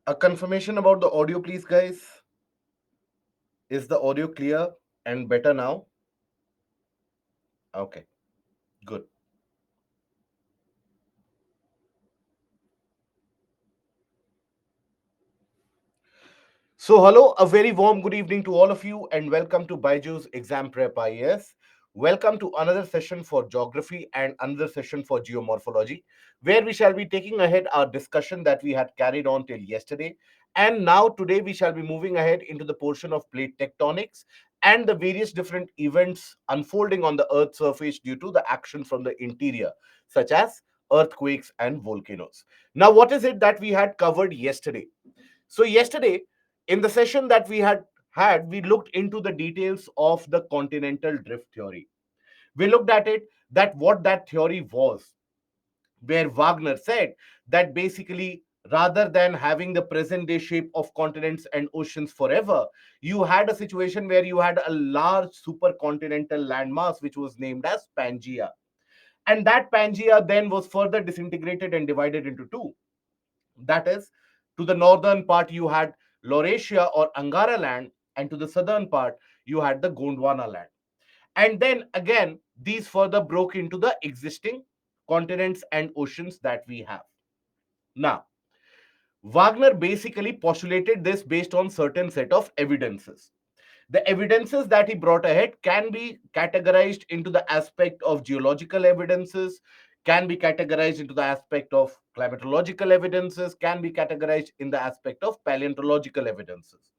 A confirmation about the audio, please, guys. Is the audio clear and better now? Okay, good. So, hello, a very warm good evening to all of you, and welcome to Baiju's Exam Prep IAS. Welcome to another session for geography and another session for geomorphology, where we shall be taking ahead our discussion that we had carried on till yesterday. And now, today, we shall be moving ahead into the portion of plate tectonics and the various different events unfolding on the Earth's surface due to the action from the interior, such as earthquakes and volcanoes. Now, what is it that we had covered yesterday? So yesterday, in the session that we had, we looked into the details of the continental drift theory. We looked at it, that what that theory was, where Wagner said that basically rather than having the present day shape of continents and oceans forever, you had a situation where you had a large supercontinental landmass which was named as Pangea. And that Pangea then was further disintegrated and divided into two. That is, to the northern part, you had Laurasia or Angara land, and to the southern part, you had the Gondwana land. And then again, these further broke into the existing continents and oceans that we have. Now, Wagner basically postulated this based on certain set of evidences. The evidences that he brought ahead can be categorized into the aspect of geological evidences, can be categorized into the aspect of climatological evidences, can be categorized in the aspect of paleontological evidences.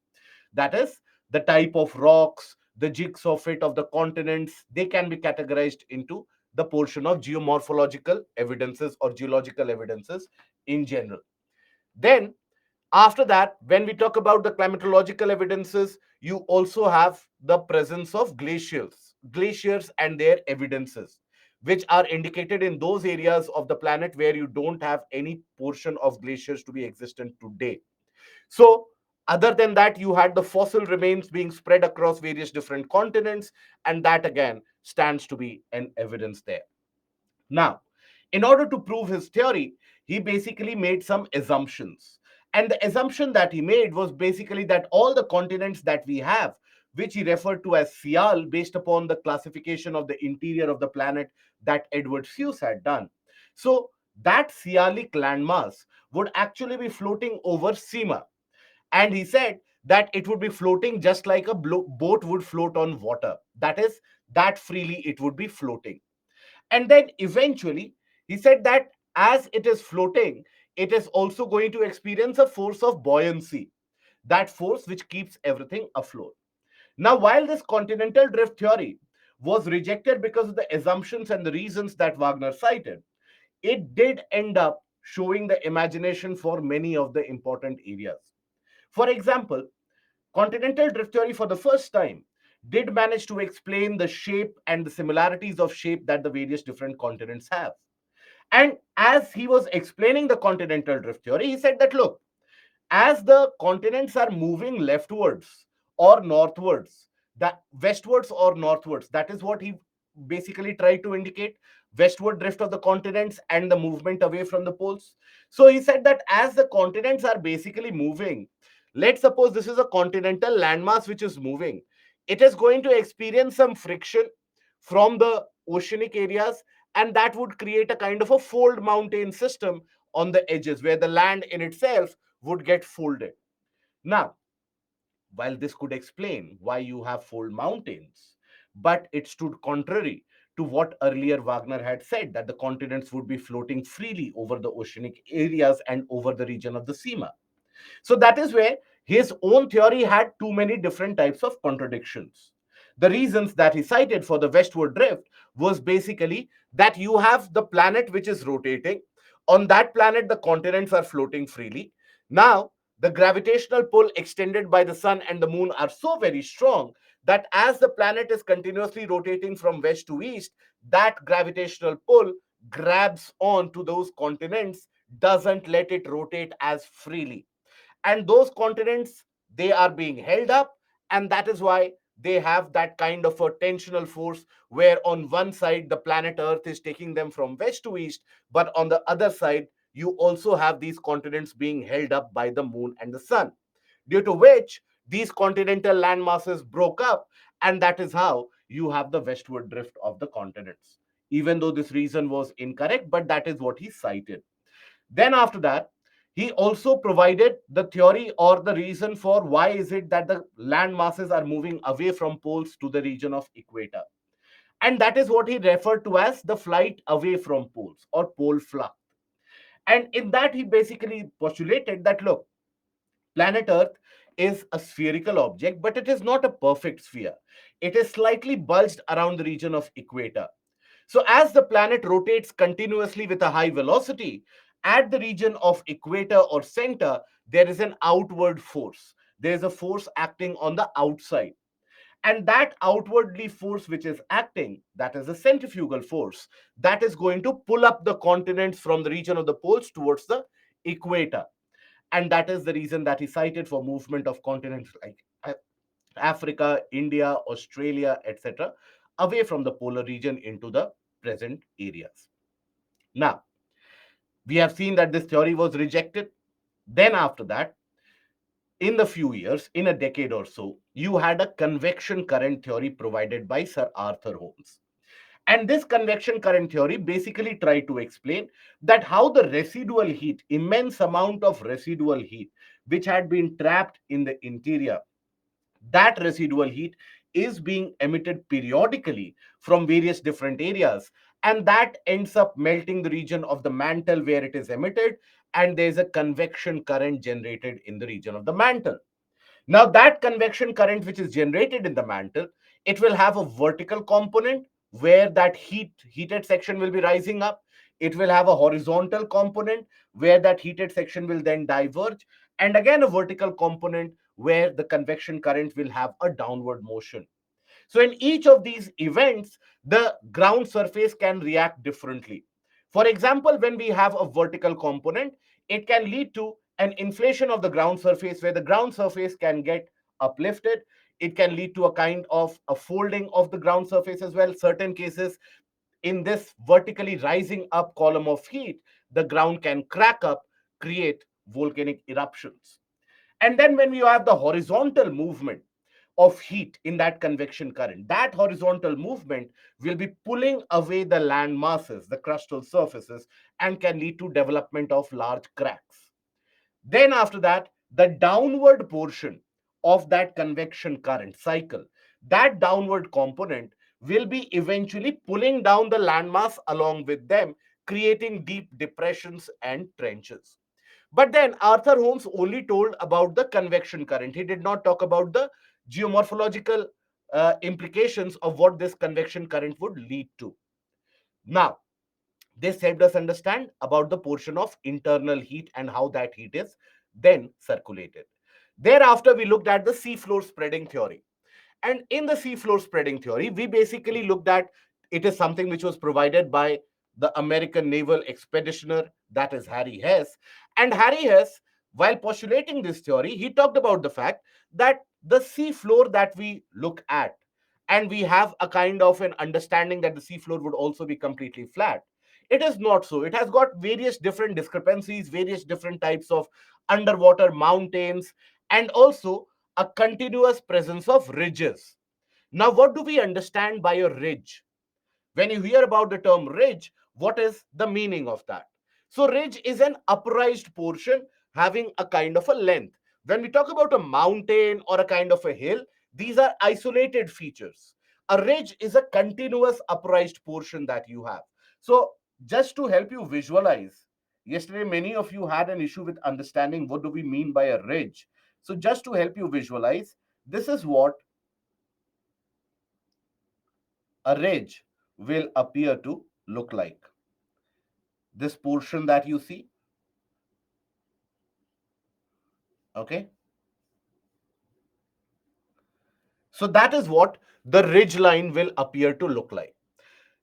That is, the type of rocks, the jigsaw fit of the continents, they can be categorized into the portion of geomorphological evidences or geological evidences in general. Then after that, when we talk about the climatological evidences, you also have the presence of glaciers and their evidences, which are indicated in those areas of the planet where you don't have any portion of glaciers to be existent today. So, other than that, you had the fossil remains being spread across various different continents, and that again stands to be an evidence there. Now, in order to prove his theory, he basically made some assumptions. And the assumption that he made was basically that all the continents that we have, which he referred to as Sial, based upon the classification of the interior of the planet that Edward Seuss had done. So, that Sialic landmass would actually be floating over Sima. And he said that it would be floating just like a boat would float on water. That is, that freely it would be floating. And then eventually, he said that as it is floating, it is also going to experience a force of buoyancy, that force which keeps everything afloat. Now, while this continental drift theory was rejected because of the assumptions and the reasons that Wagner cited, it did end up showing the imagination for many of the important areas. For example, continental drift theory for the first time did manage to explain the shape and the similarities of shape that the various different continents have. And as he was explaining the continental drift theory, he said that look, as the continents are moving leftwards or northwards, that westwards or northwards, that is what he basically tried to indicate, westward drift of the continents and the movement away from the poles. So he said that as the continents are basically moving, let's suppose this is a continental landmass which is moving, it is going to experience some friction from the oceanic areas, and that would create a kind of a fold mountain system on the edges where the land in itself would get folded. Now, while this could explain why you have fold mountains, but it stood contrary to what earlier Wagner had said, that the continents would be floating freely over the oceanic areas and over the region of the Sima. So that is where his own theory had too many different types of contradictions. The reasons that he cited for the westward drift was basically that you have the planet which is rotating. On that planet, the continents are floating freely. Now, the gravitational pull extended by the sun and the moon are so very strong that as the planet is continuously rotating from west to east, that gravitational pull grabs on to those continents, doesn't let it rotate as freely, and those continents, they are being held up, and that is why they have that kind of a tensional force where on one side the planet earth is taking them from west to east, but on the other side you also have these continents being held up by the moon and the sun, due to which these continental land masses broke up, and that is how you have the westward drift of the continents. Even though this reason was incorrect, but that is what he cited. Then after that, he also provided the theory or the reason for why is it that the land masses are moving away from poles to the region of equator. And that is what he referred to as the flight away from poles or pole flux. And in that, he basically postulated that look, planet Earth is a spherical object, but it is not a perfect sphere. It is slightly bulged around the region of equator. So, as the planet rotates continuously with a high velocity, at the region of equator or center, there is an outward force. There is a force acting on the outside. And that outwardly force which is acting, that is a centrifugal force, that is going to pull up the continents from the region of the poles towards the equator. And that is the reason that he cited for movement of continents like Africa, India, Australia, etc., away from the polar region into the present areas. Now, we have seen that this theory was rejected. Then, after that, in the few years, in a decade or so, you had a convection current theory provided by Sir Arthur Holmes. And this convection current theory basically tried to explain that how the residual heat, immense amount of residual heat, which had been trapped in the interior, that residual heat is being emitted periodically from various different areas, and that ends up melting the region of the mantle where it is emitted, and there's a convection current generated in the region of the mantle. Now, that convection current which is generated in the mantle, it will have a vertical component where that heated section will be rising up. It will have a horizontal component where that heated section will then diverge, and again a vertical component where the convection current will have a downward motion. So, in each of these events, the ground surface can react differently. For example, when we have a vertical component, it can lead to an inflation of the ground surface where the ground surface can get uplifted. It can lead to a kind of a folding of the ground surface as well. Certain cases, in this vertically rising up column of heat, the ground can crack up, create volcanic eruptions. And then when you have the horizontal movement of heat in that convection current, that horizontal movement will be pulling away the land masses, the crustal surfaces, and can lead to development of large cracks. Then after that, the downward portion of that convection current cycle, that downward component will be eventually pulling down the landmass along with them, creating deep depressions and trenches. But then Arthur Holmes only told about the convection current. He did not talk about the geomorphological implications of what this convection current would lead to. Now, this helped us understand about the portion of internal heat and how that heat is then circulated. Thereafter, we looked at the seafloor spreading theory. And in the seafloor spreading theory, we basically looked at it is something which was provided by the American naval expeditioner, that is Harry Hess. And Harry Hess, while postulating this theory, he talked about the fact that the seafloor that we look at, and we have a kind of an understanding that the seafloor would also be completely flat. It is not so. It has got various different discrepancies, various different types of underwater mountains, and also a continuous presence of ridges. Now, what do we understand by a ridge? When you hear about the term ridge, what is the meaning of that? So, ridge is an upraised portion having a kind of a length. When we talk about a mountain or a kind of a hill, these are isolated features. A ridge is a continuous upraised portion that you have. So, just to help you visualize, yesterday many of you had an issue with understanding what do we mean by a ridge. So, just to help you visualize, this is what a ridge will appear to look like. This portion that you see, okay? So that is what the ridge line will appear to look like.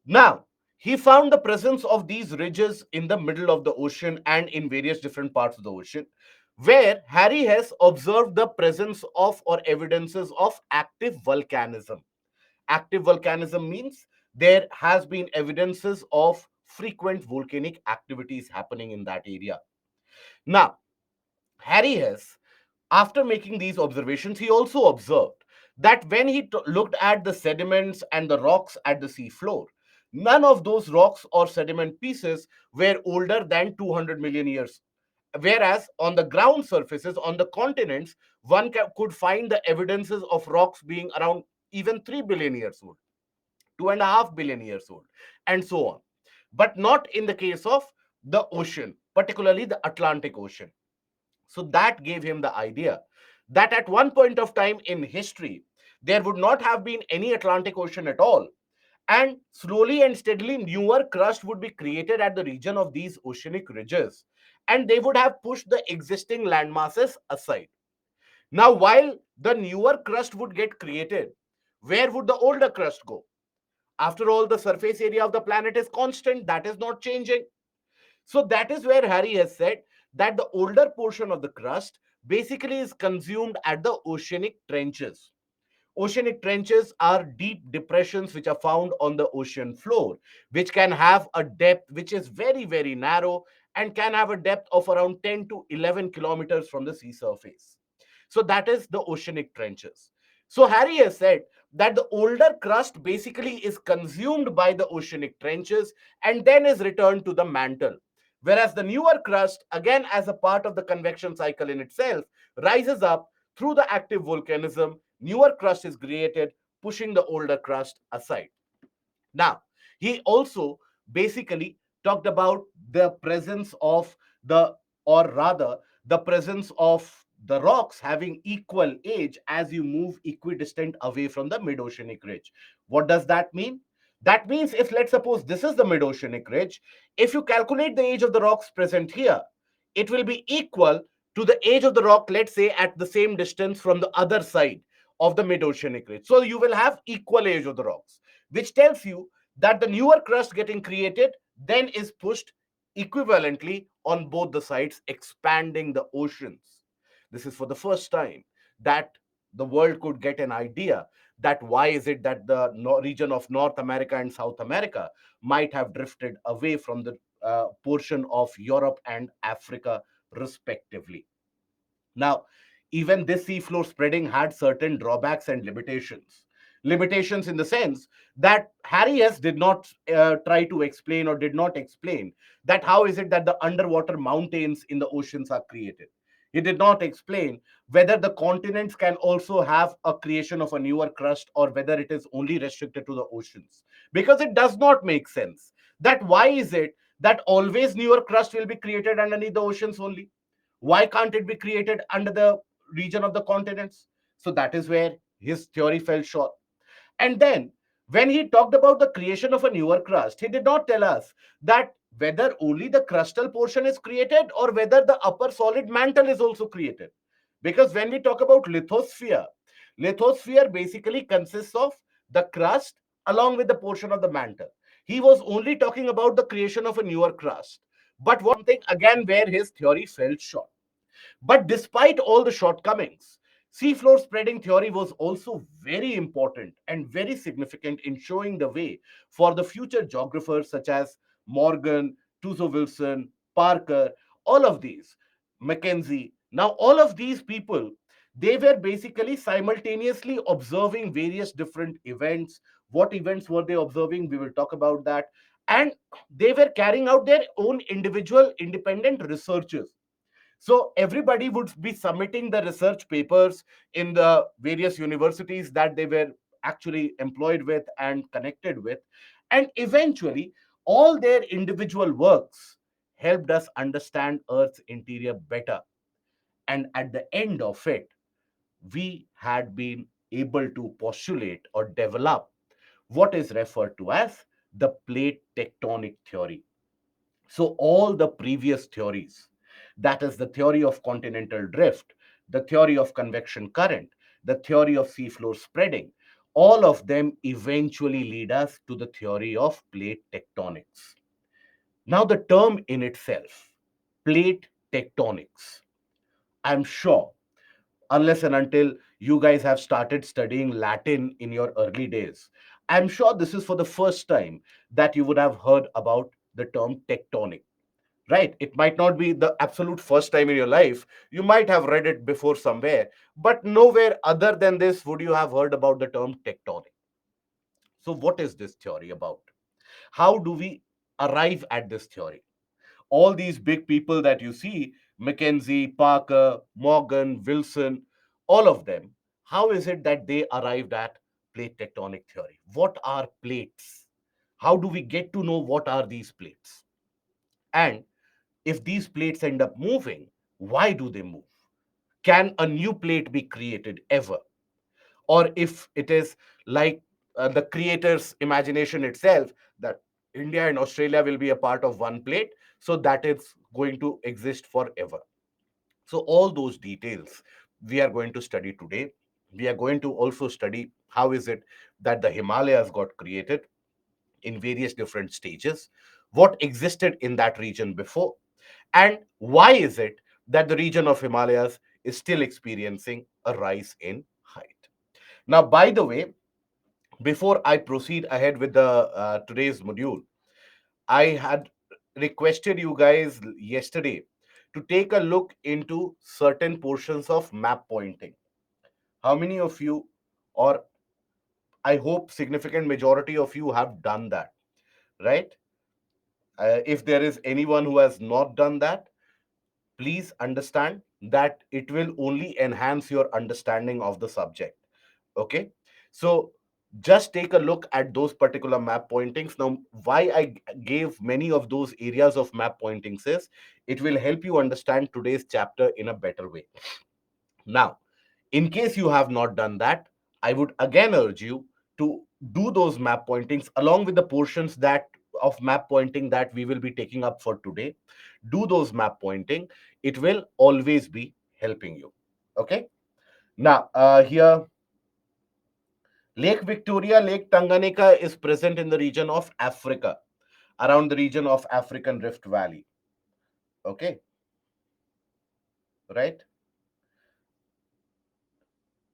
Now, he found the presence of these ridges in the middle of the ocean and in various different parts of the ocean, where Harry Hess observed the presence of or evidences of active volcanism. Active volcanism means there has been evidences of frequent volcanic activities happening in that area. Now, Harry Hess, after making these observations, he also observed that when he looked at the sediments and the rocks at the sea floor, none of those rocks or sediment pieces were older than 200 million years. Whereas on the ground surfaces, on the continents, one could find the evidences of rocks being around even 3 billion years old, 2.5 billion years old, and so on. But not in the case of the ocean, particularly the Atlantic Ocean. So that gave him the idea that at one point of time in history, there would not have been any Atlantic Ocean at all. And slowly and steadily, newer crust would be created at the region of these oceanic ridges. And they would have pushed the existing land masses aside. Now, while the newer crust would get created, where would the older crust go? After all, the surface area of the planet is constant, that is not changing. So that is where Harry has said that the older portion of the crust basically is consumed at the oceanic trenches. Oceanic trenches are deep depressions which are found on the ocean floor, which can have a depth which is very, very narrow and can have a depth of around 10 to 11 kilometers from the sea surface. So that is the oceanic trenches. So Harry has said that the older crust basically is consumed by the oceanic trenches and then is returned to the mantle. Whereas the newer crust, again as a part of the convection cycle in itself, rises up through the active volcanism. Newer crust is created, pushing the older crust aside. Now, he also basically talked about the presence of the, or rather, the presence of the rocks having equal age as you move equidistant away from the mid-oceanic ridge. What does that mean? That means if let's suppose this is the mid-oceanic ridge, if you calculate the age of the rocks present here, it will be equal to the age of the rock, let's say, at the same distance from the other side of the mid-oceanic ridge. So you will have equal age of the rocks, which tells you that the newer crust getting created then is pushed equivalently on both the sides, expanding the oceans. This is for the first time that the world could get an idea that why is it that the region of North America and South America might have drifted away from the portion of Europe and Africa, respectively. Now, even this seafloor spreading had certain drawbacks and limitations. Limitations in the sense that Harry S. did not try to explain or did not explain that how is it that the underwater mountains in the oceans are created. He did not explain whether the continents can also have a creation of a newer crust or whether it is only restricted to the oceans. Because it does not make sense. That why is it that always newer crust will be created underneath the oceans only? Why can't it be created under the region of the continents? So that is where his theory fell short. And then, when he talked about the creation of a newer crust, he did not tell us that whether only the crustal portion is created or whether the upper solid mantle is also created. Because when we talk about lithosphere, lithosphere basically consists of the crust along with the portion of the mantle. He was only talking about the creation of a newer crust. But one thing again where his theory fell short. But despite all the shortcomings, seafloor spreading theory was also very important and very significant in showing the way for the future geographers such as Morgan, Tuzo Wilson, Parker, all of these, Mackenzie. Now, all of these people, they were basically simultaneously observing various different events. What events were they observing? We will talk about that. And they were carrying out their own individual independent researches. So everybody would be submitting the research papers in the various universities that they were actually employed with and connected with. And eventually, all their individual works helped us understand Earth's interior better. And at the end of it, we had been able to postulate or develop what is referred to as the plate tectonic theory. So, all the previous theories, that is the theory of continental drift, the theory of convection current, the theory of seafloor spreading, all of them eventually lead us to the theory of plate tectonics. Now, the term in itself, plate tectonics, I'm sure, unless and until you guys have started studying Latin in your early days, I'm sure this is for the first time that you would have heard about the term tectonic, right? It might not be the absolute first time in your life. You might have read it before somewhere, but nowhere other than this would you have heard about the term tectonic. So, what is this theory about? How do we arrive at this theory? All these big people that you see, Mackenzie, Parker, Morgan, Wilson, all of them, how is it that they arrived at plate tectonic theory? What are plates? How do we get to know what are these plates? And if these plates end up moving, why do they move? Can a new plate be created ever? Or if it is like the creator's imagination itself, that India and Australia will be a part of one plate, so that is going to exist forever. So, all those details we are going to study today. We are going to also study how is it that the Himalayas got created in various different stages, what existed in that region before, and why is it that the region of Himalayas is still experiencing a rise in height. Now, by the way, before I proceed ahead with the today's module, I had requested you guys yesterday to take a look into certain portions of map pointing. How many of you, or I hope significant majority of you, have done that, right? If there is anyone who has not done that, please understand that it will only enhance your understanding of the subject. Okay, so just take a look at those particular map pointings. Now, why gave many of those areas of map pointings is it will help you understand today's chapter in a better way. Now, in case you have not done that, I would again urge you to do those map pointings along with the portions that of map pointing that we will be taking up for today. Do those map pointing, it will always be helping you. Okay, now here, Lake Victoria, Lake Tanganyika is present in the region of Africa, around the region of African Rift Valley. Okay, right?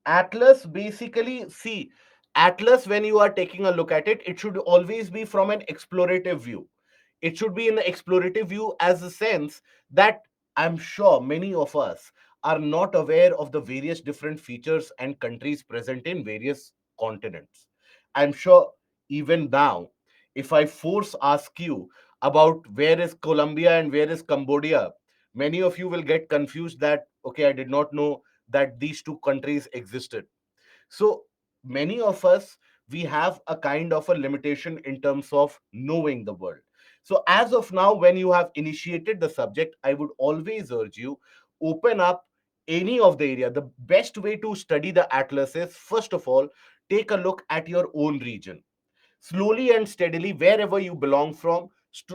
Atlas, basically, see, Atlas, when you are taking a look at it, it should always be from an explorative view. It should be in the explorative view as a sense that I'm sure many of us are not aware of the various different features and countries present in various continents. I'm sure even now, if I force ask you about where is Colombia and where is Cambodia, many of you will get confused that, okay, I did not know that these two countries existed. So many of us, we have a kind of a limitation in terms of knowing the world. So as of now, when you have initiated the subject, I would always urge you, open up any of the area. The best way to study the atlas is, first of all, take a look at your own region. Slowly and steadily, wherever you belong from,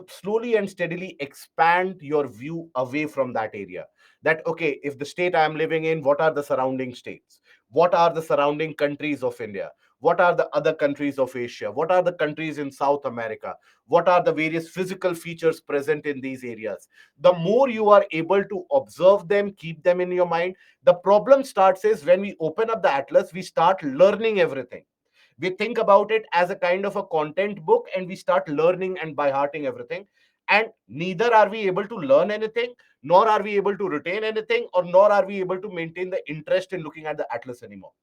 slowly and steadily expand your view away from that area. That, okay, if the state I am living in, what are the surrounding states? What are the surrounding countries of India? What are the other countries of Asia? What are the countries in South America? What are the various physical features present in these areas? The more you are able to observe them, keep them in your mind. The problem starts is when we open up the atlas, we start learning everything. We think about it as a kind of a content book, and we start learning and by hearting everything, and neither are we able to learn anything, nor are we able to retain anything, or nor are we able to maintain the interest in looking at the atlas anymore.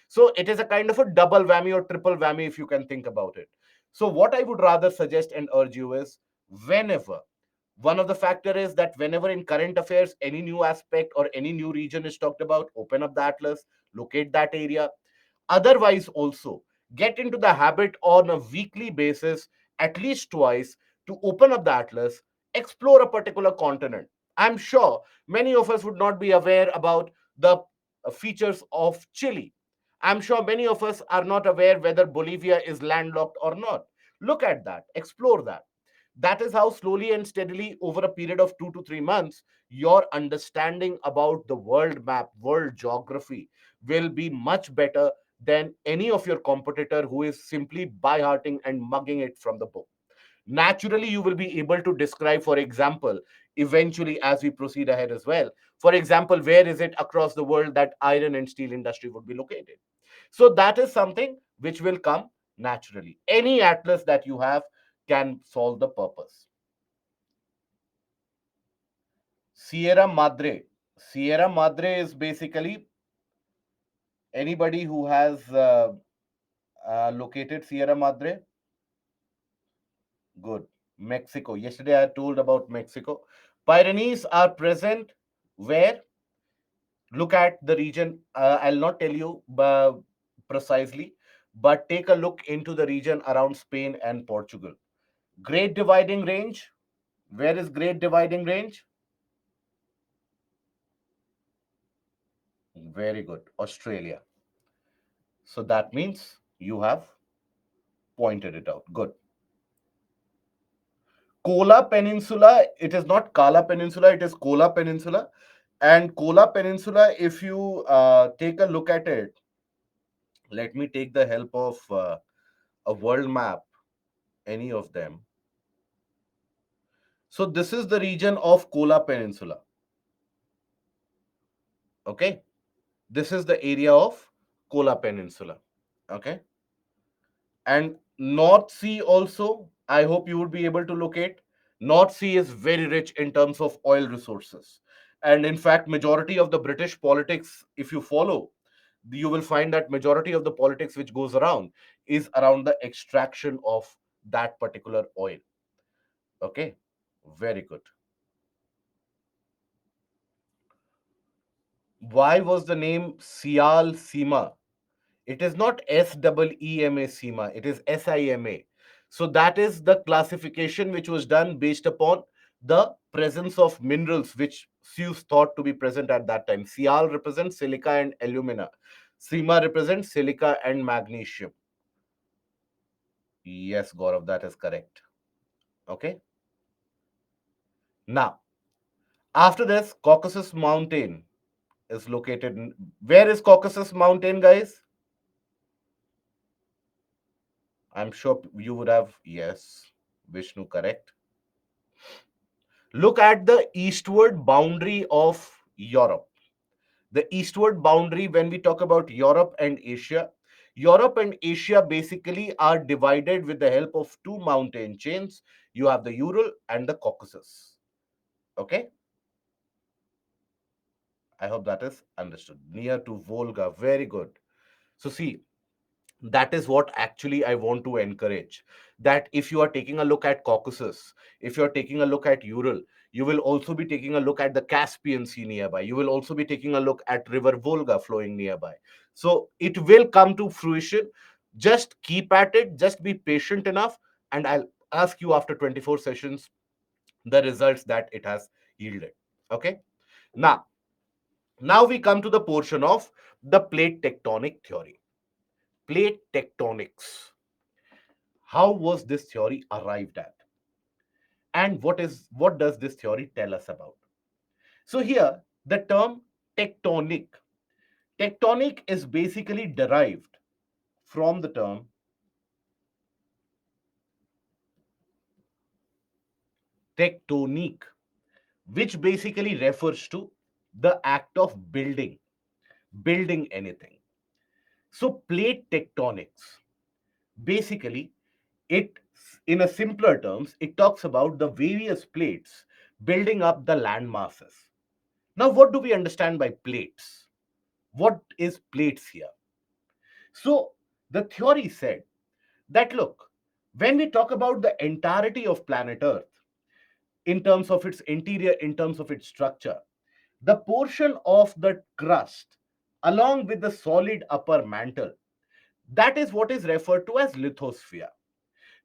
So it is a kind of a double whammy or triple whammy, if you can think about it. So what I would rather suggest and urge you is, whenever, one of the factor is that whenever in current affairs any new aspect or any new region is talked about, open up the atlas, locate that area. Otherwise, also get into the habit on a weekly basis, at least twice, to open up the atlas, explore a particular continent. I'm sure many of us would not be aware about the features of Chile. I'm sure many of us are not aware whether Bolivia is landlocked or not. Look at that, explore that. That is how slowly and steadily, over a period of 2 to 3 months, your understanding about the world map, world geography will be much better than any of your competitor who is simply by hearting and mugging it from the book. Naturally, you will be able to describe, for example, eventually as we proceed ahead as well, for example, where is it across the world that iron and steel industry would be located. So that is something which will come naturally. Any atlas that you have can solve the purpose. Sierra Madre. Sierra Madre is basically anybody who has located Sierra Madre. Good. Mexico. Yesterday I told about Mexico. Pyrenees are present where? Look at the region. I'll not tell you precisely, but take a look into the region around Spain and Portugal. Great Dividing Range. Where is Great Dividing Range? Very good. Australia. So that means you have pointed it out. Good. Kola Peninsula, it is not Kala Peninsula, it is Kola Peninsula. And Kola Peninsula, if you take a look at it, let me take the help of a world map, any of them. So this is the region of Kola Peninsula. Okay. This is the area of Kola Peninsula. Okay. And North Sea also, I hope you would be able to locate. North Sea is very rich in terms of oil resources. And in fact, majority of the British politics, if you follow, you will find that majority of the politics which goes around is around the extraction of that particular oil. Okay, very good. Why was the name Sial Sima? It is not SEEMA SEMA, it is SIMA. So that is the classification which was done based upon the presence of minerals which Zeus thought to be present at that time. Sial represents silica and alumina. SEMA represents silica and magnesium. Yes, Gaurav, that is correct. Okay. Now, after this, Caucasus Mountain is located in. Where is Caucasus Mountain, guys? I'm sure you would have. Yes, Vishnu, correct. Look at the eastward boundary of Europe. The eastward boundary, when we talk about Europe and Asia basically are divided with the help of two mountain chains. You have the Ural and the Caucasus. Okay, I hope that is understood. Near to Volga, very good. So, see, that is what actually I want to encourage. That if you are taking a look at Caucasus, if you are taking a look at Ural, you will also be taking a look at the Caspian Sea nearby. You will also be taking a look at River Volga flowing nearby. So it will come to fruition. Just keep at it, just be patient enough, and I'll ask you after 24 sessions the results that it has yielded. Okay. Now, now we come to the portion of the plate tectonic theory. Plate tectonics. How was this theory arrived at? And what does this theory tell us about? So here, the term tectonic. Tectonic is basically derived from the term tectonique, which basically refers to the act of building anything. So plate tectonics, basically, it in a simpler terms, it talks about the various plates building up the land masses. Now, what do we understand by plates? What is plates here? So, the theory said that look, when we talk about the entirety of planet Earth, in terms of its interior, in terms of its structure, the portion of the crust along with the solid upper mantle, that is what is referred to as lithosphere.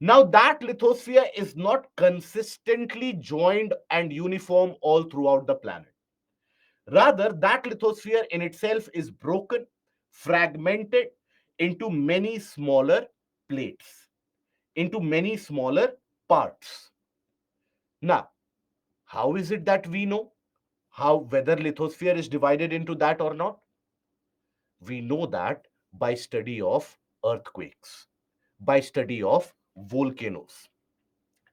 Now, that lithosphere is not consistently joined and uniform all throughout the planet. Rather, that lithosphere in itself is broken, fragmented into many smaller plates, into many smaller parts. Now, how is it that we know how whether lithosphere is divided into that or not? We know that by study of earthquakes, by study of volcanoes.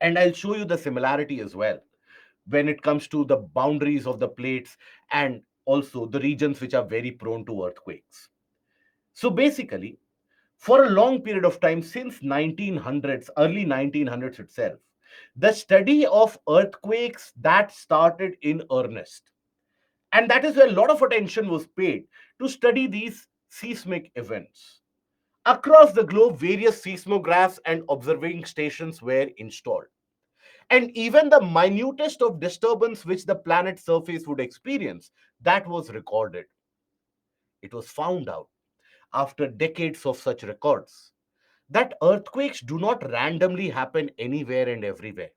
And I'll show you the similarity as well when it comes to the boundaries of the plates and also the regions which are very prone to earthquakes. So basically, for a long period of time since 1900s, early 1900s itself, The study of earthquakes that started in earnest. And that is where a lot of attention was paid to study these seismic events. Across the globe, various seismographs and observing stations were installed. And even the minutest of disturbance which the planet's surface would experience, that was recorded. It was found out after decades of such records that earthquakes do not randomly happen anywhere and everywhere.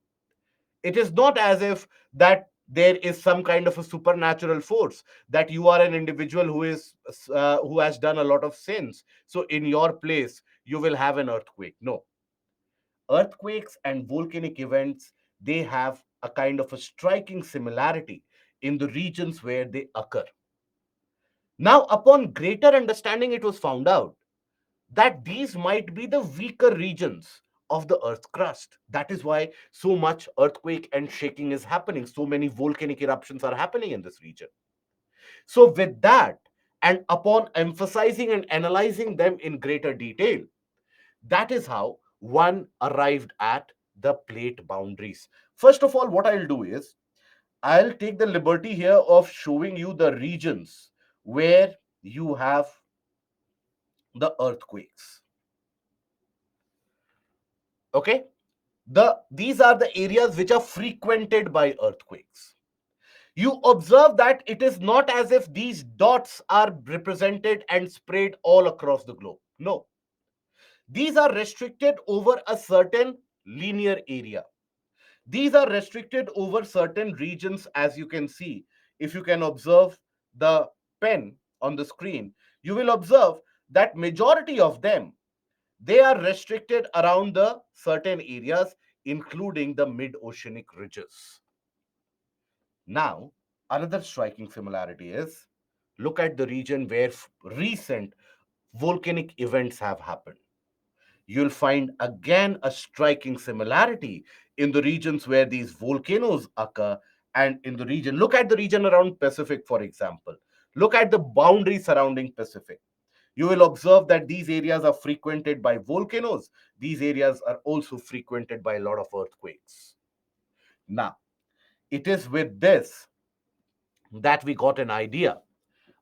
It is not as if that there is some kind of a supernatural force, that you are an individual who has done a lot of sins, so in your place you will have an earthquake. No, earthquakes and volcanic events, they have a kind of a striking similarity in the regions where they occur. Now, upon greater understanding, it was found out that these might be the weaker regions of the earth's crust. That is why so much earthquake and shaking is happening, so many volcanic eruptions are happening in this region. So with that, and upon emphasizing and analyzing them in greater detail, that is how one arrived at the plate boundaries. First of all, what I'll do is I'll take the liberty here of showing you the regions where you have the earthquakes. Okay, these are the areas which are frequented by earthquakes. You observe that it is not as if these dots are represented and spread all across the globe. No, these are restricted over a certain linear area. These are restricted over certain regions, as you can see. If you can observe the pen on the screen, you will observe that majority of them, they are restricted around the certain areas, including the mid-oceanic ridges. Now, another striking similarity is, look at the region where recent volcanic events have happened. You'll find again a striking similarity in the regions where these volcanoes occur, and in the region, look at the region around Pacific, for example. Look at the boundary surrounding Pacific. You will observe that these areas are frequented by volcanoes. These areas are also frequented by a lot of earthquakes. Now, it is with this that we got an idea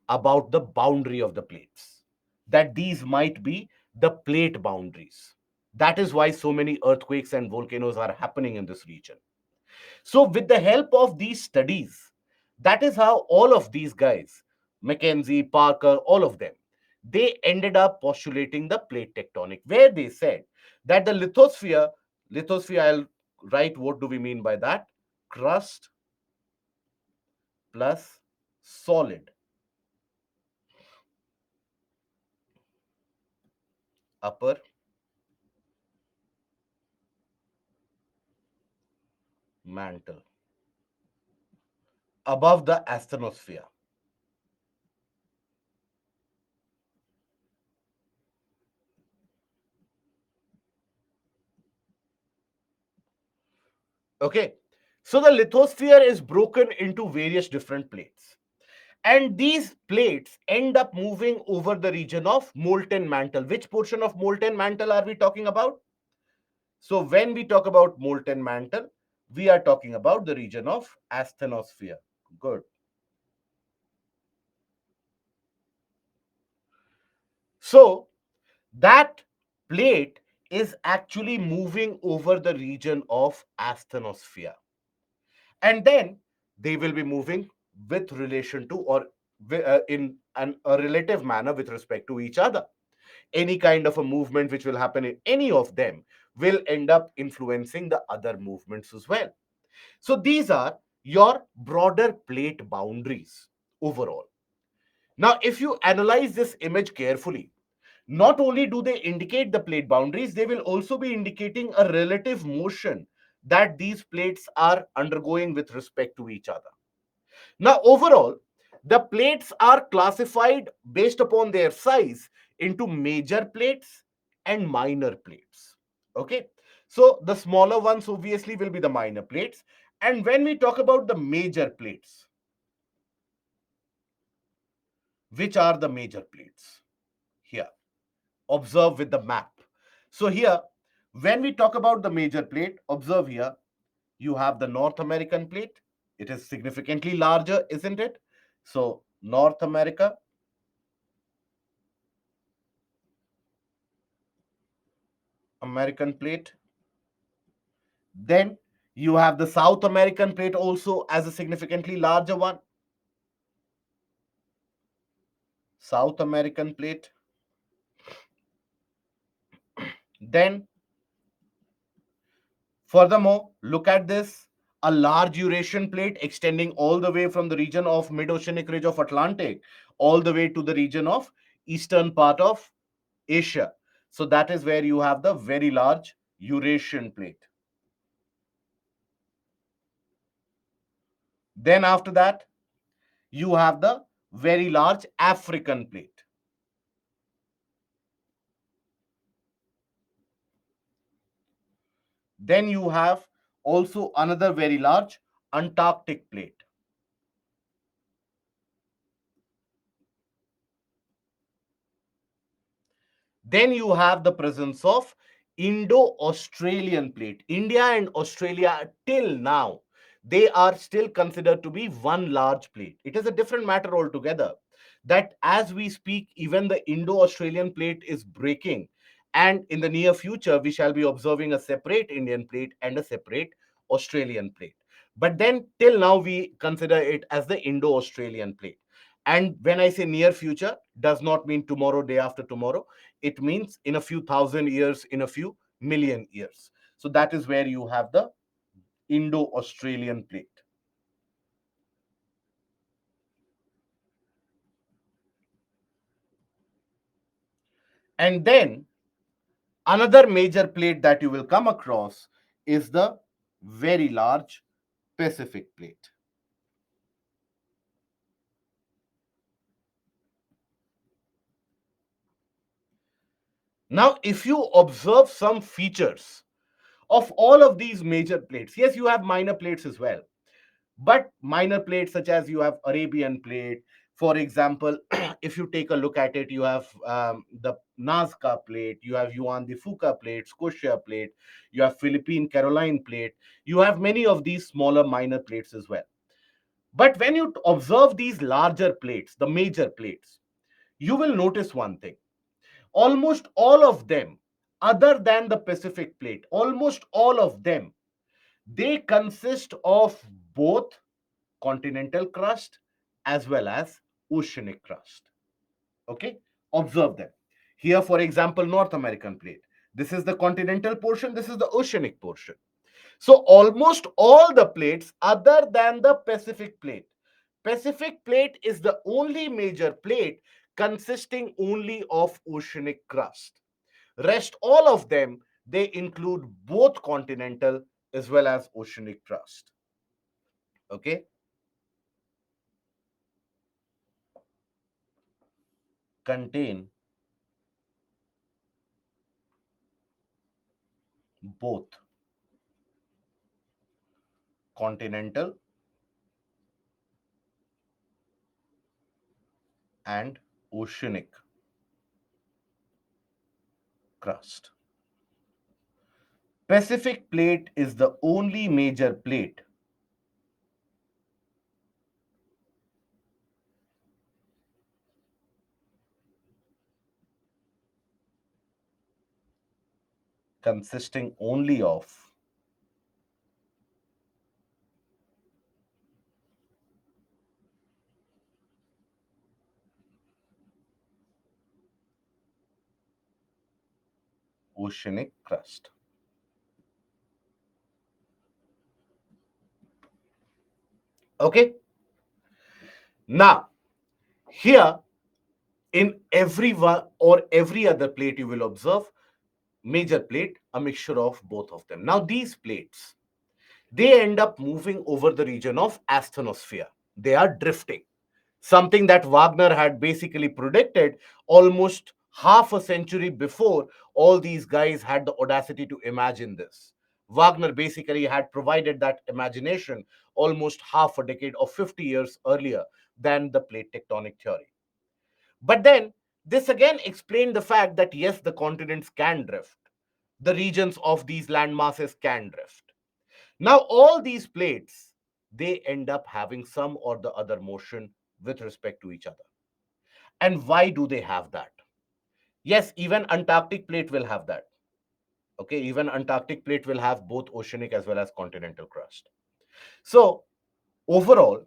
about the boundary of the plates, that these might be the plate boundaries. That is why so many earthquakes and volcanoes are happening in this region. So, with the help of these studies, that is how all of these guys, Mackenzie, Parker, all of them, they ended up postulating the plate tectonic, where they said that the lithosphere, I'll write what do we mean by that? Crust plus solid upper mantle above the asthenosphere. Okay. So the lithosphere is broken into various different plates. And these plates end up moving over the region of molten mantle. Which portion of molten mantle are we talking about? So when we talk about molten mantle, we are talking about the region of asthenosphere. Good. So that plate is actually moving over the region of asthenosphere. And then they will be moving with relation to, or in a relative manner with respect to each other. Any kind of a movement which will happen in any of them will end up influencing the other movements as well. So these are your broader plate boundaries overall. Now, if you analyze this image carefully, not only do they indicate the plate boundaries, they will also be indicating a relative motion that these plates are undergoing with respect to each other. Now, overall, the plates are classified based upon their size into major plates and minor plates. Okay. So, the smaller ones obviously will be the minor plates. And when we talk about the major plates, which are the major plates? Here, observe with the map. So, here When we talk about the major plate, observe here, you have the North American plate. It is significantly larger, isn't it? So, North America, American plate. Then you have the South American plate also as a significantly larger one. South American plate. Then, furthermore, look at this, a large Eurasian plate extending all the way from the region of mid-oceanic ridge of Atlantic all the way to the region of eastern part of Asia. So that is where you have the very large Eurasian plate. Then after that, you have the very large African plate. Then you have also another very large Antarctic plate. Then you have the presence of Indo-Australian plate. India and Australia till now, they are still considered to be one large plate. It is a different matter altogether that as we speak, even the Indo-Australian plate is breaking. And in the near future, we shall be observing a separate Indian plate and a separate Australian plate. But then till now, we consider it as the Indo-Australian plate. And when I say near future, does not mean tomorrow, day after tomorrow. It means in a few thousand years, in a few million years. So that is where you have the Indo-Australian plate. And then another major plate that you will come across is the very large Pacific plate. Now, if you observe some features of all of these major plates, yes, you have minor plates as well. But minor plates such as you have Arabian plate, for example, if you take a look at it, you have the Nazca plate, you have Yuan de Fuca plate, Scotia plate, you have Philippine Caroline plate, you have many of these smaller minor plates as well. But when you observe these larger plates, the major plates, you will notice one thing. Almost all of them, other than the Pacific plate, almost all of them, they consist of both continental crust as well as oceanic crust. Okay, observe them. Here, for example, North American plate. This is the continental portion, this is the oceanic portion. So, almost all the plates, other than the Pacific plate is the only major plate consisting only of oceanic crust. Rest all of them, they include both continental as well as oceanic crust. Okay, contain both continental and oceanic crust. Pacific plate is the only major plate consisting only of oceanic crust. Okay. Now, here in every one or every other plate, you will observe major plate, a mixture of both of them. Now, these plates, they end up moving over the region of asthenosphere. They are drifting. Something that Wagner had basically predicted almost half a century before all these guys had the audacity to imagine this. Wagner basically had provided that imagination almost half a decade or 50 years earlier than the plate tectonic theory. But then this again explained the fact that yes, the continents can drift. the regions of these land masses can drift. Now, all these plates, they end up having some or the other motion with respect to each other. And why do they have that? Yes, even Antarctic plate will have that. Okay, even Antarctic plate will have both oceanic as well as continental crust. So, overall,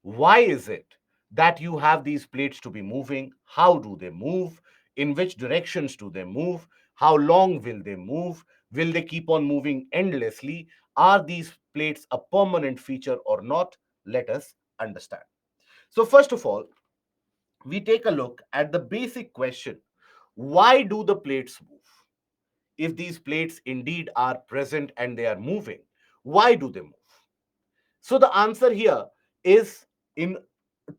why is it that you have these plates to be moving? How do they move? In which directions do they move? How long will they move? Will they keep on moving endlessly? Are these plates a permanent feature or not? Let us understand. So, first of all, we take a look at the basic question: why do the plates move? If these plates indeed are present and they are moving, why do they move? So the answer here is in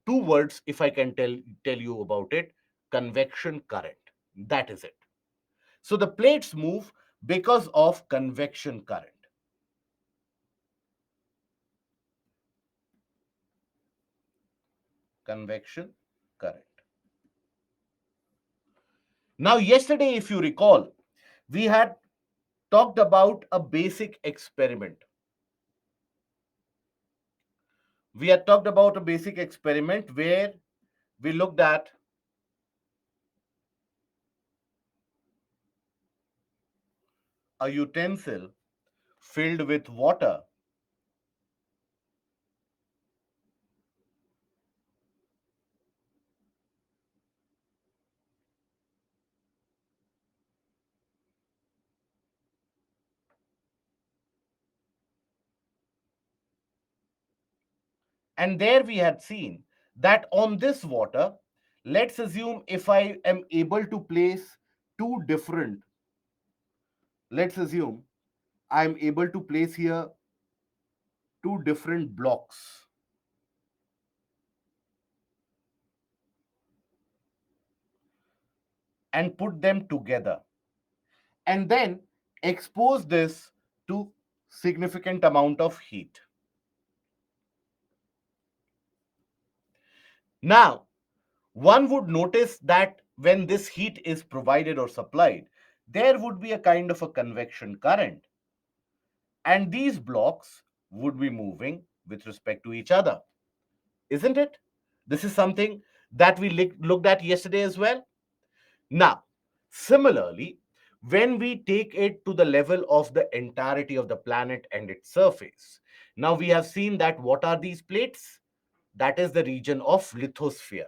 two words, if I can tell you about it: convection current. That is it. So the plates move because of convection current. Convection current. Now, yesterday, if you recall, we had talked about a basic experiment. We had talked about a basic experiment where we looked at a utensil filled with water, and there we had seen that on this water, let's assume if I am able to place two different, let's assume I'm able to place here two different blocks and put them together and then expose this to significant amount of heat. Now, one would notice that when this heat is provided or supplied, there would be a kind of a convection current, and these blocks would be moving with respect to each other, isn't it? This is something that we looked at yesterday as well. Now, similarly, when we take it to the level of the entirety of the planet and its surface, now we have seen that what are these plates? That is the region of lithosphere.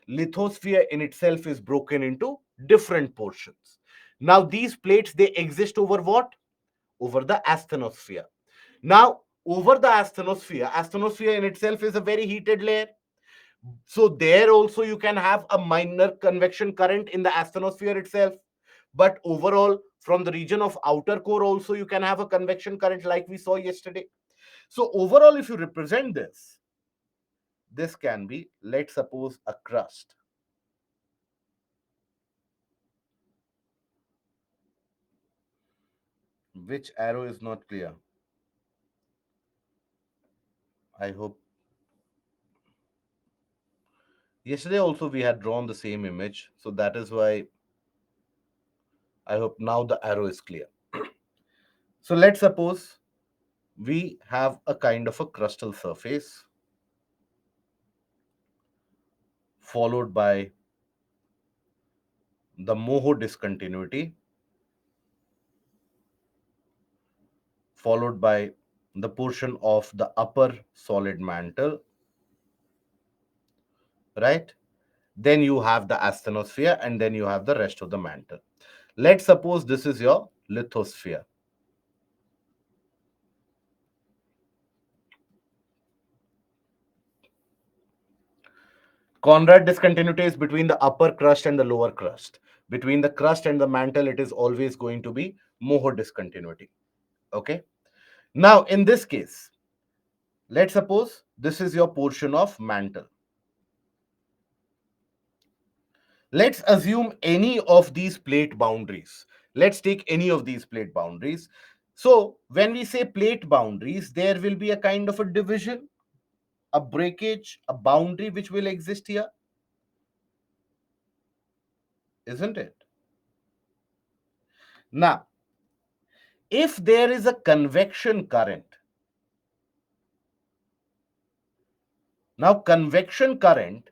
Lithosphere in itself is broken into different portions. Now, these plates, they exist over what? Over the asthenosphere. Now, over the asthenosphere in itself is a very heated layer. So there also you can have a minor convection current in the asthenosphere itself. But overall, from the region of outer core also you can have a convection current like we saw yesterday. So overall, if you represent this, this can be, let's suppose, a crust. Which arrow is not clear? I hope. Yesterday also we had drawn the same image, so that is why I hope now the arrow is clear. So let's suppose we have a kind of a crustal surface followed by the Moho discontinuity, followed by the portion of the upper solid mantle, right? Then you have the asthenosphere, and then you have the rest of the mantle. Let's suppose this is your lithosphere. Conrad discontinuity is between the upper crust and the lower crust. Between the crust and the mantle, it is always going to be Moho discontinuity. Okay. Now, in this case, let's suppose this is your portion of mantle. Let's assume any of these plate boundaries. Let's take any of these plate boundaries. So, when we say plate boundaries, there will be a kind of a division, a breakage, a boundary which will exist here, isn't it? Now, If there is a convection current, now convection current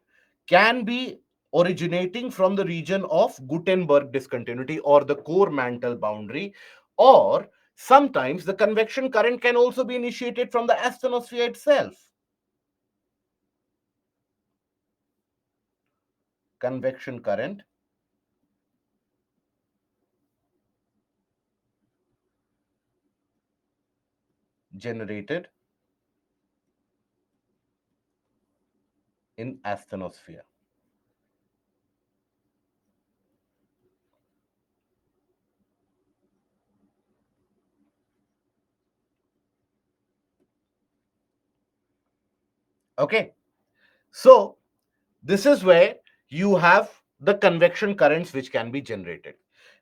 can be originating from the region of Gutenberg discontinuity or the core mantle boundary, or sometimes the convection current can also be initiated from the asthenosphere itself. Convection current generated in asthenosphere. Okay, so this is where you have the convection currents which can be generated.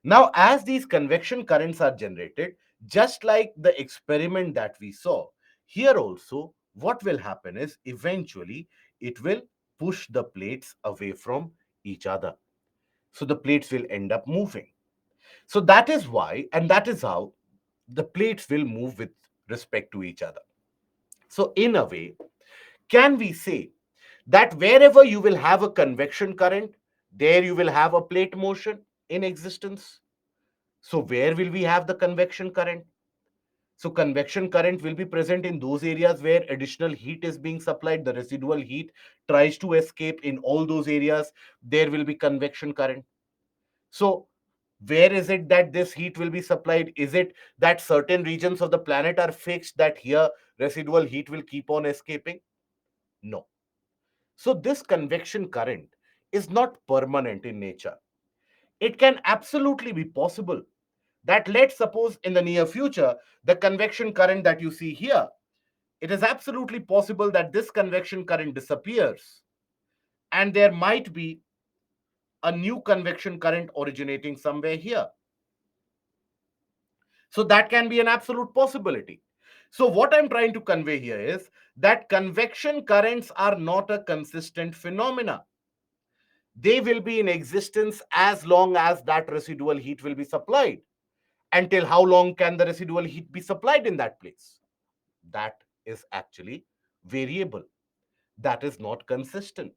Now, as these convection currents are generated, just like the experiment that we saw, here also what will happen is eventually it will push the plates away from each other. So the plates will end up moving. So that is why, and that is how the plates will move with respect to each other. So, in a way, can we say that wherever you will have a convection current, there you will have a plate motion in existence? So, where will we have the convection current? So, convection current will be present in those areas where additional heat is being supplied, the residual heat tries to escape in all those areas, there will be convection current. So, where is it that this heat will be supplied? Is it that certain regions of the planet are fixed that here residual heat will keep on escaping? No. So, this convection current is not permanent in nature. It can absolutely be possible that, let's suppose, in the near future, the convection current that you see here, it is absolutely possible that this convection current disappears and there might be a new convection current originating somewhere here. So that can be an absolute possibility. So what I'm trying to convey here is that convection currents are not a consistent phenomena. They will be in existence as long as that residual heat will be supplied. Until how long can the residual heat be supplied in that place? That is actually variable. That is not consistent.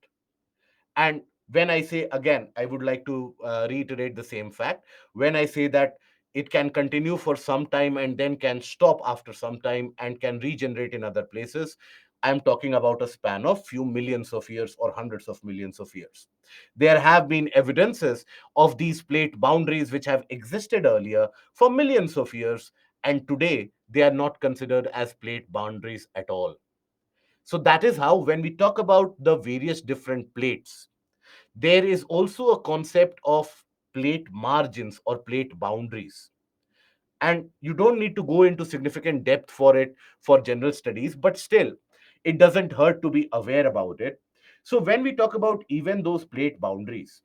And when I say, again, I would like to reiterate the same fact. When I say that it can continue for some time and then can stop after some time and can regenerate in other places, I'm talking about a span of few millions of years or hundreds of millions of years. There have been evidences of these plate boundaries which have existed earlier for millions of years, and today they are not considered as plate boundaries at all. So that is how, when we talk about the various different plates, there is also a concept of plate margins or plate boundaries. And you don't need to go into significant depth for it for general studies, but still, it doesn't hurt to be aware about it. So, when we talk about even those plate boundaries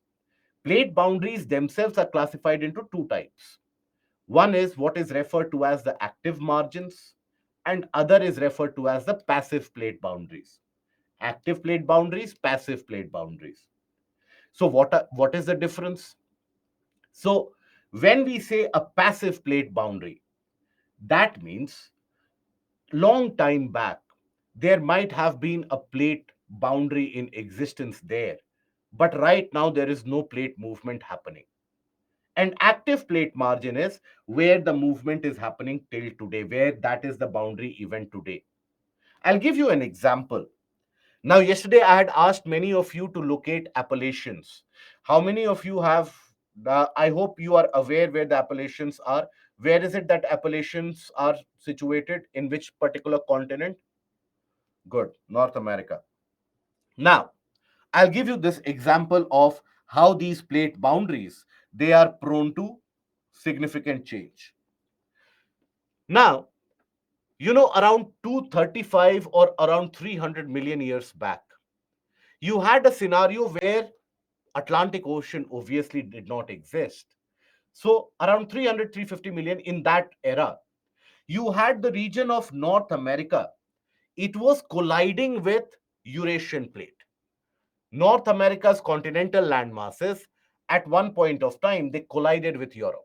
themselves are classified into two types. One is what is referred to as the active margins, and other is referred to as the passive plate boundaries. Active plate boundaries, passive plate boundaries. So what is the difference? So when we say a passive plate boundary, that means long time back there might have been a plate boundary in existence there, but right now there is no plate movement happening. An active plate margin is where the movement is happening till today, where that is the boundary even today. I'll give you an example. Now, yesterday I had asked many of you to locate appellations. How many of you have? I hope you are aware where the appellations are. Where is it that appellations are situated? In which particular continent? Good, North America. Now, I'll give you this example of how these plate boundaries, they are prone to significant change. Now, around 235 or around 300 million years back, you had a scenario where Atlantic Ocean obviously did not exist. So around 300, 350 million in that era, you had the region of North America. It was colliding with Eurasian plate. North America's continental land masses, at one point of time, they collided with Europe.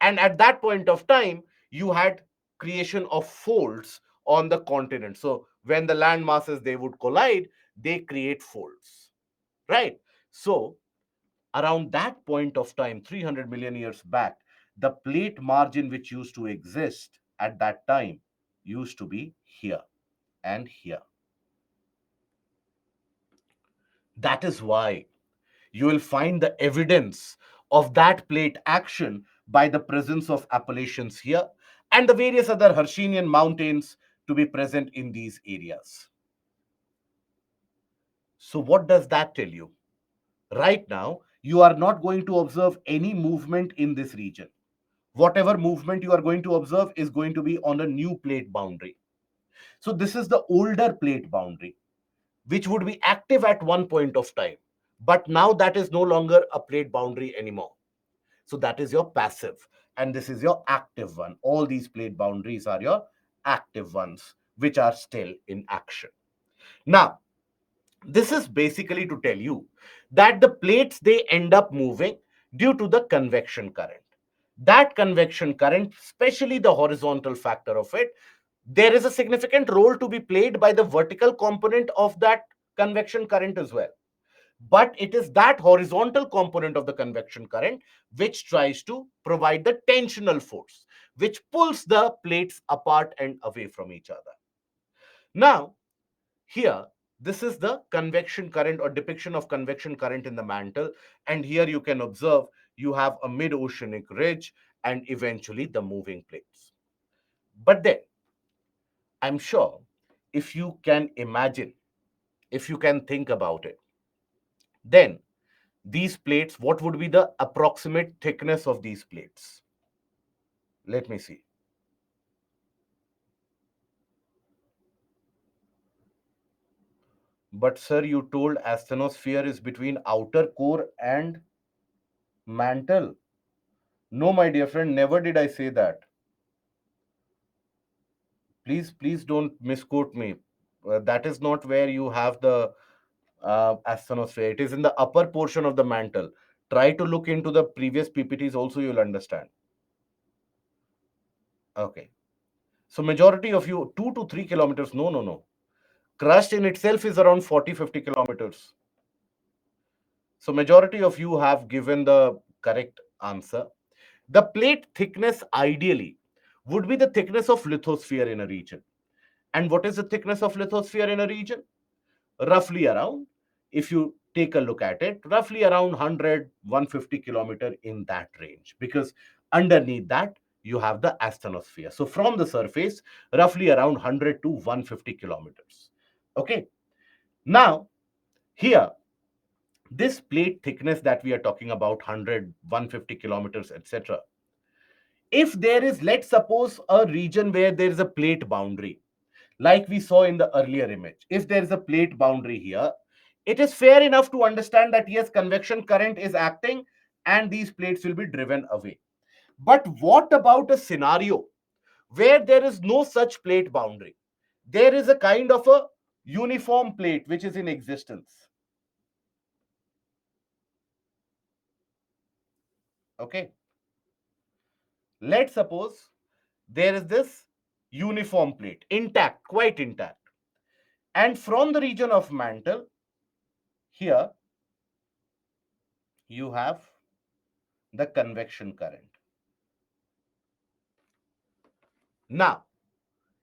And at that point of time, you had creation of folds on the continent. So when the land masses they would collide, they create folds, right? So around that point of time, 300 million years back, the plate margin which used to exist at that time used to be here and here. That is why you will find the evidence of that plate action by the presence of Appalachians here and the various other Hercynian mountains to be present in these areas. So, what does that tell you? Right now, you are not going to observe any movement in this region. Whatever movement you are going to observe is going to be on a new plate boundary. So, this is the older plate boundary, which would be active at one point of time. But now that is no longer a plate boundary anymore. So that is your passive, and this is your active one. All these plate boundaries are your active ones, which are still in action. Now, this is basically to tell you that the plates they end up moving due to the convection current. That convection current, especially the horizontal factor of it, there is a significant role to be played by the vertical component of that convection current as well, but it is that horizontal component of the convection current which tries to provide the tensional force, which pulls the plates apart and away from each other. Now, here, this is the convection current or depiction of convection current in the mantle. And here you can observe you have a mid oceanic ridge and eventually the moving plates. But then, I'm sure if you can imagine, if you can think about it, then these plates, what would be the approximate thickness of these plates? Let me see. But sir, you told asthenosphere is between outer core and mantle. No, my dear friend, never did I say that. Please don't misquote me. That is not where you have the asthenosphere. It is in the upper portion of the mantle. Try to look into the previous PPTs also, you'll understand. Okay. So majority of you, 2 to 3 kilometers. No, no, no. Crust in itself is around 40-50 kilometers. So majority of you have given the correct answer. The plate thickness ideally would be the thickness of lithosphere in a region. And what is the thickness of lithosphere in a region? Roughly around, if you take a look at it, roughly around 100-150 kilometer in that range. Because underneath that, you have the asthenosphere. So from the surface, roughly around 100 to 150 kilometers. Okay. Now, here, this plate thickness that we are talking about, 100, 150 kilometers, etc. If there is, let's suppose, a region where there is a plate boundary, like we saw in the earlier image, if there is a plate boundary here, it is fair enough to understand that yes, convection current is acting and these plates will be driven away. But what about a scenario where there is no such plate boundary? There is a kind of a uniform plate which is in existence. Okay. Let's suppose there is this uniform plate, intact, quite intact. And from the region of mantle, here you have the convection current. Now,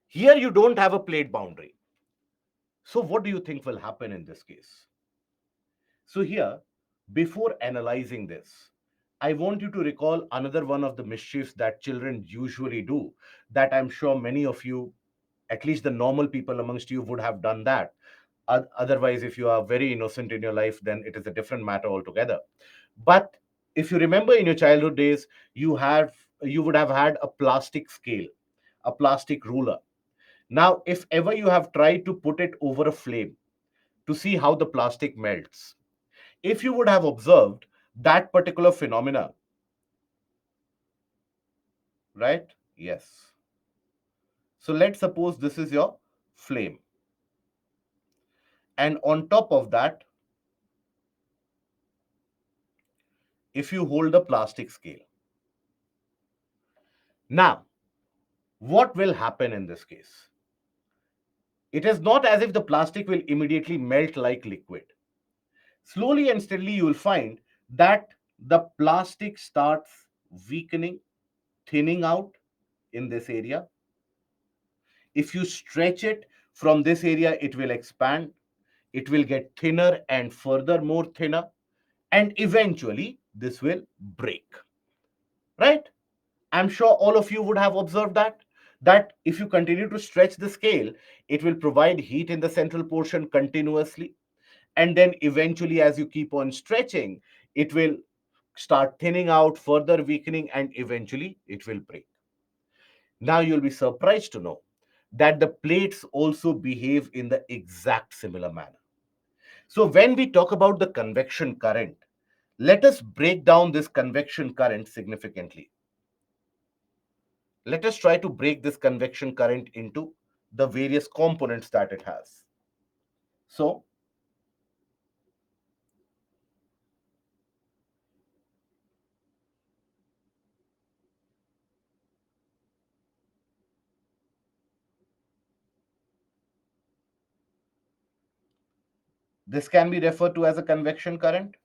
here you don't have a plate boundary. So what do you think will happen in this case? So here, before analyzing this, I want you to recall another one of the mischiefs that children usually do, that I'm sure many of you, at least the normal people amongst you, would have done that. Otherwise, if you are very innocent in your life, then it is a different matter altogether. But if you remember in your childhood days, you would have had a plastic scale, a plastic ruler. Now, if ever you have tried to put it over a flame to see how the plastic melts, if you would have observed that particular phenomena, right? Yes. So let's suppose this is your flame. And on top of that, if you hold a plastic scale. Now, What will happen in this case? It is not as if the plastic will immediately melt like liquid. Slowly and steadily, you will find that the plastic starts weakening, thinning out in this area. If you stretch it from this area, it will expand, it will get thinner and further more thinner, and eventually this will break. Right? I'm sure all of you would have observed that if you continue to stretch the scale, it will provide heat in the central portion continuously, and then eventually, as you keep on stretching, it will start thinning out, further weakening, and eventually it will break. Now you'll be surprised to know that the plates also behave in the exact similar manner. So when we talk about the convection current, let us break down this convection current significantly. Let us try to break this convection current into the various components that it has. So this can be referred to as a convection current.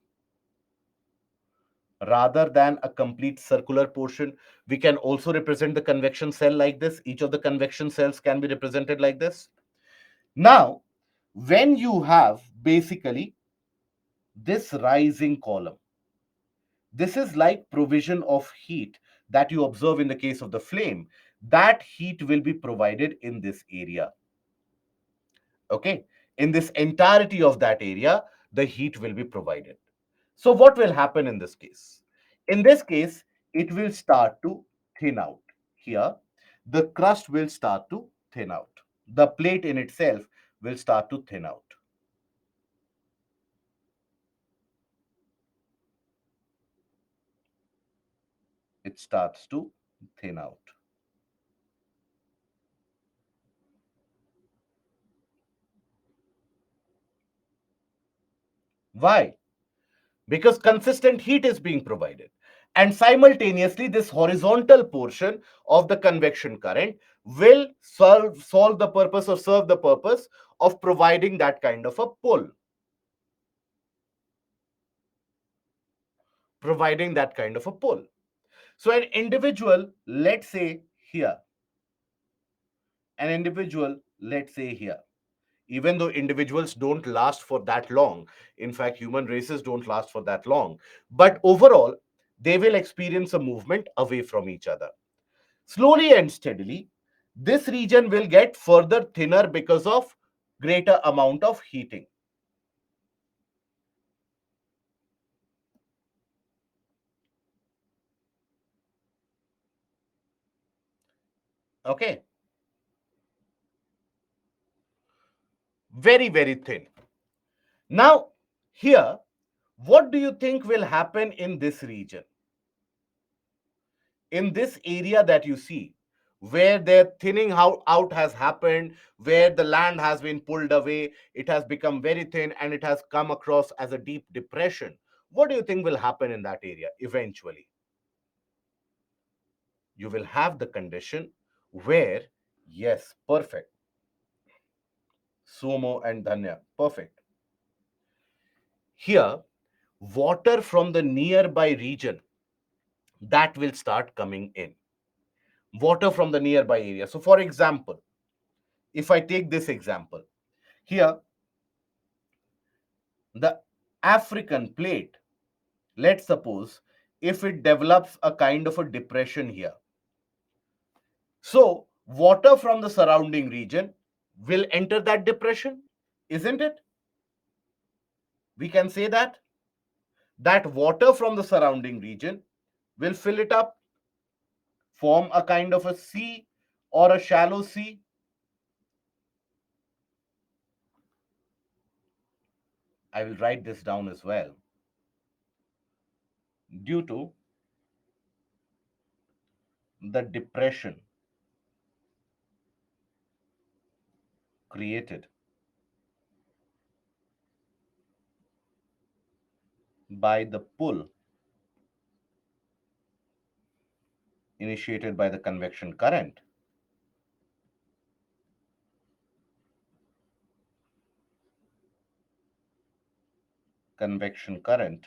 Rather than a complete circular portion, we can also represent the convection cell like this. Each of the convection cells can be represented like this. Now, when you have basically this rising column, this is like provision of heat that you observe in the case of the flame. That heat will be provided in this area. Okay, in this entirety of that area, the heat will be provided. So what will happen in this case? In this case, it will start to thin out. Here, the crust will start to thin out. The plate in itself will start to thin out. It starts to thin out. Why? Because consistent heat is being provided. And simultaneously, this horizontal portion of the convection current will solve the purpose or serve the purpose of providing that kind of a pull. Providing that kind of a pull. So an individual, let's say here, an individual, let's say here, even though individuals don't last for that long, in fact, human races don't last for that long, but overall, they will experience a movement away from each other. Slowly and steadily, this region will get further thinner because of greater amount of heating. Okay, very, very thin. Now, here, what do you think will happen in this region? In this area that you see, where the thinning out has happened, where the land has been pulled away, it has become very thin and it has come across as a deep depression. What do you think will happen in that area eventually? You will have the condition where, yes, perfect. Sumo and Dhanya, perfect. Here, water from the nearby region that will start coming in. Water from the nearby area. So, for example, if I take this example, here, the African plate, let's suppose, if it develops a kind of a depression here. So, water from the surrounding region will enter that depression, isn't it? We can say that water from the surrounding region will fill it up, form a kind of a sea or a shallow sea. I will write this down as well. Due to the depression created by the pull initiated by the convection current, convection current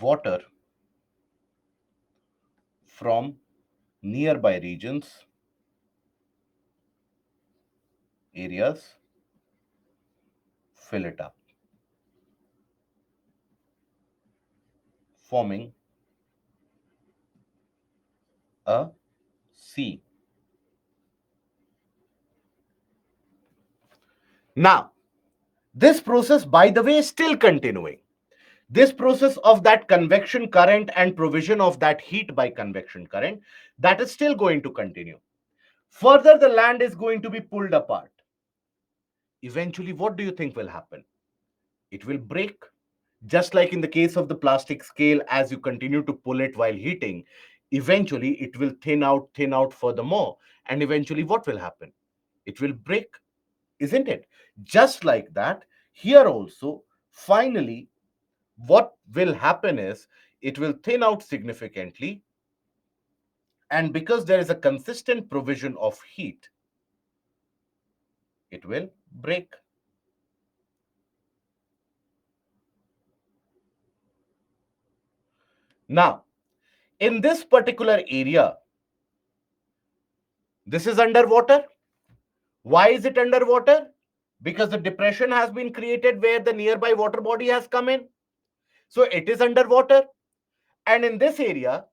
water from nearby regions, areas, fill it up, forming a sea. Now, this process, by the way, is still continuing. This process of that convection current and provision of that heat by convection current, that is still going to continue. Further, the land is going to be pulled apart. Eventually, what do you think will happen? It will break. Just like in the case of the plastic scale, as you continue to pull it while heating, eventually it will thin out furthermore. And eventually, what will happen? It will break, isn't it? Just like that, here also, finally, what will happen is it will thin out significantly. And because there is a consistent provision of heat, it will break. Now, in this particular area, this is underwater. Why is it underwater? Because the depression has been created where the nearby water body has come in. So it is underwater. And in this area,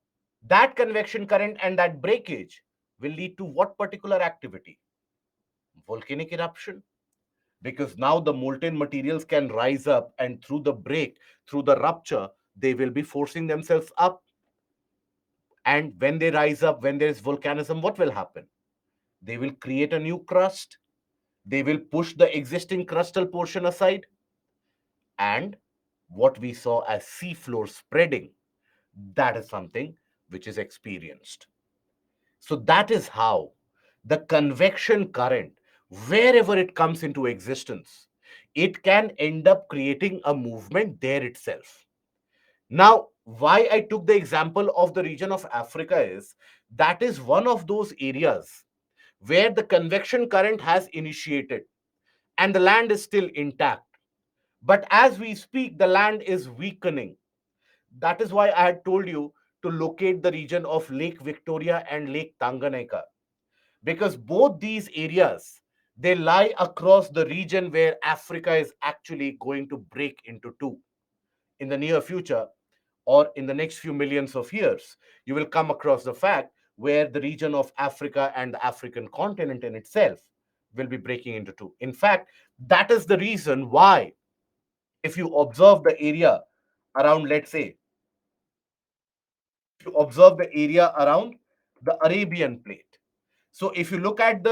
that convection current and that breakage will lead to what particular activity? Volcanic eruption. Because now the molten materials can rise up, and through the break, through the rupture, they will be forcing themselves up. And when they rise up, when there is volcanism, what will happen? They will create a new crust. They will push the existing crustal portion aside. And what we saw as seafloor spreading, that is something which is experienced. So that is how the convection current, wherever it comes into existence, it can end up creating a movement there itself. Now, why I took the example of the region of Africa is that is one of those areas where the convection current has initiated and the land is still intact. But as we speak, the land is weakening. That is why I had told you to locate the region of Lake Victoria and Lake Tanganyika, because both these areas, they lie across the region where Africa is actually going to break into two in the near future, or in the next few millions of years. You will come across the fact where the region of Africa and the African continent in itself will be breaking into two. In fact, that is the reason why, if you observe the area around, let's say, if you observe the area around the Arabian plate. So if you look at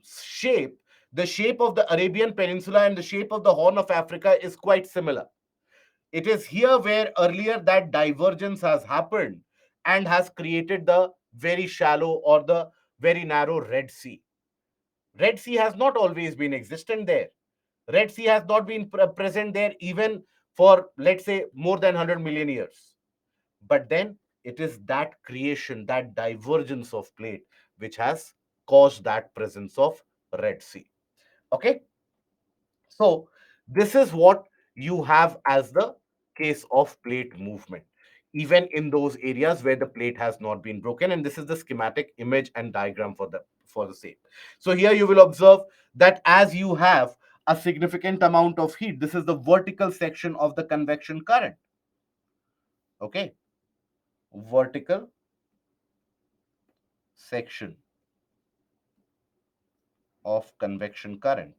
shape, the shape of the Arabian Peninsula and the shape of the Horn of Africa is quite similar. It is here where earlier that divergence has happened and has created the very shallow or the very narrow Red Sea. Red Sea has not always been existent there. Red Sea has not been present there even for, let's say, more than 100 million years. But then it is that creation, that divergence of plate, which has caused that presence of Red Sea. Okay. So this is what you have as the case of plate movement, even in those areas where the plate has not been broken. And this is the schematic image and diagram for the same. So here you will observe that as you have a significant amount of heat, this is the vertical section of the convection current. Okay, vertical section of convection current.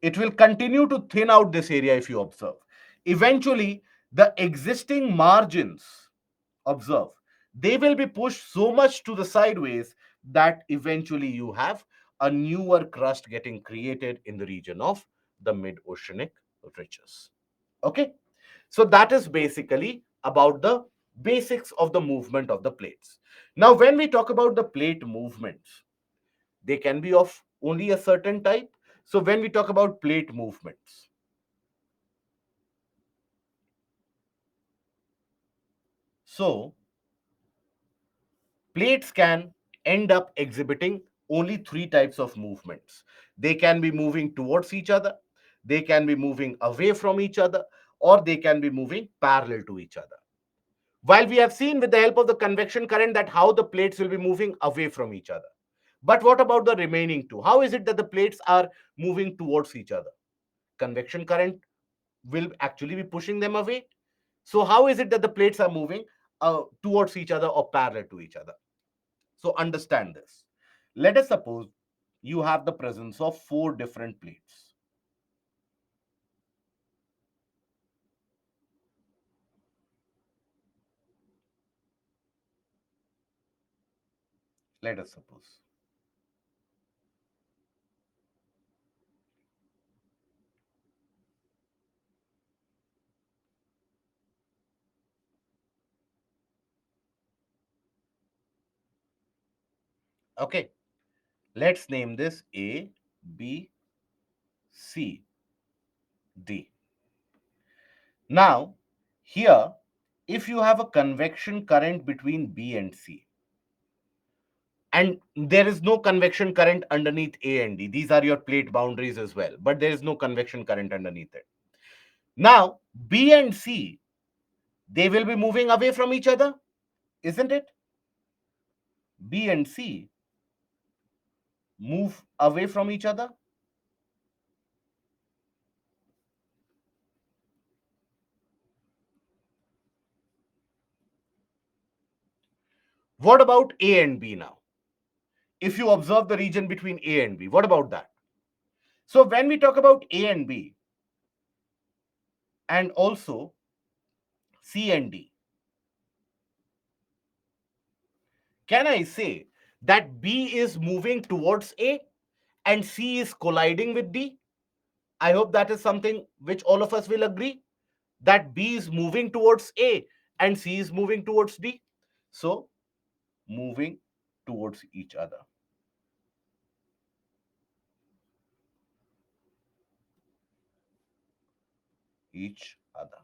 It will continue to thin out this area if you observe. Eventually, the existing margins, observe, they will be pushed so much to the sideways that eventually you have a newer crust getting created in the region of the mid-oceanic ridges. Okay, so that is basically about the basics of the movement of the plates. Now, when we talk about the plate movements, they can be of only a certain type. So when we talk about plate movements, so plates can end up exhibiting only three types of movements. They can be moving towards each other, they can be moving away from each other, or they can be moving parallel to each other. While we have seen with the help of the convection current that how the plates will be moving away from each other. But what about the remaining two? How is it that the plates are moving towards each other? Convection current will actually be pushing them away. So how is it that the plates are moving towards each other or parallel to each other? So understand this. Let us suppose you have the presence of four different plates. Let us suppose. Okay, let's name this A, B, C, D. Now, here, if you have a convection current between B and C, and there is no convection current underneath A and D, these are your plate boundaries as well, but there is no convection current underneath it. Now, B and C, they will be moving away from each other, isn't it? B and C move away from each other. What about A and B now? If you observe the region between A and B, what about that? So when we talk about A and B and also C and D, can I say that B is moving towards A and C is colliding with D? I hope that is something which all of us will agree, that B is moving towards A and C is moving towards D. So moving towards each other. Each other.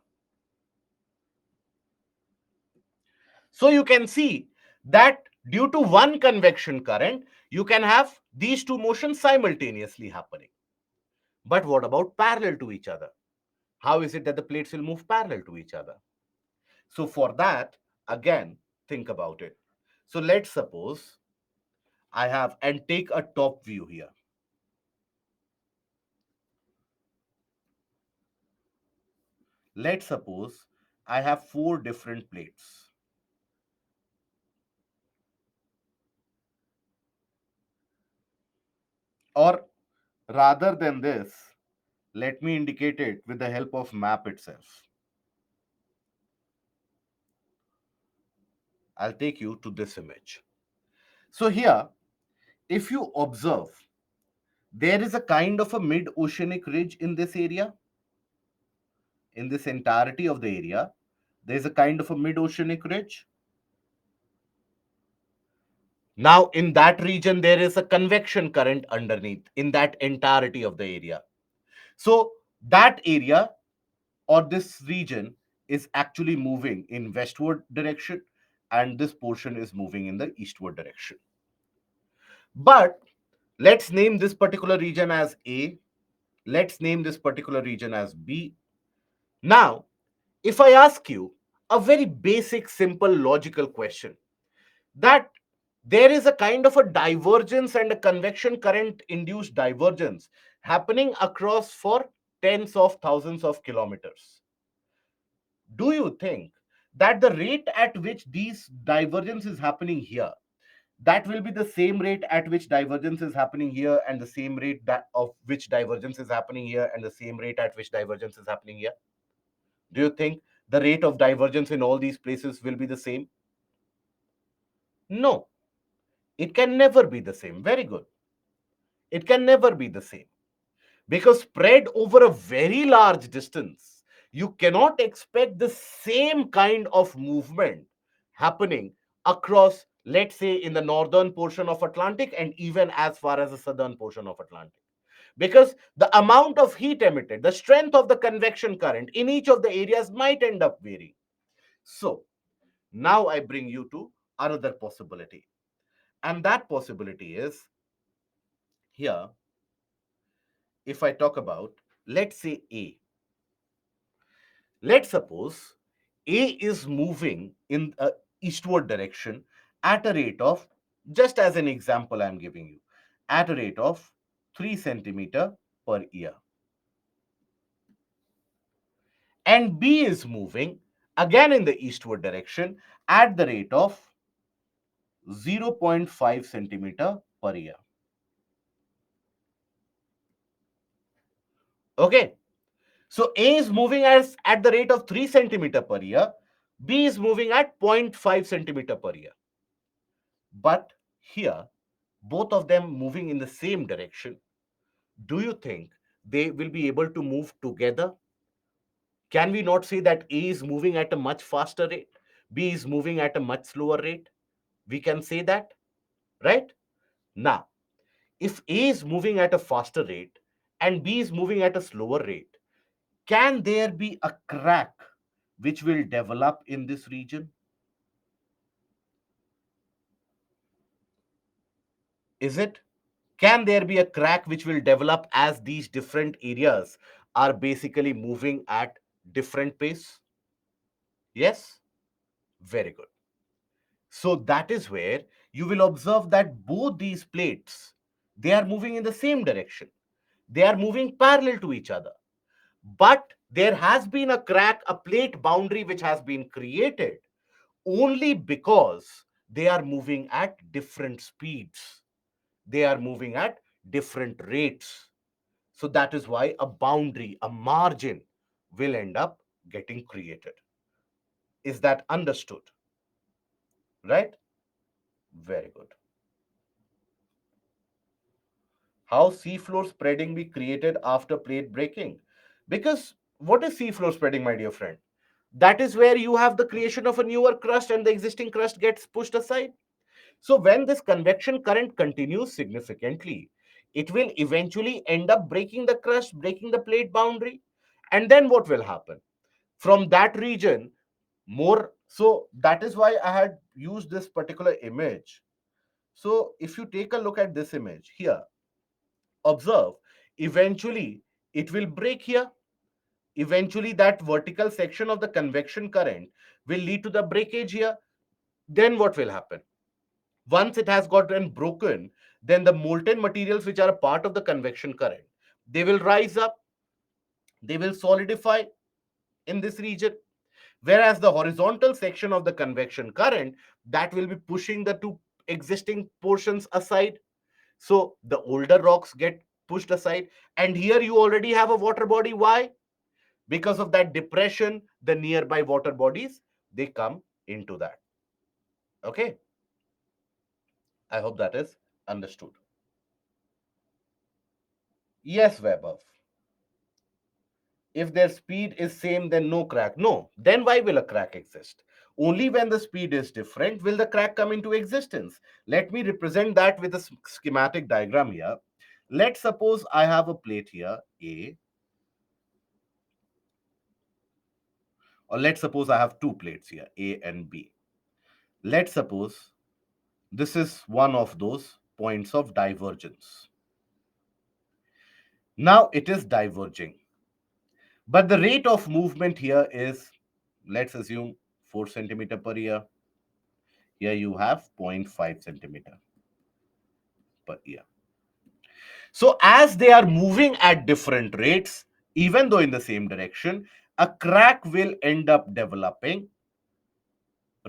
So you can see that due to one convection current, you can have these two motions simultaneously happening. But what about parallel to each other? How is it that the plates will move parallel to each other? So for that, again, think about it. So let's suppose I have, and take a top view here. Let's suppose I have four different plates. Or rather than this, let me indicate it with the help of map itself. I'll take you to this image. So here, if you observe, there is a kind of a mid-oceanic ridge in this area. In this entirety of the area, there is a kind of a mid-oceanic ridge. Now, in that region, there is a convection current underneath in that entirety of the area. So that area or this region is actually moving in westward direction, and this portion is moving in the eastward direction. But let's name this particular region as A. Let's name this particular region as B. Now, if I ask you a very basic, simple, logical question, that there is a kind of a divergence and a convection current induced divergence happening across for tens of thousands of kilometers. Do you think that the rate at which these divergence is happening here, that will be the same rate at which divergence is happening here, and the same rate that of which divergence is happening here, and the same rate at which divergence is happening here? Do you think the rate of divergence in all these places will be the same? No, it can never be the same. Very good. It can never be the same, because spread over a very large distance, you cannot expect the same kind of movement happening across, let's say, in the northern portion of Atlantic and even as far as the southern portion of Atlantic, because the amount of heat emitted, the strength of the convection current in each of the areas might end up varying. So now I bring you to another possibility. And that possibility is here, if I talk about, let's say A. Let's suppose A is moving in a eastward direction at a rate of, just as an example I'm giving you, at a rate of 3 centimeter per year. And B is moving again in the eastward direction at the rate of 0.5 centimeter per year. Okay. So A is moving at the rate of 3 centimeter per year. B is moving at 0.5 centimeter per year. But here, both of them moving in the same direction, do you think they will be able to move together? Can we not say that A is moving at a much faster rate, B is moving at a much slower rate? We can say that, right? Now, if A is moving at a faster rate and B is moving at a slower rate, can there be a crack which will develop in this region? Is it? Can there be a crack which will develop as these different areas are basically moving at different pace? Yes? Very good. So that is where you will observe that both these plates, they are moving in the same direction. They are moving parallel to each other. But there has been a crack, a plate boundary which has been created only because they are moving at different speeds. They are moving at different rates. So that is why a boundary, a margin will end up getting created. Is that understood? Right? Very good. How seafloor spreading be created after plate breaking? Because what is seafloor spreading, my dear friend? That is where you have the creation of a newer crust and the existing crust gets pushed aside. So when this convection current continues significantly, it will eventually end up breaking the crust, breaking the plate boundary. And then what will happen? From that region, more. So that is why I had used this particular image. So if you take a look at this image here, observe, eventually it will break here. Eventually that vertical section of the convection current will lead to the breakage here. Then what will happen? Once it has gotten broken, then the molten materials which are a part of the convection current, they will rise up, they will solidify in this region. Whereas the horizontal section of the convection current, that will be pushing the two existing portions aside. So the older rocks get pushed aside. And here you already have a water body. Why? Because of that depression, the nearby water bodies, they come into that. Okay. I hope that is understood. Yes, Vaibhav. If their speed is same, then no crack. No, then why will a crack exist? Only when the speed is different will the crack come into existence. Let me represent that with a schematic diagram here. Let's suppose I have a plate here, A, or let's suppose I have two plates here, A and B. Let's suppose this is one of those points of divergence. Now it is diverging, but the rate of movement here is, let's assume, 4 centimeter per year. Here you have 0.5 centimeter per year. So as they are moving at different rates, even though in the same direction, a crack will end up developing,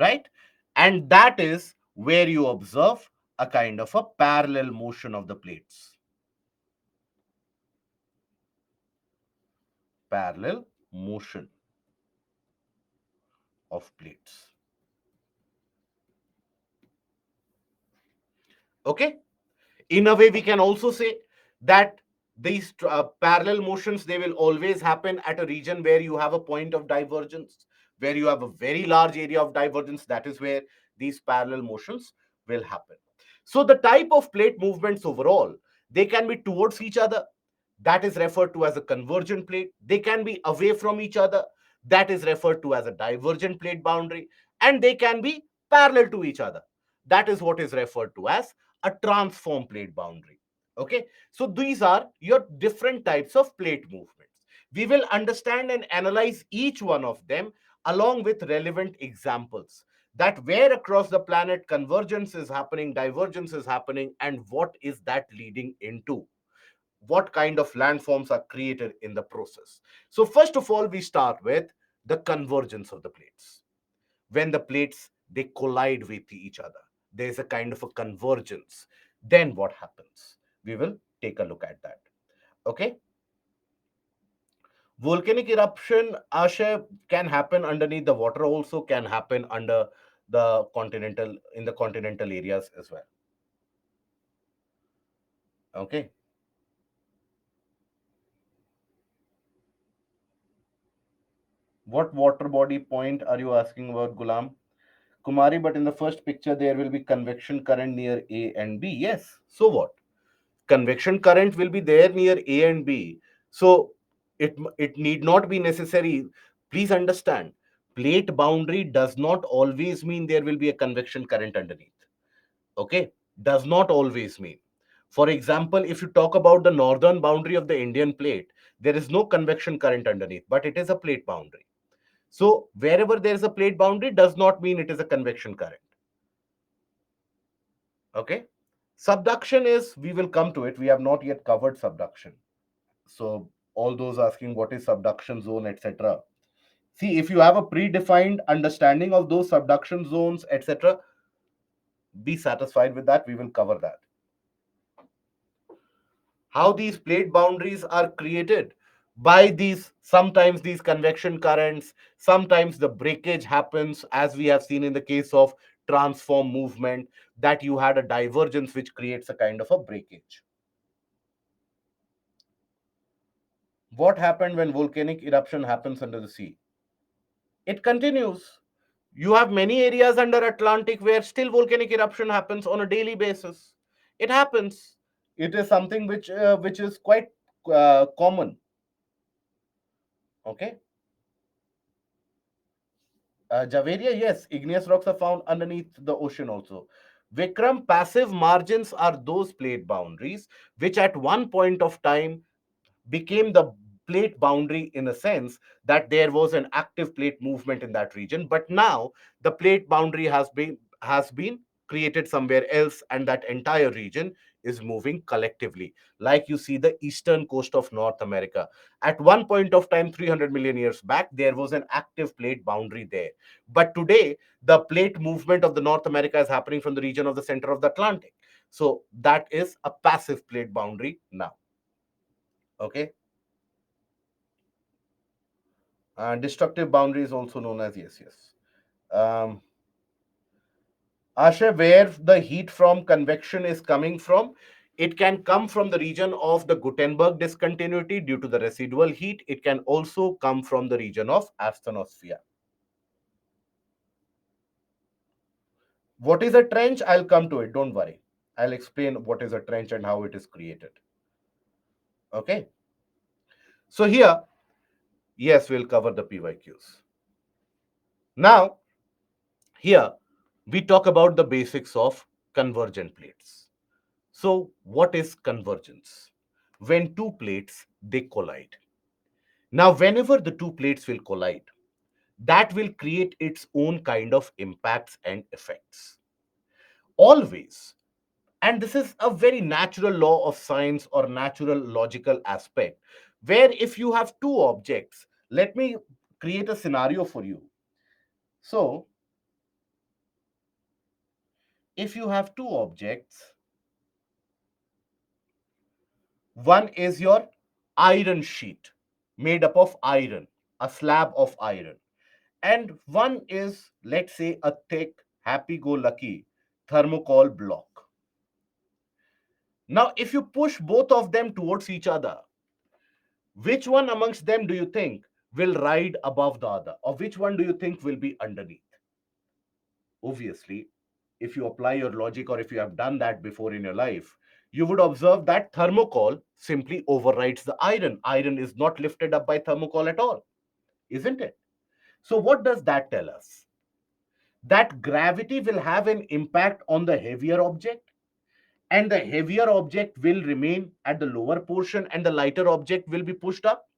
right? And that is where you observe a kind of a parallel motion of the plates. Parallel motion of plates. Okay? In a way, we can also say that these parallel motions, they will always happen at a region where you have a point of divergence, where you have a very large area of divergence. That is where these parallel motions will happen. So the type of plate movements overall, they can be towards each other. That is referred to as a convergent plate. They can be away from each other. That is referred to as a divergent plate boundary. And they can be parallel to each other. That is what is referred to as a transform plate boundary. Okay, so these are your different types of plate movements. We will understand and analyze each one of them along with relevant examples, that where across the planet convergence is happening, divergence is happening, and what is that leading into, what kind of landforms are created in the process. So first of all, we start with the convergence of the plates. When the plates, they collide with each other, there is a kind of a convergence. Then what happens? We will take a look at that. Okay, volcanic eruption, Asha, can happen underneath the water, also can happen under the continental, in the continental areas as well. Okay, what water body point are you asking about, Gulam? Kumari, but in the first picture there will be convection current near A and B. Yes, so what? Convection current will be there near A and B. So it need not be necessary. Please understand, plate boundary does not always mean there will be a convection current underneath. Okay, does not always mean. For example, if you talk about the northern boundary of the Indian plate, there is no convection current underneath, but it is a plate boundary. So wherever there is a plate boundary does not mean it is a convection current. Okay, subduction is, we will come to it, we have not yet covered subduction. So all those asking what is subduction zone, etc., see, if you have a predefined understanding of those subduction zones, etc., be satisfied with that, we will cover that. How these plate boundaries are created? By these, sometimes these convection currents, sometimes the breakage happens, as we have seen in the case of transform movement, that you had a divergence which creates a kind of a breakage. What happened when volcanic eruption happens under the sea? It continues. You have many areas under Atlantic where still volcanic eruption happens on a daily basis. It happens. It is something which is quite common. Okay. Javaria, yes, igneous rocks are found underneath the ocean also. Vikram, passive margins are those plate boundaries which at one point of time became the plate boundary, in a sense that there was an active plate movement in that region, but now the plate boundary has been created somewhere else, and that entire region is moving collectively. Like you see the eastern coast of North America, at one point of time 300 million years back there was an active plate boundary there, but today the plate movement of the North America is happening from the region of the center of the Atlantic. So that is a passive plate boundary now. Okay. Destructive boundary is also known as, yes, yes. Um, Asha, where the heat from convection is coming from, it can come from the region of the Gutenberg discontinuity due to the residual heat. It can also come from the region of asthenosphere. What is a trench? I'll come to it. Don't worry. I'll explain what is a trench and how it is created. Okay. So here, yes, we'll cover the PYQs. Now, here we talk about the basics of convergent plates. So, what is convergence? When two plates they collide. Now, whenever the two plates will collide, that will create its own kind of impacts and effects. Always. And this is a very natural law of science or natural logical aspect, where if you have two objects, let me create a scenario for you. So, if you have two objects, one is your iron sheet made up of iron, a slab of iron. And one is, let's say, a thick, happy go lucky thermocol block. Now, if you push both of them towards each other, which one amongst them do you think will ride above the other? Or which one do you think will be underneath? Obviously, if you apply your logic or if you have done that before in your life, you would observe that thermocol simply overrides the iron. Iron is not lifted up by thermocol at all, isn't it? So, what does that tell us? that gravity will have an impact on the heavier object, and the heavier object will remain at the lower portion and the lighter object will be pushed up,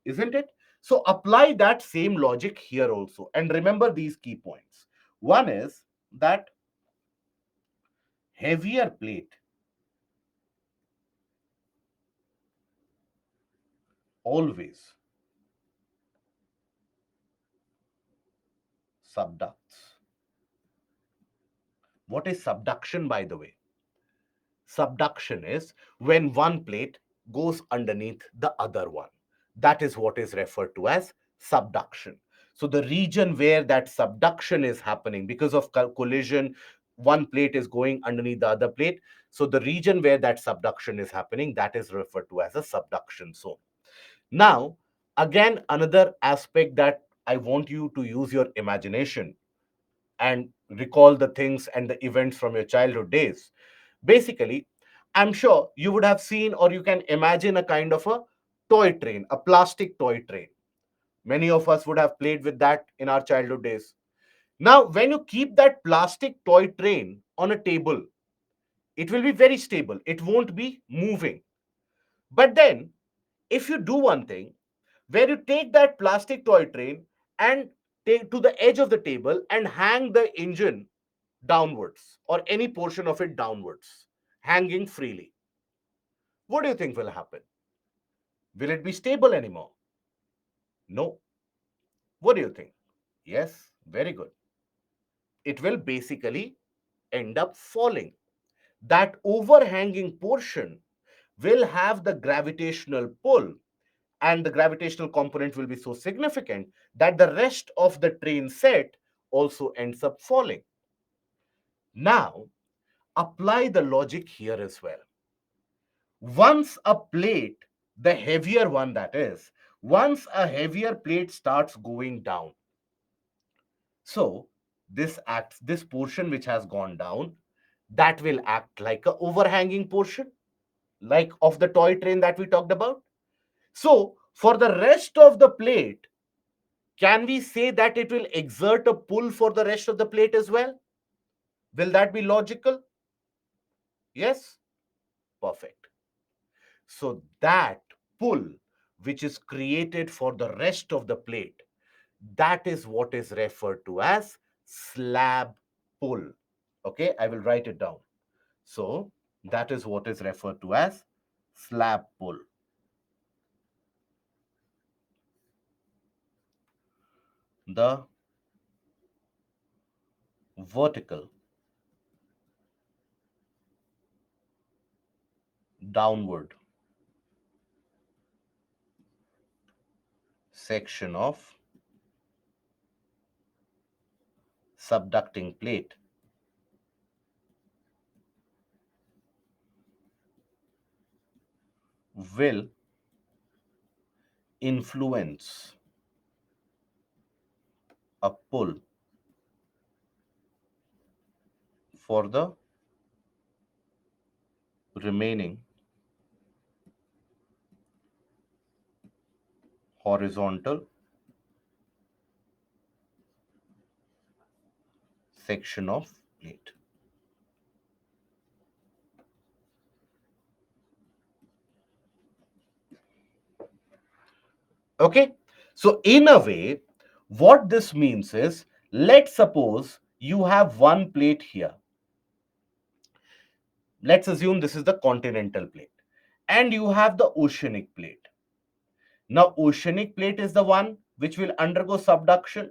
isn't it? So apply that same logic here also, and remember these key points. One is that heavier plate always subducts. What is subduction, by the way? Subduction is when one plate goes underneath the other one. That is what is referred to as subduction. So the region where that subduction is happening because of collision, one plate is going underneath the other plate. So the region where that subduction is happening, that is referred to as a subduction zone. Now, again, another aspect that I want you to use your imagination and recall the things and the events from your childhood days. Basically, I'm sure you would have seen or you can imagine a kind of a toy train, a plastic toy train. Many of us would have played with that in our childhood days. Now, when you keep that plastic toy train on a table, it will be very stable. It won't be moving. But then, if you do one thing, where you take that plastic toy train and take to the edge of the table and hang the engine downwards or any portion of it downwards, hanging freely, what do you think will happen? Will it be stable anymore? No. What do you think? Yes, very good. It will basically end up falling. That overhanging portion will have the gravitational pull, and the gravitational component will be so significant that the rest of the train set also ends up falling. Now, apply the logic here as well. Once a plate, the heavier one that is, once a heavier plate starts going down, so this portion which has gone down, that will act like a overhanging portion, like of the toy train that we talked about. So for the rest of the plate, can we say that it will exert a pull for the rest of the plate as well? Will that be logical? Yes? Perfect. So that pull which is created for the rest of the plate, that is what is referred to as slab pull. Okay, I will write it down. So that is what is referred to as slab pull. The vertical downward section of subducting plate will influence a pull for the remaining horizontal section of plate. Okay, so in a way, what this means is, let's suppose you have one plate here. Let's assume this is the continental plate, and you have the oceanic plate. Now, oceanic plate is the one which will undergo subduction.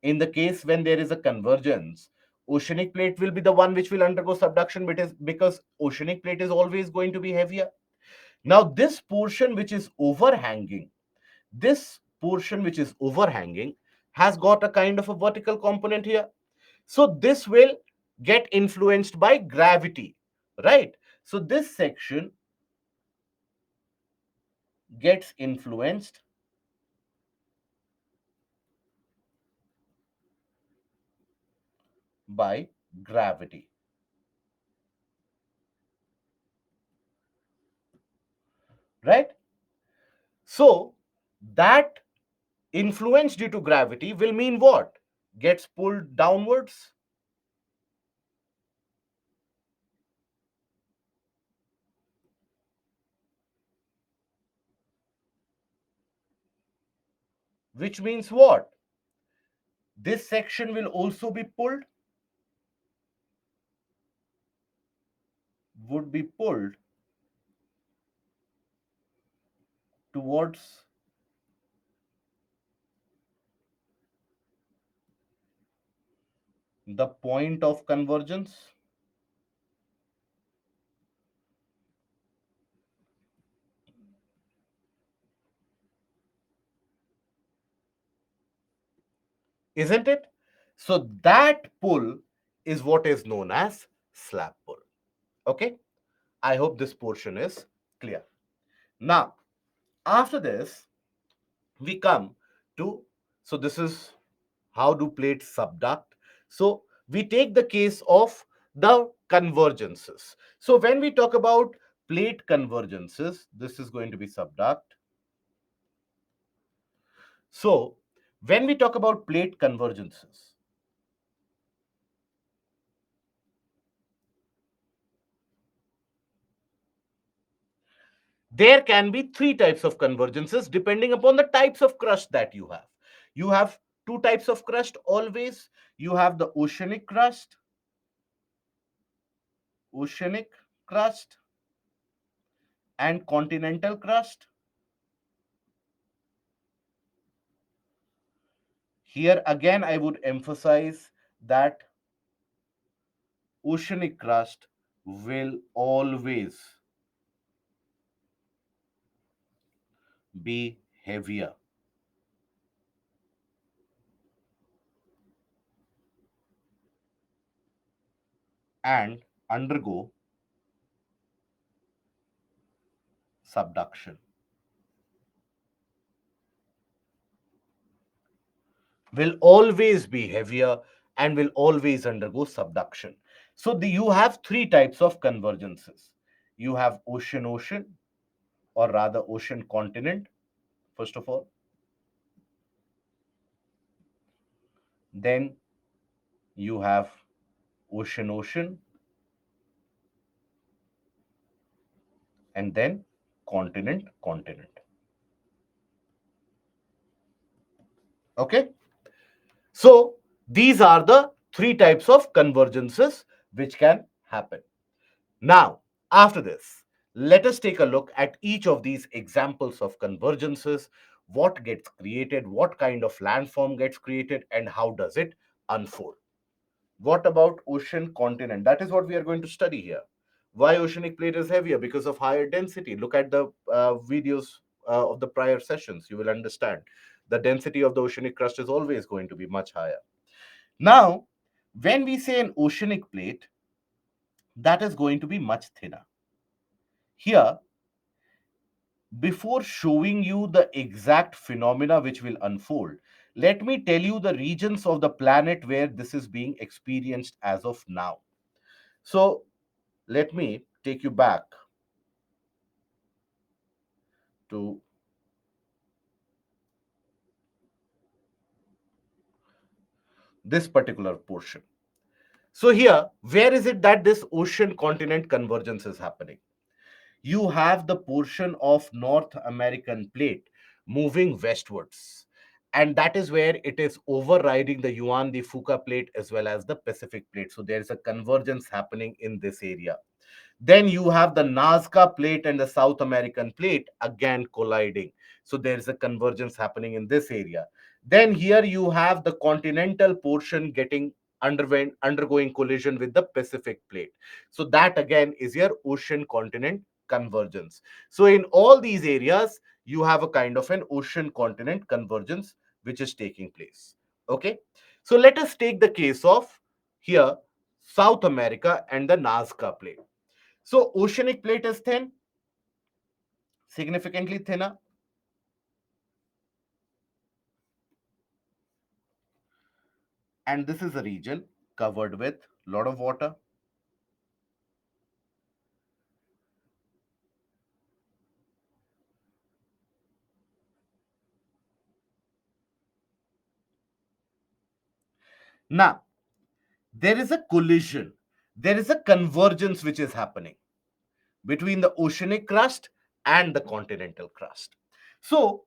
In the case when there is a convergence, oceanic plate will be the one which will undergo subduction, because oceanic plate is always going to be heavier. Now, this portion which is overhanging, this portion which is overhanging has got a kind of a vertical component here. So this will get influenced by gravity, right? So this section gets influenced by gravity, right? So that influence due to gravity will mean what? gets pulled downwards. Which means what? This section will also be pulled, would be pulled towards the point of convergence. Isn't it? So that pull is what is known as slab pull. Okay, I hope this portion is clear. Now, after this, we come to, so this is how do plates subduct. So we take the case of the convergences. So when we talk about plate convergences, this is going to be subduct. So when we talk about plate convergences, there can be three types of convergences depending upon the types of crust that you have. You have two types of crust always. You have the oceanic crust and continental crust. Here again, I would emphasize that oceanic crust will always be heavier and undergo subduction. Will always be heavier and will always undergo subduction. So you have three types of convergences. You have ocean, or rather ocean continent, first of all. Then you have ocean, and then continent. Okay. So these are the three types of convergences which can happen. Now, after this, let us take a look at each of these examples of convergences, what gets created, what kind of landform gets created, and how does it unfold. What about ocean continent? That is what we are going to study here. Why oceanic plate is heavier? Because of higher density. Look at the videos of the prior sessions. You will understand. The density of the oceanic crust is always going to be much higher. Now, when we say an oceanic plate, that is going to be much thinner. Here, before showing you the exact phenomena which will unfold, let me tell you the regions of the planet where this is being experienced as of now. So, let me take you back to this particular portion. So, here, where is it that this ocean continent convergence is happening? You have the portion of North American plate moving westwards. And that is where it is overriding the Yuan de Fuca plate as well as the Pacific plate. So there is a convergence happening in this area. Then you have the Nazca plate and the South American plate again colliding. So there is a convergence happening in this area. Then here you have the continental portion getting undergoing collision with the Pacific plate. So that again is your ocean continent convergence. So in all these areas, you have a kind of an ocean continent convergence which is taking place. Okay. So let us take the case of here South America and the Nazca plate. So oceanic plate is thin, significantly thinner. And this is a region covered with a lot of water. Now, there is a collision, there is a convergence which is happening between the oceanic crust and the continental crust. So,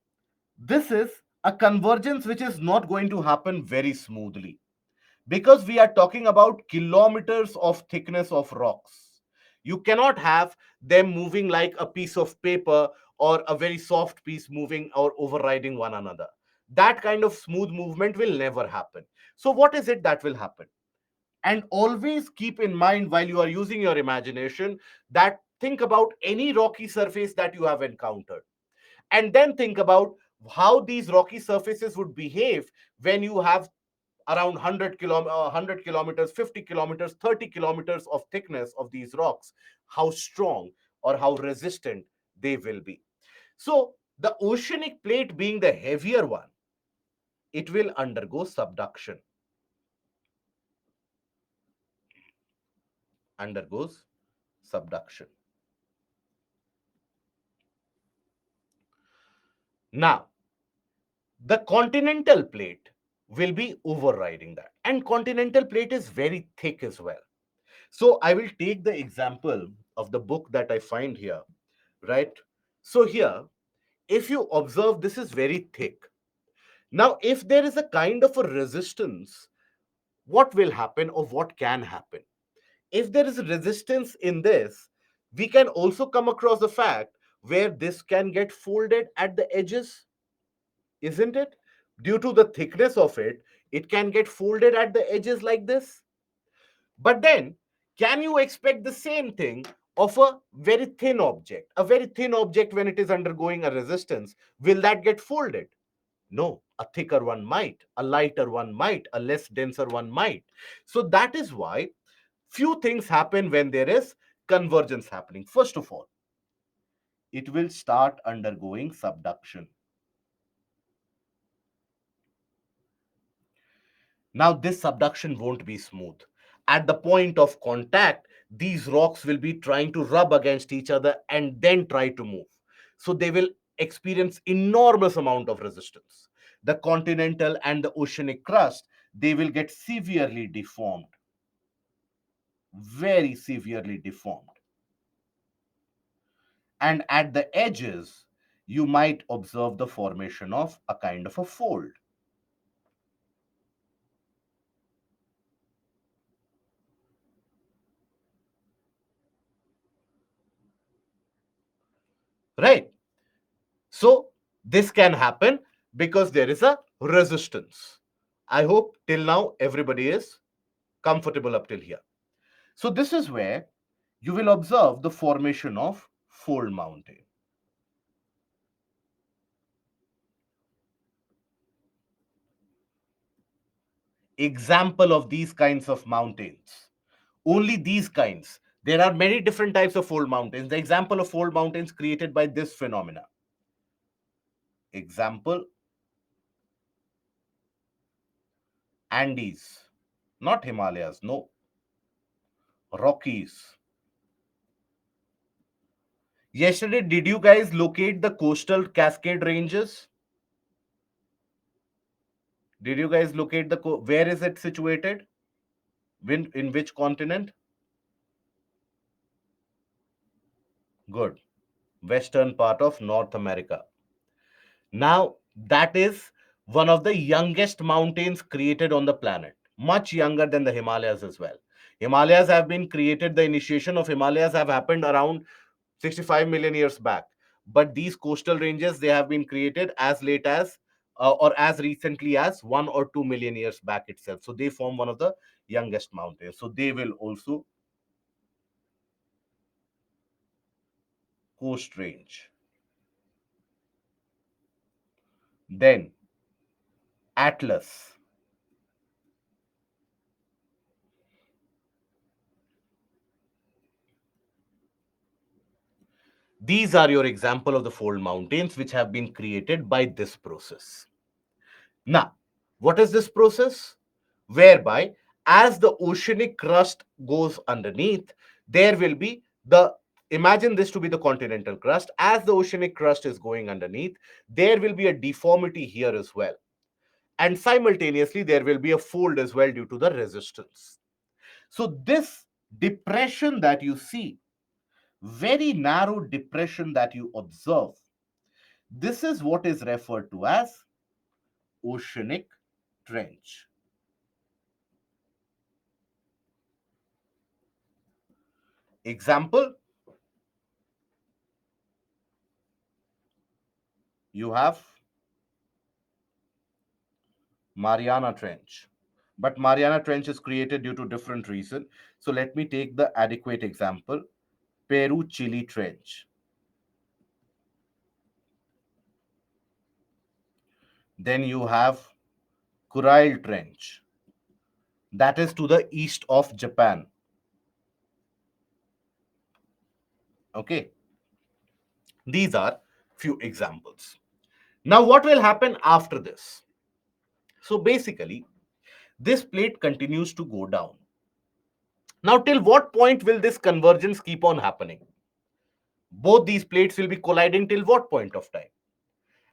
this is a convergence which is not going to happen very smoothly because we are talking about kilometers of thickness of rocks. You cannot have them moving like a piece of paper or a very soft piece moving or overriding one another. That kind of smooth movement will never happen. So, what is it that will happen? And always keep in mind while you are using your imagination that think about any rocky surface that you have encountered, and then think about how these rocky surfaces would behave when you have around 100 kilometers, 50 kilometers, 30 kilometers of thickness of these rocks, how strong or how resistant they will be. So the oceanic plate being the heavier one, it will undergo subduction, undergoes subduction. Now, the continental plate will be overriding that. And continental plate is very thick as well. So I will take the example of the book that I find here, right? So here, if you observe, this is very thick. Now, if there is a kind of a resistance, what will happen or what can happen? If there is a resistance in this, we can also come across the fact where this can get folded at the edges, isn't it? Due to the thickness of it, it can get folded at the edges like this. But then, can you expect the same thing of a very thin object? A very thin object, when it is undergoing a resistance, will that get folded? No, a thicker one might, a lighter one might, a less denser one might. So that is why few things happen when there is convergence happening. First of all, it will start undergoing subduction. Now, this subduction won't be smooth. At the point of contact, these rocks will be trying to rub against each other and then try to move. So they will experience enormous amount of resistance. The continental and the oceanic crust, they will get severely deformed, very severely deformed. And at the edges, you might observe the formation of a kind of a fold. Right? So this can happen because there is a resistance. I hope till now everybody is comfortable up till here. So this is where you will observe the formation of fold mountain. Example of these kinds of mountains. Only these kinds. There are many different types of fold mountains. The example of fold mountains created by this phenomena. Example, Andes. Not Himalayas, no. Rockies. Yesterday, did you guys locate the coastal Cascade ranges? Did you guys locate the where is it situated? In which continent? Good. Western part of North America. Now, that is one of the youngest mountains created on the planet, much younger than the Himalayas as well. Himalayas have been created, the initiation of Himalayas have happened around 65 million years back. But these coastal ranges, they have been created as late as or as recently as 1 or 2 million years back itself. So they form one of the youngest mountains. So they will also coast range. Then Atlas. These are your example of the fold mountains which have been created by this process. Now, what is this process? Whereby, as the oceanic crust goes underneath, there will be the imagine this to be the continental crust. As the oceanic crust is going underneath, there will be a deformity here as well. and simultaneously there will be a fold as well due to the resistance. So this depression that you see, very narrow depression that you observe, this is what is referred to as oceanic trench. Example, you have Mariana Trench. But Mariana Trench is created due to different reason. So let me take the adequate example, Peru-Chile Trench. Then you have Kuril Trench. That is to the east of Japan. Okay. These are few examples. Now what will happen after this? So basically, this plate continues to go down. Now till what point will this convergence keep on happening? Both these plates will be colliding till what point of time?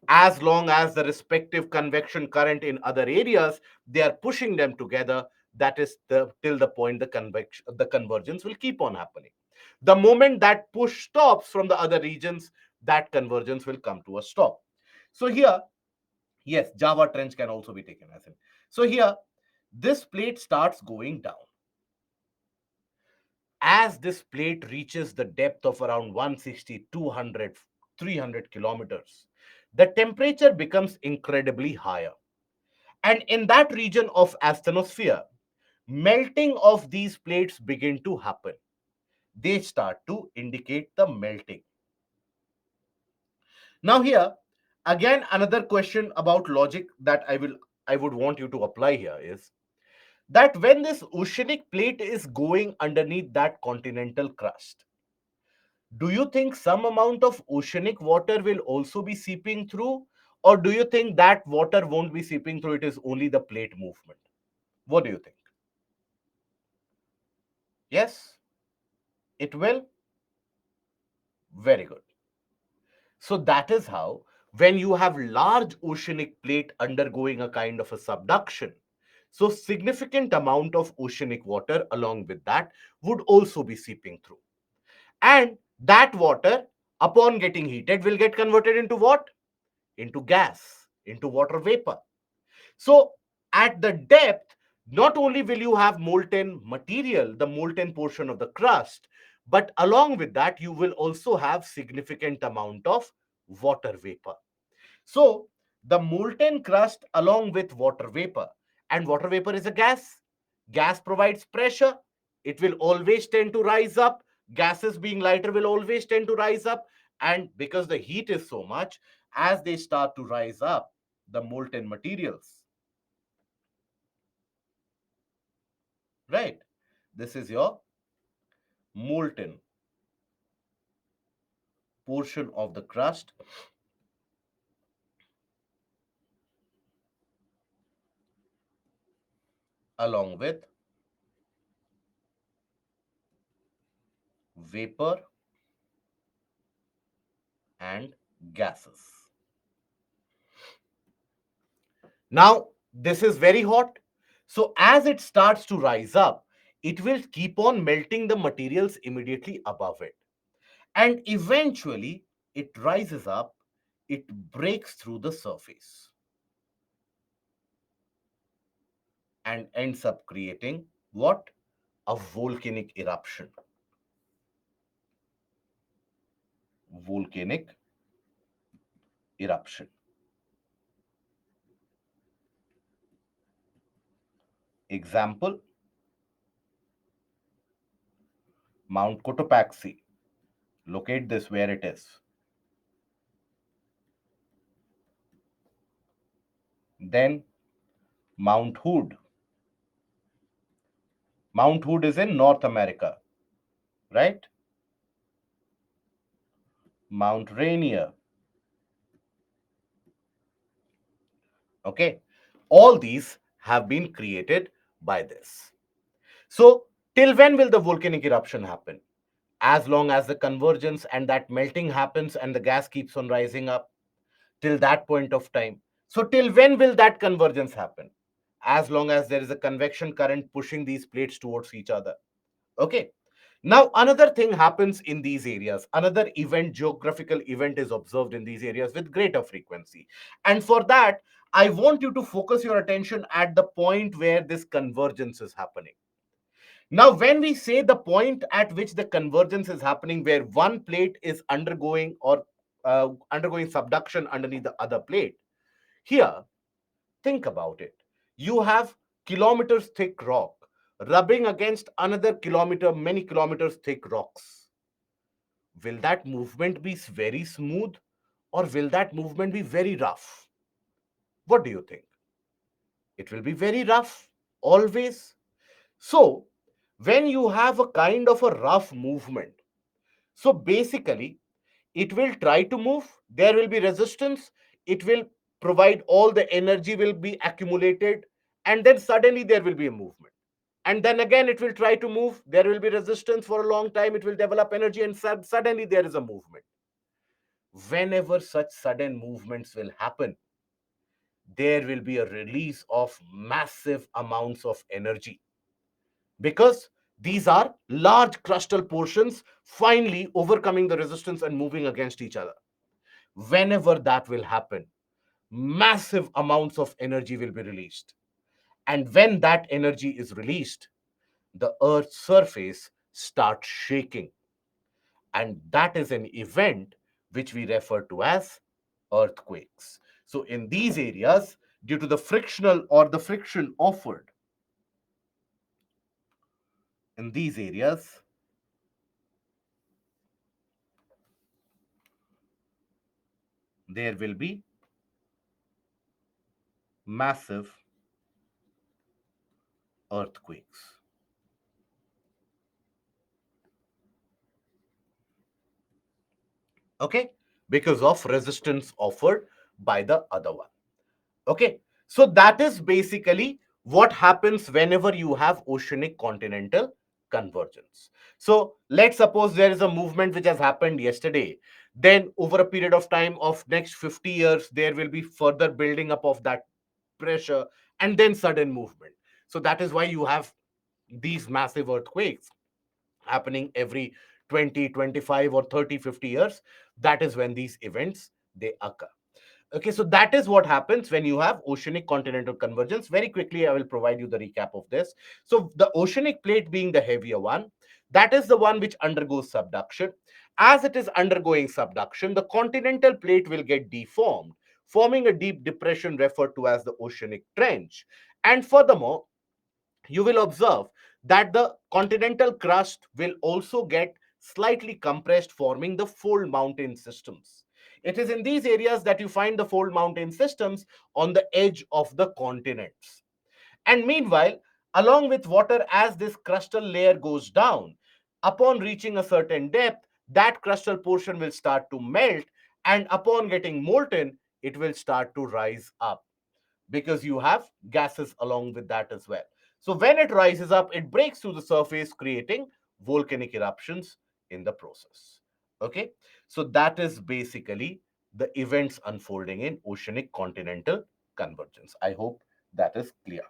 As long as the respective convection current in other areas, they are pushing them together, that is the till the point the convergence will keep on happening. The moment that push stops from the other regions, that convergence will come to a stop. So here, yes, Java Trench can also be taken as in. So here, this plate starts going down. As this plate reaches the depth of around 160, 200, 300 kilometers, the temperature becomes incredibly higher. And in that region of asthenosphere, melting of these plates begin to happen. They start to indicate the melting. Now here, again, another question about logic that I would want you to apply here is that when this oceanic plate is going underneath that continental crust, do you think some amount of oceanic water will also be seeping through? Or do you think that water won't be seeping through? It is only the plate movement. What do you think? Yes, it will? Very good. So that is how, when you have large oceanic plate undergoing a kind of a subduction, so significant amount of oceanic water along with that would also be seeping through. And that water, upon getting heated, will get converted into what? Into gas, into water vapor. So at the depth, not only will you have molten material, the molten portion of the crust, but along with that, you will also have significant amount of water vapor. So the molten crust along with water vapor, and water vapor is a gas. Gas provides pressure. It will always tend to rise up. Gases being lighter will always tend to rise up. And because the heat is so much, as they start to rise up, the molten materials, right? This is your molten portion of the crust along with vapor and gases. Now, this is very hot. So, as it starts to rise up, it will keep on melting the materials immediately above it. And eventually, it rises up, it breaks through the surface and ends up creating what? A volcanic eruption. Volcanic eruption. Example, Mount Cotopaxi. Locate this where it is. Then Mount Hood. Mount Hood is in North America, right? Mount Rainier. Okay. All these have been created by this. So, till when will the volcanic eruption happen? As long as the convergence and that melting happens and the gas keeps on rising up, till that point of time. So till when will that convergence happen? As long as there is a convection current pushing these plates towards each other. Okay. Now, another thing happens in these areas. Another event, geographical event, is observed in these areas with greater frequency. And for that, I want you to focus your attention at the point where this convergence is happening. Now, when we say the point at which the convergence is happening, where one plate is undergoing or undergoing subduction underneath the other plate, here, think about it. You have kilometers thick rock rubbing against another kilometer, many kilometers thick rocks. Will that movement be very smooth or will that movement be very rough? What do you think? It will be very rough, always. So, when you have a kind of a rough movement, so basically, it will try to move, there will be resistance, it will provide all the energy will be accumulated, and then suddenly there will be a movement. And then again, it will try to move, there will be resistance for a long time, it will develop energy, and suddenly there is a movement. Whenever such sudden movements will happen, there will be a release of massive amounts of energy because these are large crustal portions finally overcoming the resistance and moving against each other. Whenever that will happen, massive amounts of energy will be released. And when that energy is released, the Earth's surface starts shaking. And that is an event which we refer to as earthquakes. So, in these areas, due to the frictional or the friction offered in these areas, there will be massive earthquakes. Okay, because of resistance offered by the other one. Okay, so that is basically what happens whenever you have oceanic continental convergence. So let's suppose there is a movement which has happened yesterday, then over a period of time of next 50 years there will be further building up of that pressure and then sudden movement. So that is why you have these massive earthquakes happening every 20, 25, or 30, 50 years. That is when these events they occur. Okay, so that is what happens when you have oceanic continental convergence. Very quickly, I will provide you the recap of this. So the oceanic plate being the heavier one, that is the one which undergoes subduction. As it is undergoing subduction, the continental plate will get deformed, forming a deep depression referred to as the oceanic trench. And furthermore, you will observe that the continental crust will also get slightly compressed, forming the fold mountain systems. It is in these areas that you find the fold mountain systems on the edge of the continents. And meanwhile, along with water, as this crustal layer goes down, upon reaching a certain depth, that crustal portion will start to melt, and upon getting molten, it will start to rise up because you have gases along with that as well. So when it rises up, it breaks through the surface, creating volcanic eruptions in the process. Okay, so that is basically the events unfolding in oceanic continental convergence. I hope that is clear.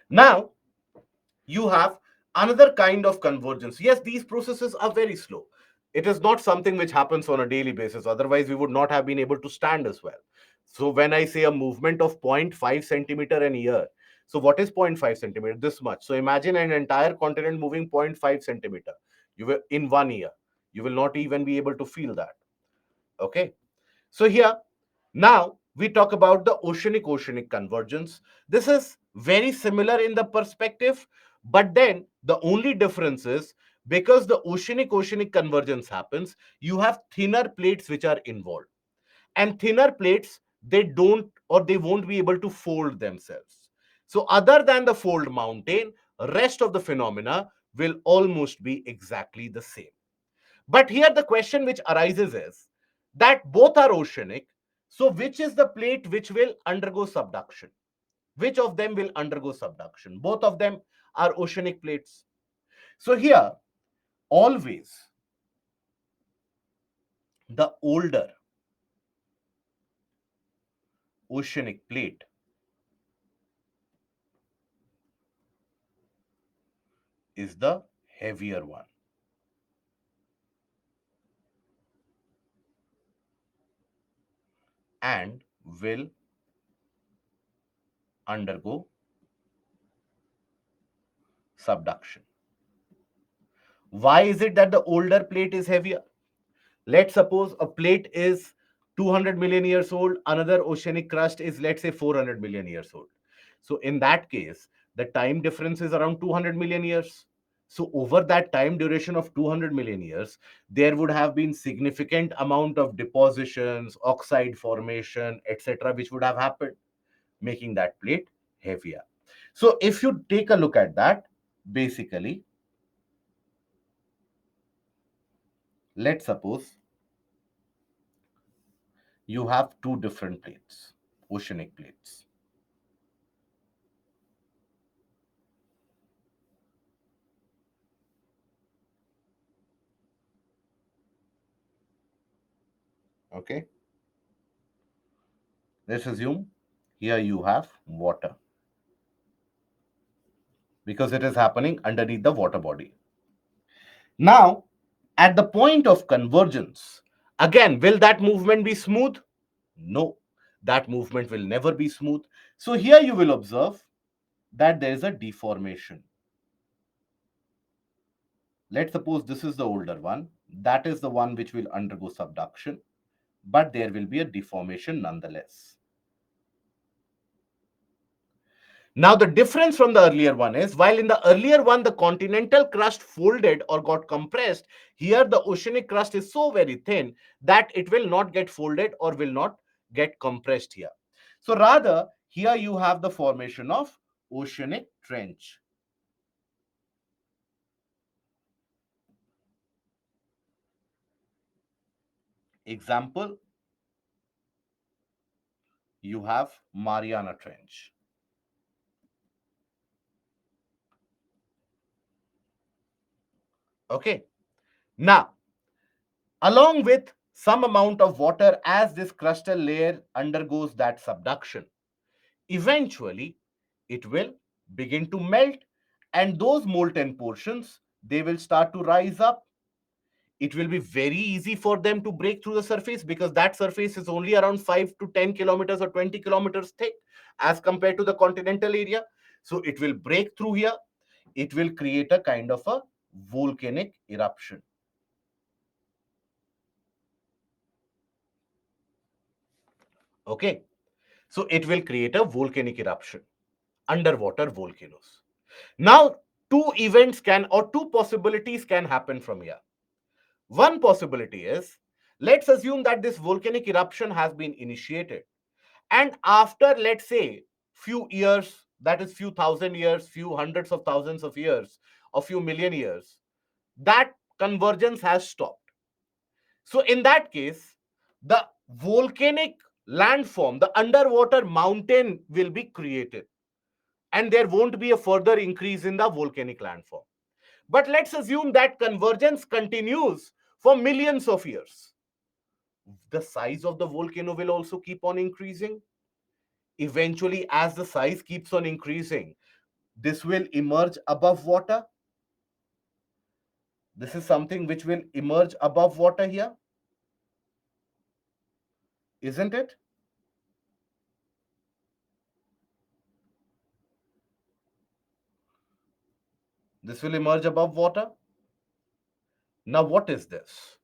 Now, you have another kind of convergence. Yes, these processes are very slow. It is not something which happens on a daily basis. Otherwise, we would not have been able to stand as well. So when I say a movement of 0.5 centimeter in a year, so what is zero point 0.5 centimeter? This much. So imagine an entire continent moving 0.5 centimeter. You will in 1 year. You will not even be able to feel that. Okay. So here, now we talk about the oceanic convergence. This is very similar in the perspective, but then the only difference is because the oceanic convergence happens, you have thinner plates which are involved. And thinner plates, they don't or they won't be able to fold themselves. So other than the fold mountain, rest of the phenomena will almost be exactly the same. But here the question which arises is that both are oceanic. So which is the plate which will undergo subduction? Which of them will undergo subduction? Both of them are oceanic plates. So here, always the older oceanic plate is the heavier one and will undergo subduction. Why is it that the older plate is heavier? Let's suppose a plate is 200 million years old, another oceanic crust is, let's say, 400 million years old. So, in that case, the time difference is around 200 million years. So, over that time duration of 200 million years, there would have been significant amount of depositions, oxide formation, etc., which would have happened, making that plate heavier. So, if you take a look at that, basically, let's suppose you have two different plates, oceanic plates. Okay, let's assume here you have water because it is happening underneath the water body. Now, at the point of convergence, again, will that movement be smooth? No, that movement will never be smooth. So, here you will observe that there is a deformation. Let's suppose this is the older one, that is the one which will undergo subduction, but there will be a deformation nonetheless. Now, the difference from the earlier one is, while in the earlier one, the continental crust folded or got compressed, here the oceanic crust is so very thin that it will not get folded or will not get compressed here. So, rather, here you have the formation of oceanic trench. Example, you have Mariana Trench. Okay. Now, along with some amount of water, as this crustal layer undergoes that subduction, eventually it will begin to melt, and those molten portions, they will start to rise up. It will be very easy for them to break through the surface because that surface is only around 5 to 10 kilometers or 20 kilometers thick as compared to the continental area. So it will break through here. It will create a kind of a volcanic eruption. Okay, so it will create a volcanic eruption, underwater volcanoes. Now, two events can, or two possibilities can happen from here. One possibility is, let's assume that this volcanic eruption has been initiated, and after, let's say, few years, that is few thousand years, few hundreds of thousands of years, or few million years, that convergence has stopped. So in that case, the volcanic landform, the underwater mountain will be created, and there won't be a further increase in the volcanic landform. But let's assume that convergence continues for millions of years. The size of the volcano will also keep on increasing. Eventually, as the size keeps on increasing, this will emerge above water. This is something which will emerge above water here, isn't it? This will emerge above water. Now, what is this?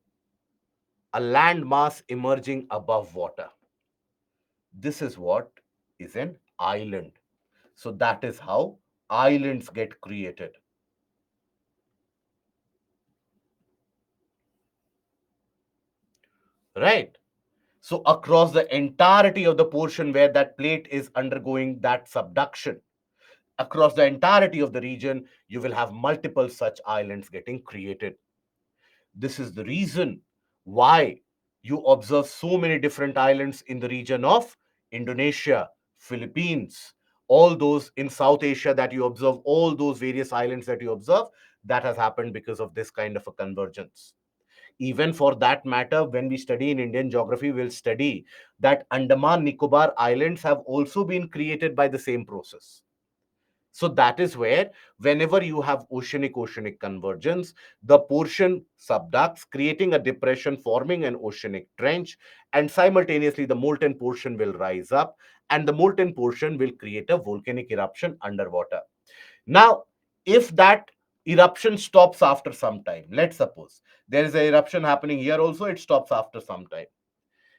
A land mass emerging above water. This is what is an island. So, that is how islands get created. Right? So, across the entirety of the portion where that plate is undergoing that subduction, across the entirety of the region, you will have multiple such islands getting created. This is the reason why you observe so many different islands in the region of Indonesia, Philippines, all those in South Asia that you observe, all those various islands that you observe, that has happened because of this kind of a convergence. Even for that matter, when we study in Indian geography, we'll study that Andaman Nicobar Islands have also been created by the same process. So that is where, whenever you have oceanic convergence, the portion subducts, creating a depression, forming an oceanic trench, and simultaneously the molten portion will rise up, and the molten portion will create a volcanic eruption underwater. Now, if that eruption stops after some time, let's suppose there is an eruption happening here also, it stops after some time.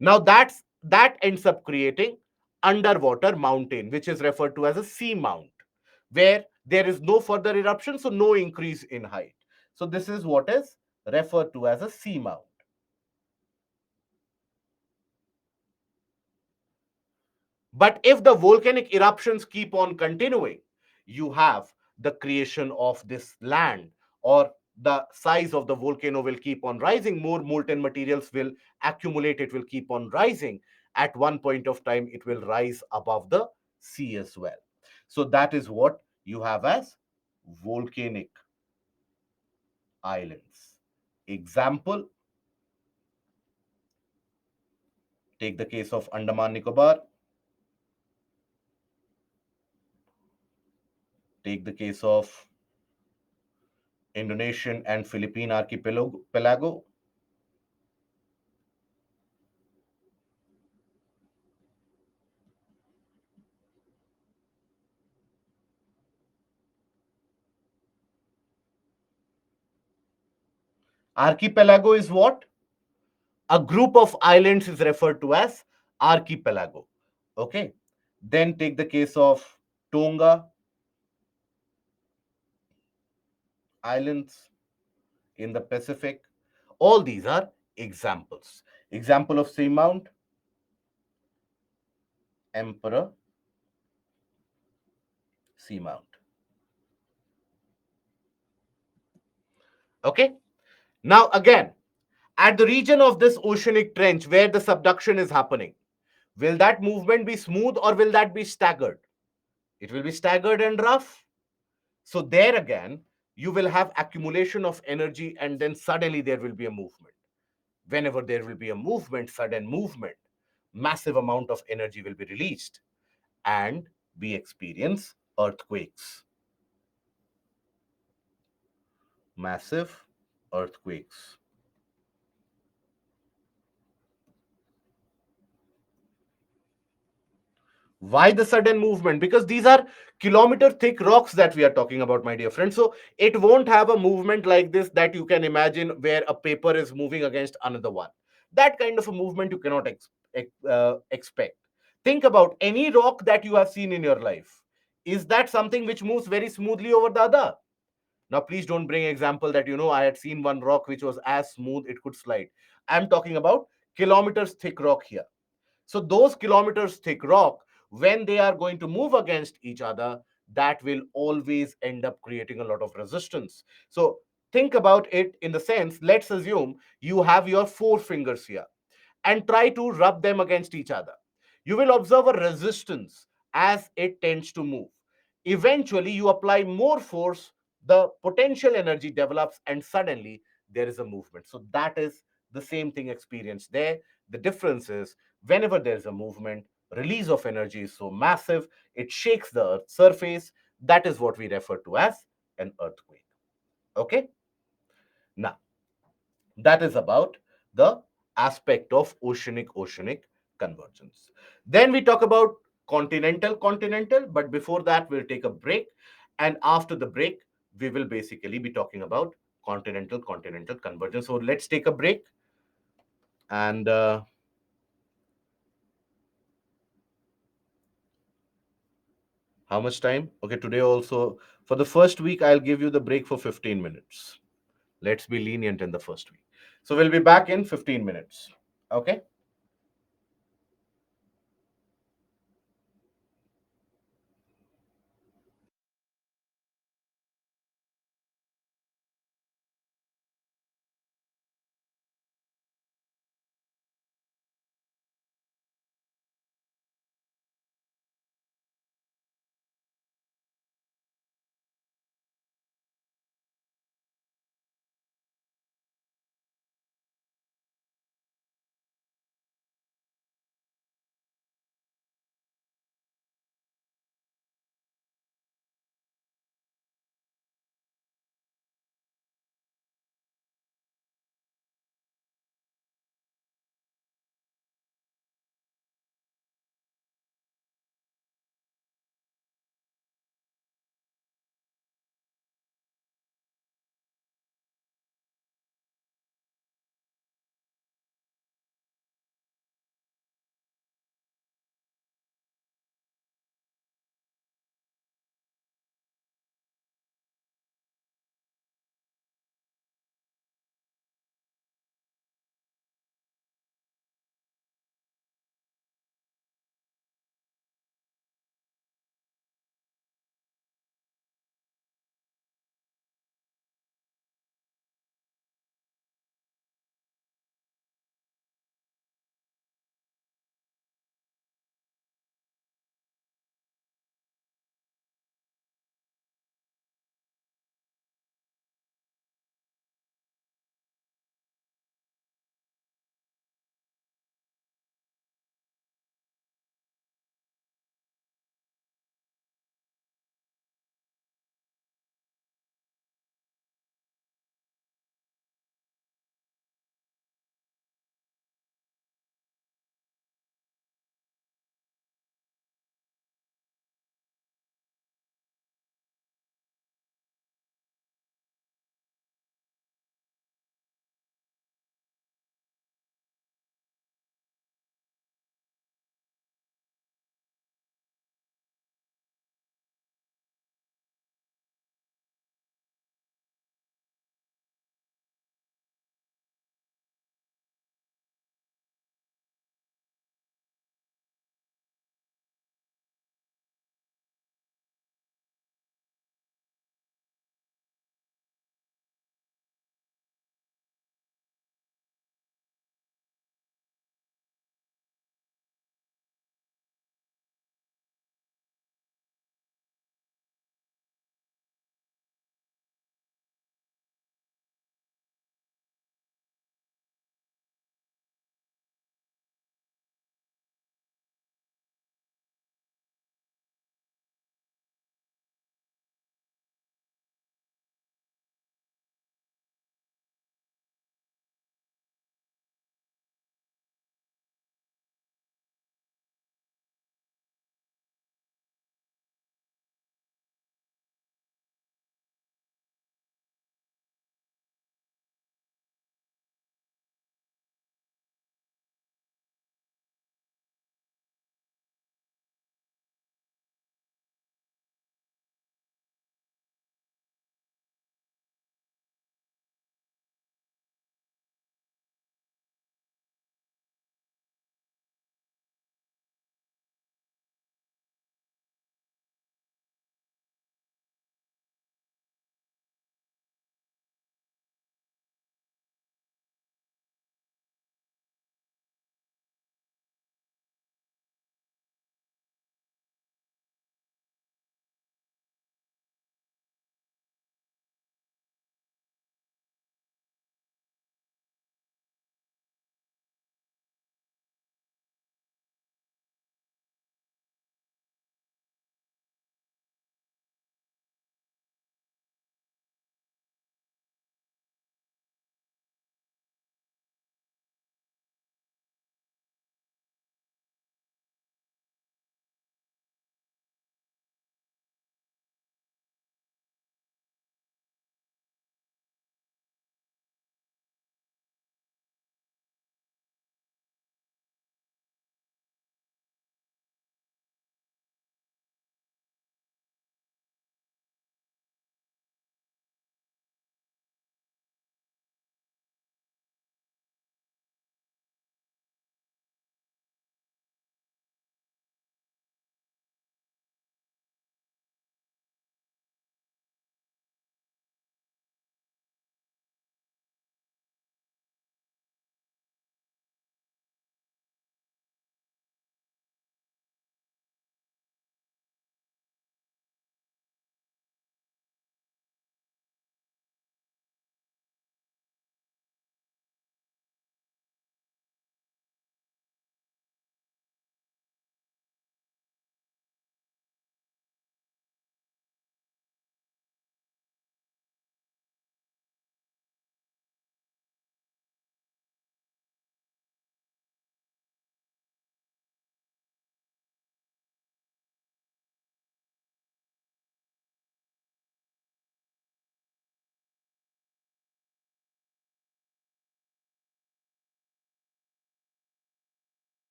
Now that ends up creating underwater mountain, which is referred to as a sea mount, where there is no further eruption, so no increase in height. So this is what is referred to as a sea mount. But if the volcanic eruptions keep on continuing, you have the creation of this land, or the size of the volcano will keep on rising, more molten materials will accumulate, it will keep on rising. At one point of time, it will rise above the sea as well. So that is what you have as volcanic islands. Example, take the case of Andaman Nicobar, take the case of Indonesian and Philippine archipelago. Archipelago is what? A group of islands is referred to as archipelago. Okay. Then take the case of Tonga Islands in the Pacific. All these are examples. Example of seamount, Emperor Seamount. Okay. Now again, at the region of this oceanic trench where the subduction is happening, will that movement be smooth or will that be staggered? It will be staggered and rough. So there again, you will have accumulation of energy, and then suddenly there will be a movement. Whenever there will be a movement, sudden movement, massive amount of energy will be released, and we experience earthquakes. Massive earthquakes. Why the sudden movement? Because these are kilometer thick rocks that we are talking about, my dear friend. So it won't have a movement like this that you can imagine, where a paper is moving against another one. That kind of a movement you cannot expect. Think about any rock that you have seen in your life. Is that something which moves very smoothly over the other? Now, please don't bring example that, I had seen one rock which was as smooth it could slide. I'm talking about kilometers thick rock here. So those kilometers thick rock, when they are going to move against each other, that will always end up creating a lot of resistance. So think about it in the sense, let's assume you have your four fingers here and try to rub them against each other. You will observe a resistance as it tends to move. Eventually, you apply more force, the potential energy develops, and suddenly there is a movement. So that is the same thing experienced there. The difference is, whenever there is a movement, release of energy is so massive, it shakes the Earth's surface. That is what we refer to as an earthquake. Okay? Now, that is about the aspect of oceanic convergence. Then we talk about continental, but before that, we'll take a break. And after the break, we will basically be talking about continental convergence. So let's take a break. And how much time? Okay, today also, for the first week, I'll give you the break for 15 minutes. Let's be lenient in the first week. So we'll be back in 15 minutes. Okay.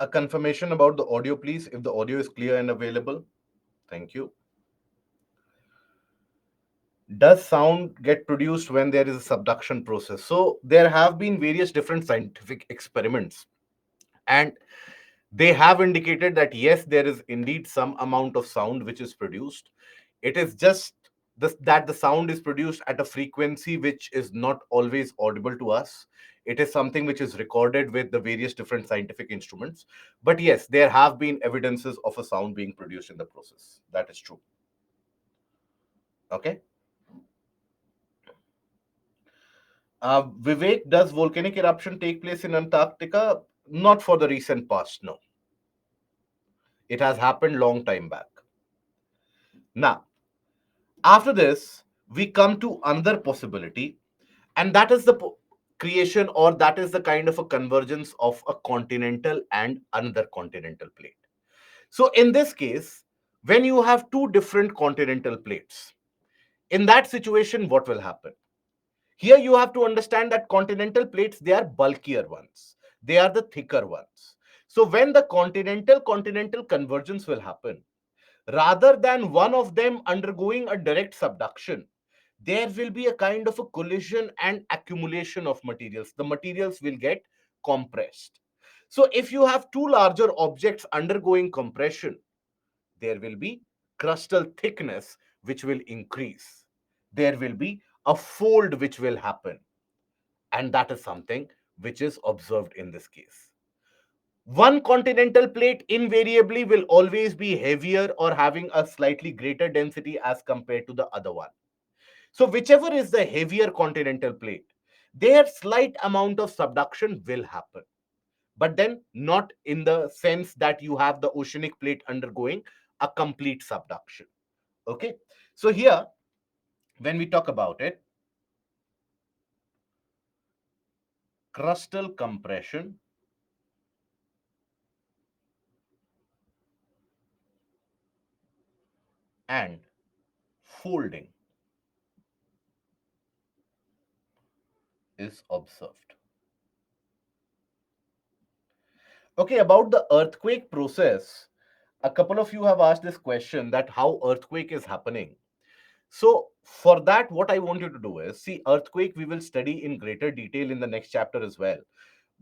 a confirmation about the audio, please, if the audio is clear and available. Thank you. Does sound get produced when there is a subduction process? So there have been various different scientific experiments, and they have indicated that yes, there is indeed some amount of sound which is produced. It is just that the sound is produced at a frequency which is not always audible to us. It is something which is recorded with the various different scientific instruments. But yes, there have been evidences of a sound being produced in the process. That is true. Okay. Vivek, does volcanic eruption take place in Antarctica? Not for the recent past, no. It has happened long time back. Now, after this, we come to another possibility, and that is the creation, or that is the kind of a convergence of a continental and another continental plate. So, in this case, when you have two different continental plates, in that situation, what will happen? Here, you have to understand that continental plates, they are bulkier ones, they are the thicker ones. So, when the continental convergence will happen, rather than one of them undergoing a direct subduction, there will be a kind of a collision and accumulation of materials. The materials will get compressed. So if you have two larger objects undergoing compression, there will be crustal thickness which will increase. There will be a fold which will happen. And that is something which is observed in this case. One continental plate invariably will always be heavier or having a slightly greater density as compared to the other one. So whichever is the heavier continental plate, their slight amount of subduction will happen. But then not in the sense that you have the oceanic plate undergoing a complete subduction. Okay. So here, when we talk about it, crustal compression and folding is observed. Okay, about the earthquake process, a couple of you have asked this question that how earthquake is happening. So for that, what I want you to do is see earthquake we will study in greater detail in the next chapter as well.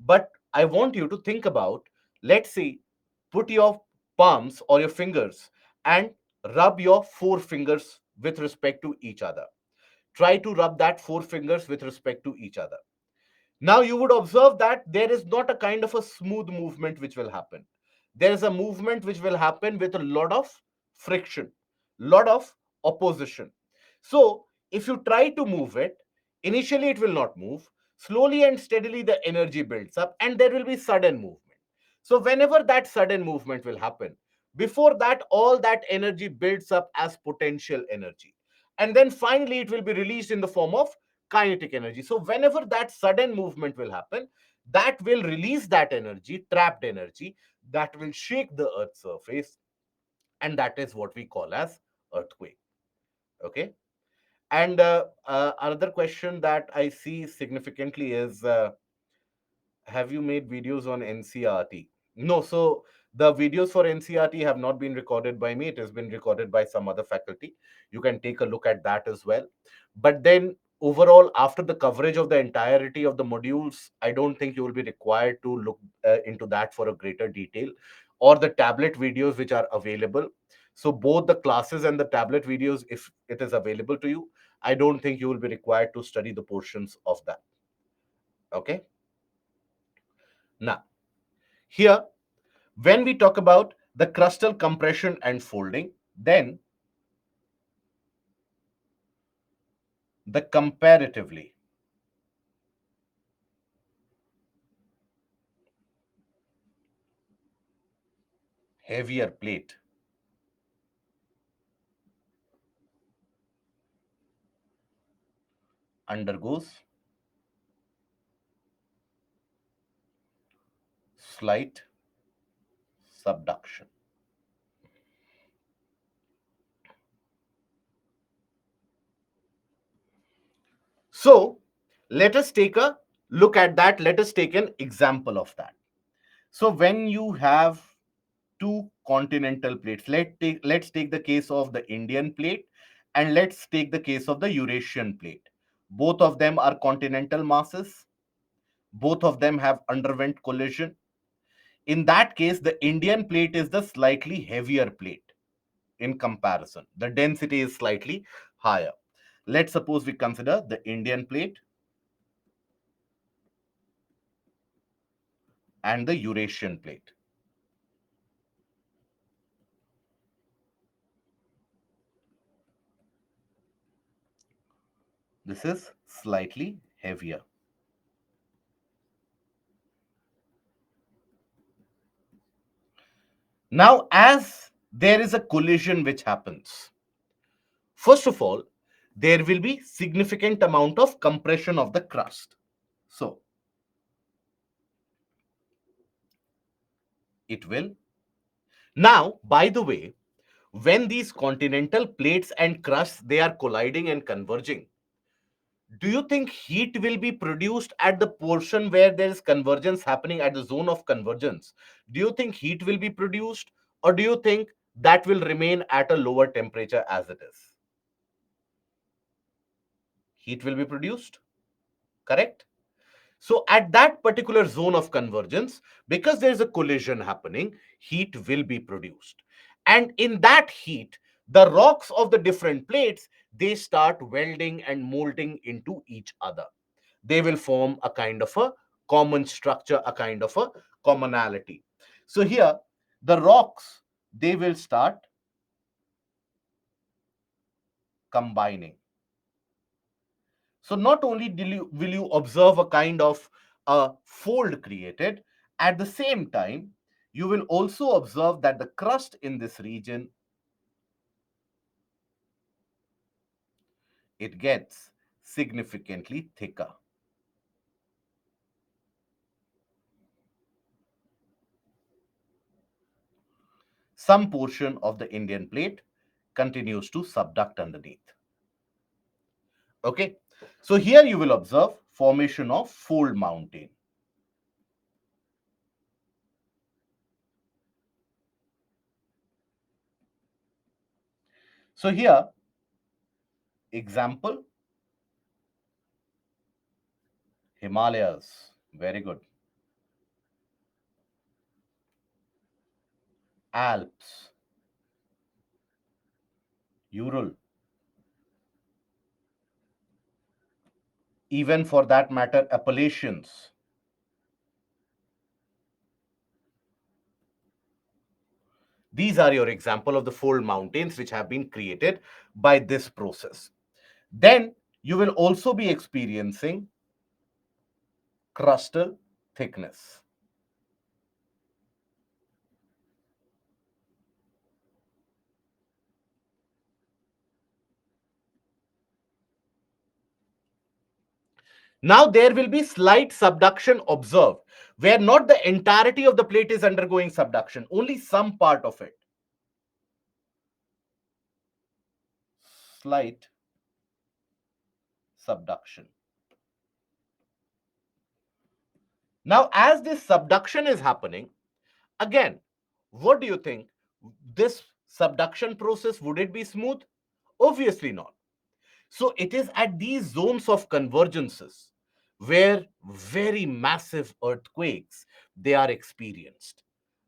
But I want you to think about, let's see, put your palms or your fingers and rub your four fingers with respect to each other. Try to rub that four fingers with respect to each other. Now you would observe that there is not a kind of a smooth movement which will happen. There is a movement which will happen with a lot of friction, lot of opposition. So if you try to move it, initially it will not move. Slowly and steadily the energy builds up and there will be sudden movement. So whenever that sudden movement will happen, before that all that energy builds up as potential energy. And then finally it will be released in the form of kinetic energy. So whenever that sudden movement will happen, that will release that energy, trapped energy, that will shake the earth's surface, and that is what we call as earthquake. Okay. And another question that I see significantly is, have you made videos on NCRT? No, so the videos for NCRT have not been recorded by me. It has been recorded by some other faculty. You can take a look at that as well. But then overall, after the coverage of the entirety of the modules, I don't think you will be required to look into that for a greater detail, or the tablet videos which are available. So both the classes and the tablet videos, if it is available to you, I don't think you will be required to study the portions of that. Okay. Now, here, when we talk about the crustal compression and folding, then the comparatively heavier plate undergoes slight subduction. So, let us take a look at that. Let us take an example of that. So when you have two continental plates, let's take the case of the Indian plate, and let's take the case of the Eurasian plate. Both of them are continental masses. Both of them have underwent collision. In that case, the Indian plate is the slightly heavier plate in comparison. The density is slightly higher. Let's suppose we consider the Indian plate and the Eurasian plate. This is slightly heavier. Now, as there is a collision which happens, first of all, there will be significant amount of compression of the crust. So, it will. Now, by the way, when these continental plates and crusts, they are colliding and converging, do you think heat will be produced at the portion where there is convergence happening at the zone of convergence? Do you think heat will be produced, or do you think that will remain at a lower temperature as it is? Heat will be produced, correct? So at that particular zone of convergence, because there is a collision happening, heat will be produced. And in that heat, the rocks of the different plates, they start welding and molding into each other. They will form a kind of a common structure, a kind of a commonality. So here, the rocks, they will start combining. So not only will you observe a kind of a fold created, at the same time, you will also observe that the crust in this region, it gets significantly thicker. Some portion of the Indian plate continues to subduct underneath. Okay, so here you will observe formation of fold mountain. So here, example, Himalayas, very good. Alps, Ural, even for that matter, Appalachians. These are your example of the fold mountains which have been created by this process. Then you will also be experiencing crustal thickness. Now there will be slight subduction observed, where not the entirety of the plate is undergoing subduction, only some part of it. Slight subduction. Now, as this subduction is happening, again, what do you think? This subduction process, would it be smooth? Obviously not. So it is at these zones of convergences where very massive earthquakes, they are experienced.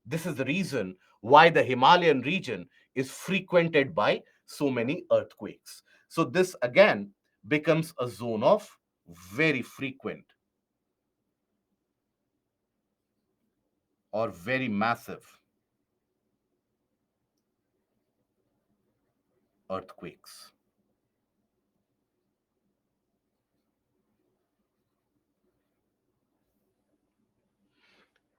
This is the reason why the Himalayan region is frequented by so many earthquakes. So this again becomes a zone of very frequent or very massive earthquakes.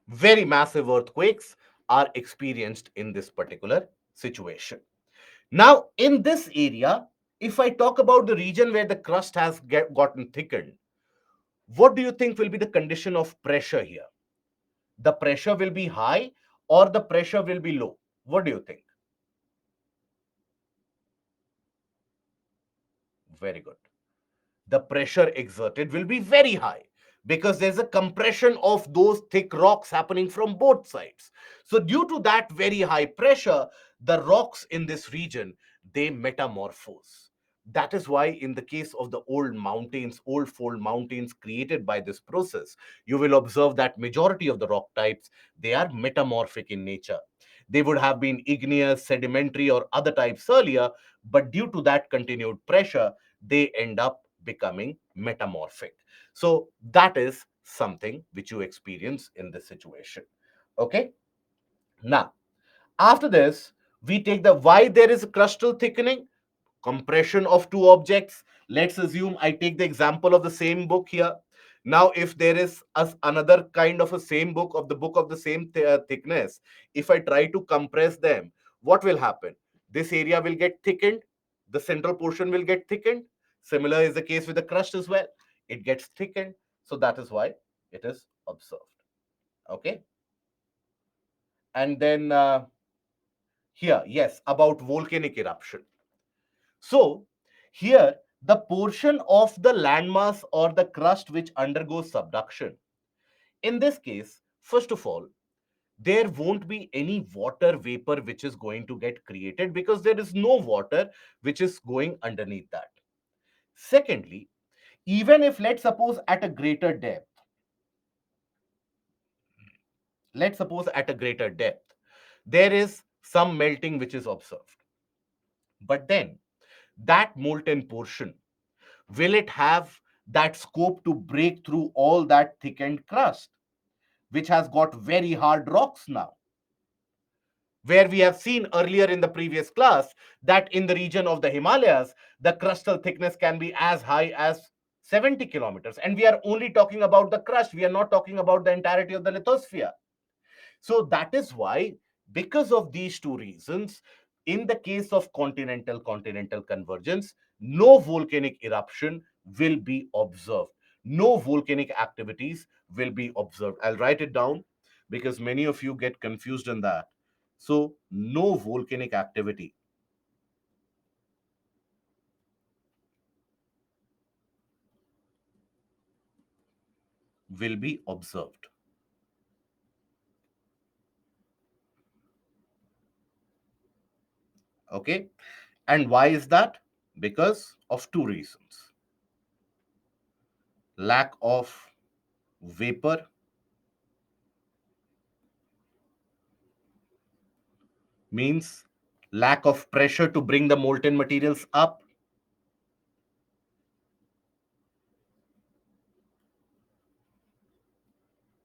Very massive earthquakes are experienced in this particular situation. Now, in this area, if I talk about the region where the crust has gotten thickened, what do you think will be the condition of pressure here? The pressure will be high or the pressure will be low? What do you think? Very good. The pressure exerted will be very high because there's a compression of those thick rocks happening from both sides. So due to that very high pressure, the rocks in this region, they metamorphose. That is why in the case of the old mountains, old fold mountains created by this process, you will observe that majority of the rock types, they are metamorphic in nature. They would have been igneous, sedimentary, or other types earlier, but due to that continued pressure, they end up becoming metamorphic. So that is something which you experience in this situation. Okay. Now, after this, we take the why there is crustal thickening, compression of two objects. Let's assume I take the example of the same book here. Now, if there is another kind of a same book of the book of the same thickness, if I try to compress them, what will happen? This area will get thickened, the central portion will get thickened. Similar is the case with the crust as well. It gets thickened. So that is why it is observed. Okay. And then here, yes, about volcanic eruption. So, here the portion of the landmass or the crust which undergoes subduction. In this case, first of all, there won't be any water vapor which is going to get created because there is no water which is going underneath that. Secondly, even if let's suppose at a greater depth, let's suppose at a greater depth, there is some melting which is observed. But then that molten portion, will it have that scope to break through all that thickened crust, which has got very hard rocks now? Where we have seen earlier in the previous class that in the region of the Himalayas, the crustal thickness can be as high as 70 kilometers. And we are only talking about the crust, we are not talking about the entirety of the lithosphere. So that is why, because of these two reasons, in the case of continental convergence, no volcanic eruption will be observed. No volcanic activities will be observed. I'll write it down because many of you get confused in that. So, no volcanic activity will be observed. Okay. And why is that? Because of two reasons: lack of vapor means lack of pressure to bring the molten materials up,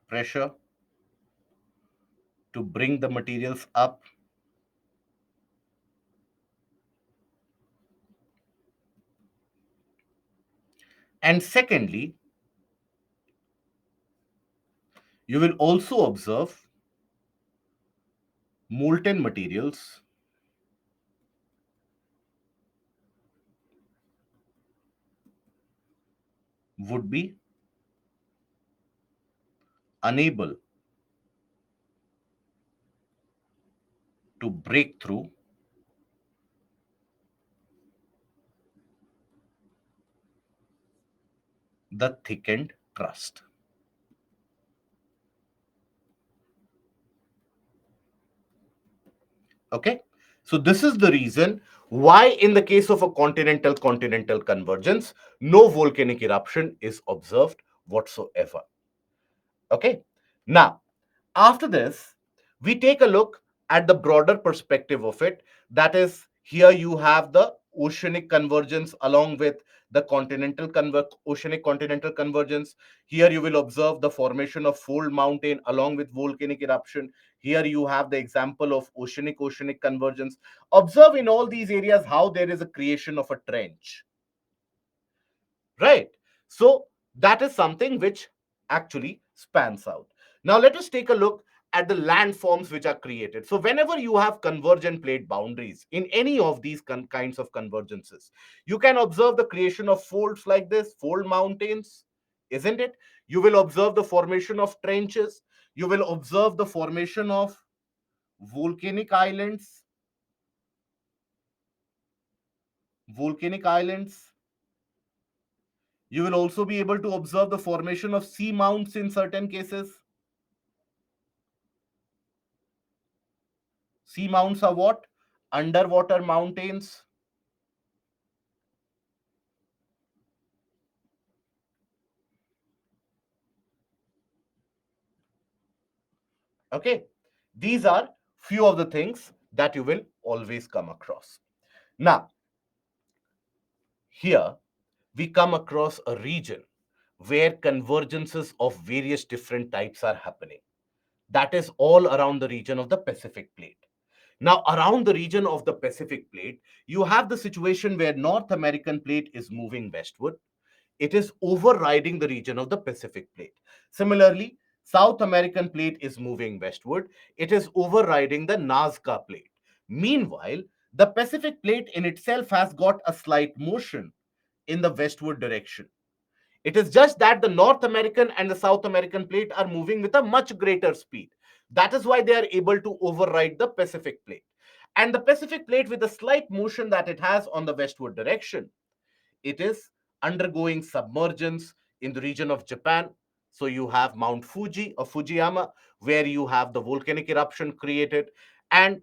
pressure to bring the materials up. And secondly, you will also observe molten materials would be unable to break through the thickened crust. Okay. So this is the reason why in the case of a continental convergence, no volcanic eruption is observed whatsoever. Okay. Now, after this, we take a look at the broader perspective of it. That is, here you have the oceanic convergence along with the oceanic continental convergence. Here you will observe the formation of fold mountain along with volcanic eruption. Here you have the example of oceanic convergence. Observe in all these areas how there is a creation of a trench, right? So that is something which actually spans out. Now let us take a look at the landforms which are created. So whenever you have convergent plate boundaries in any of these kinds of convergences, you can observe the creation of folds like this, fold mountains, isn't it? You will observe the formation of trenches. You will observe the formation of volcanic islands, volcanic islands. You will also be able to observe the formation of sea mounts in certain cases. Sea mounts are what? Underwater mountains. Okay. These are few of the things that you will always come across. Now, here we come across a region where convergences of various different types are happening. That is all around the region of the Pacific plate. Now, around the region of the Pacific plate, you have the situation where North American plate is moving westward. It is overriding the region of the Pacific plate. Similarly, South American plate is moving westward. It is overriding the Nazca plate. Meanwhile, the Pacific plate in itself has got a slight motion in the westward direction. It is just that the North American and the South American plate are moving with a much greater speed. That is why they are able to override the Pacific plate. And the Pacific plate, with the slight motion that it has on the westward direction, it is undergoing submergence in the region of Japan. So you have Mount Fuji or Fujiyama, where you have the volcanic eruption created, and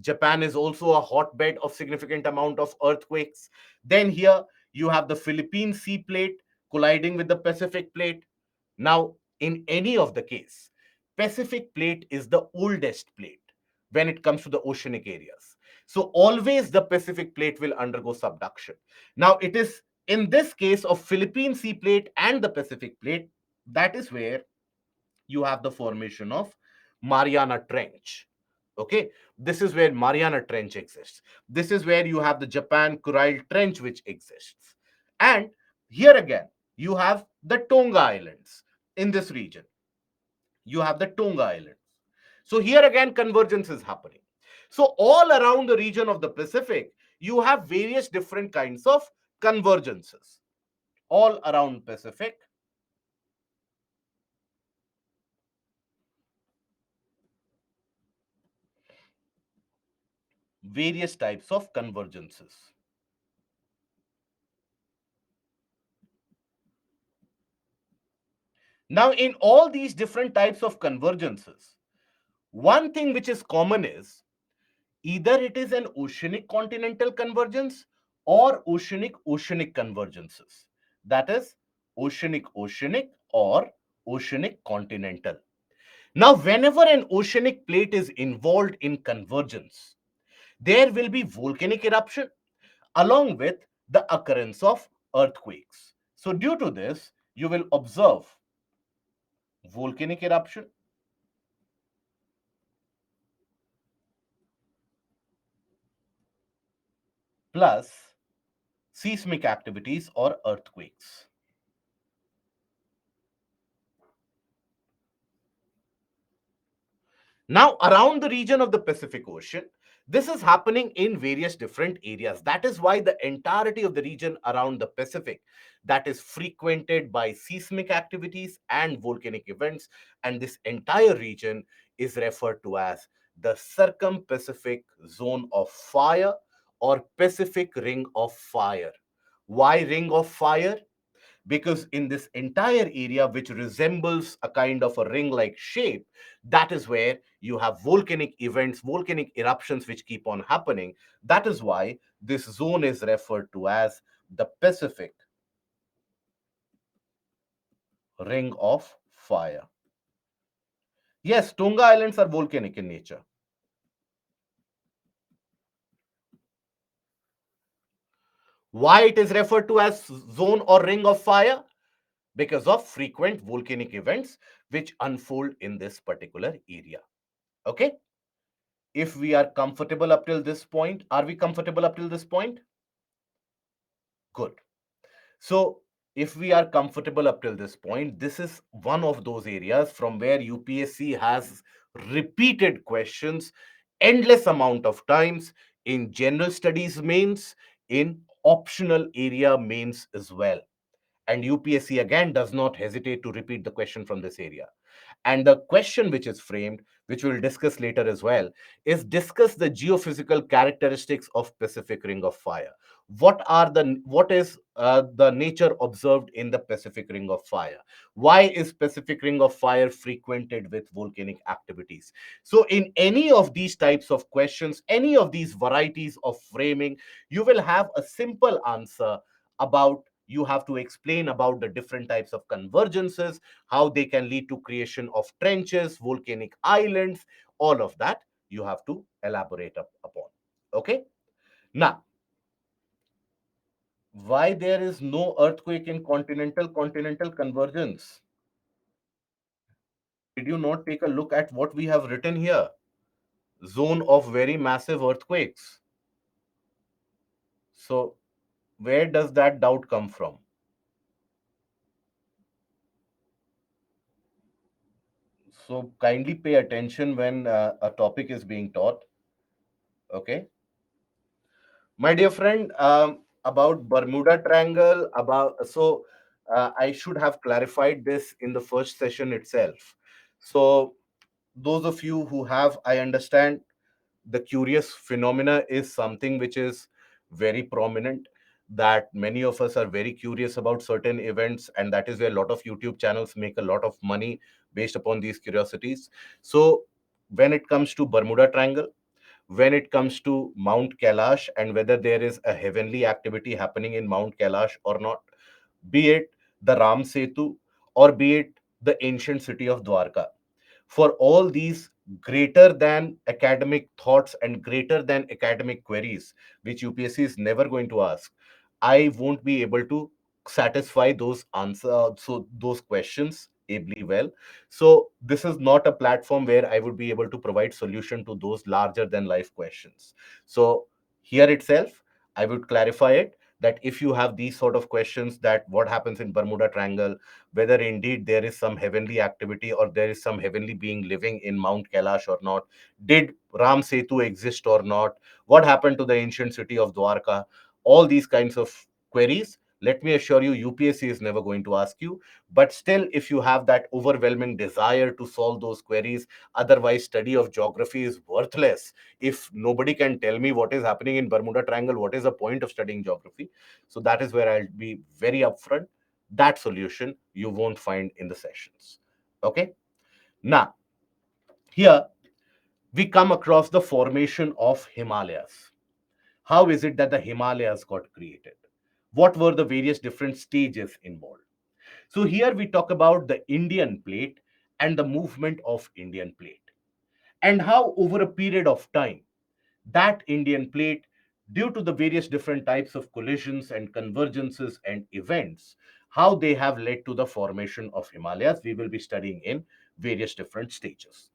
Japan is also a hotbed of significant amount of earthquakes. Then here you have the Philippine sea plate colliding with the Pacific plate. Now, in any of the case, Pacific plate is the oldest plate when it comes to the oceanic areas. So always the Pacific plate will undergo subduction. Now, it is in this case of Philippine sea plate and the Pacific plate, that is where you have the formation of Mariana Trench. Okay, this is where Mariana Trench exists. This is where you have the Japan Kuril Trench which exists. And here again, you have the Tonga Islands in this region. You have the Tonga Islands. So here again, convergence is happening. So all around the region of the Pacific, you have various different kinds of convergences. All around Pacific, various types of convergences. Now, in all these different types of convergences, one thing which is common is either it is an oceanic continental convergence or oceanic oceanic convergences. That is oceanic oceanic or oceanic continental. Now, whenever an oceanic plate is involved in convergence, there will be volcanic eruption along with the occurrence of earthquakes. So, due to this, you will observe volcanic eruption plus seismic activities or earthquakes. Now, around the region of the Pacific Ocean, this is happening in various different areas. That is why the entirety of the region around the Pacific that is frequented by seismic activities and volcanic events, and this entire region is referred to as the Circum-Pacific Zone of Fire or Pacific Ring of Fire. Why Ring of Fire? Because in this entire area, which resembles a kind of a ring like shape, that is where you have volcanic events, volcanic eruptions which keep on happening. That is why this zone is referred to as the Pacific Ring of Fire. Yes, Tonga Islands are volcanic in nature. Why it is referred to as zone or ring of fire? Because of frequent volcanic events which unfold in this particular area. Okay, if we are comfortable up till this point, are we comfortable up till this point? Good. So, if we are comfortable up till this point, this is one of those areas from where UPSC has repeated questions endless amount of times in general studies mains, in optional area mains as well. And UPSC again does not hesitate to repeat the question from this area. And the question which is framed, which we'll discuss later as well, is discuss the geophysical characteristics of Pacific Ring of Fire. what is the nature observed in the Pacific Ring of Fire? Why is Pacific Ring of Fire frequented with volcanic activities? So in any of these types of questions, any of these varieties of framing, you will have a simple answer about, you have to explain about the different types of convergences, how they can lead to creation of trenches, volcanic islands, all of that you have to elaborate upon. Okay. Now, why there is no earthquake in continental convergence? Did you not take a look at what we have written here? Zone of very massive earthquakes. So where does that doubt come from? So kindly pay attention when a topic is being taught. Okay. My dear friend, about Bermuda Triangle, I should have clarified this in the first session itself. So those of you who have, I understand, the curious phenomena is something which is very prominent, that many of us are very curious about certain events, and that is where a lot of YouTube channels make a lot of money based upon these curiosities. So when it comes to Bermuda Triangle, when it comes to Mount Kailash, and whether there is a heavenly activity happening in Mount Kailash or not, be it the Ram Setu or be it the ancient city of Dwarka, for all these greater than academic thoughts and greater than academic queries, which UPSC is never going to ask, I won't be able to satisfy those questions ably well. So this is not a platform where I would be able to provide solution to those larger than life questions. So here itself, I would clarify it, that if you have these sort of questions, that what happens in Bermuda Triangle, whether indeed there is some heavenly activity or there is some heavenly being living in Mount Kailash or not, did Ram Setu exist or not, what happened to the ancient city of Dwarka, all these kinds of queries, let me assure you, UPSC is never going to ask you. But still, if you have that overwhelming desire to solve those queries, otherwise study of geography is worthless. If nobody can tell me what is happening in Bermuda Triangle, what is the point of studying geography? So that is where I'll be very upfront. That solution you won't find in the sessions. Okay. Now, here we come across the formation of Himalayas. How is it that the Himalayas got created? What were the various different stages involved? So here we talk about the Indian plate and the movement of Indian plate, and how over a period of time that Indian plate, due to the various different types of collisions and convergences and events, how they have led to the formation of Himalayas, we will be studying in various different stages.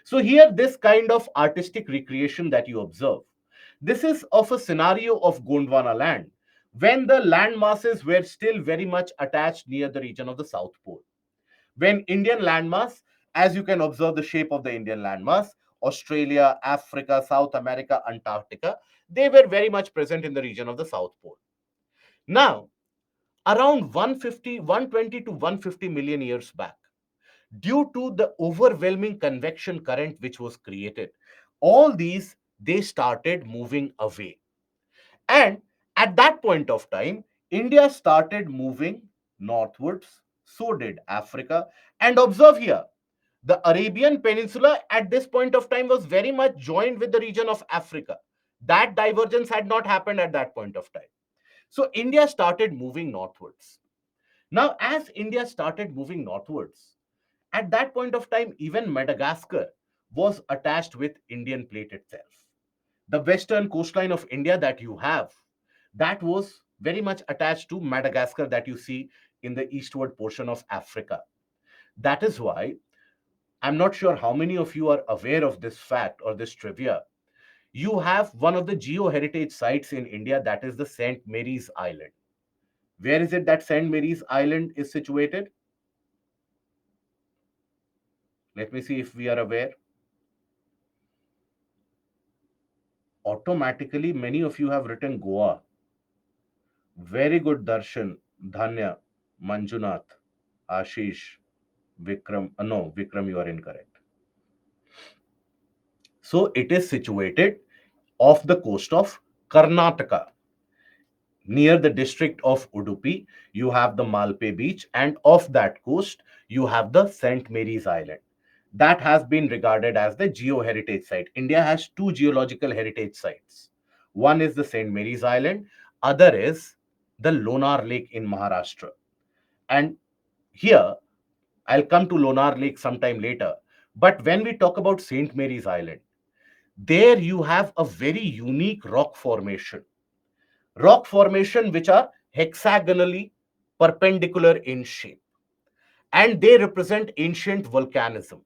So here, this kind of artistic recreation that you observe, this is of a scenario of Gondwana land, when the land masses were still very much attached near the region of the South Pole. When Indian landmass, as you can observe the shape of the Indian landmass, Australia, Africa, South America, Antarctica, they were very much present in the region of the South Pole. Now, around 150, 120 to 150 million years back, due to the overwhelming convection current which was created, all these, they started moving away. And at that point of time, India started moving northwards, so did Africa. And observe here, the Arabian Peninsula at this point of time was very much joined with the region of Africa. That divergence had not happened at that point of time. So India started moving northwards. Now, as India started moving northwards, at that point of time, even Madagascar was attached with Indian plate itself. The western coastline of India that you have, that was very much attached to Madagascar that you see in the eastward portion of Africa. That is why I'm not sure how many of you are aware of this fact or this trivia. You have one of the geo heritage sites in India, that is the St. Mary's Island. Where is it that St. Mary's Island is situated? Let me see if we are aware. Automatically, many of you have written Goa. Very good, Darshan, Dhanya, Manjunath, Ashish, Vikram. No, Vikram, you are incorrect. So it is situated off the coast of Karnataka. Near the district of Udupi, you have the Malpe Beach, and off that coast, you have the St. Mary's Island. That has been regarded as the Geo Heritage Site. India has two geological heritage sites. One is the St. Mary's Island, other is the Lonar Lake in Maharashtra. And here, I'll come to Lonar Lake sometime later. But when we talk about St. Mary's Island, there you have a very unique rock formation which are hexagonally perpendicular in shape, and they represent ancient volcanism.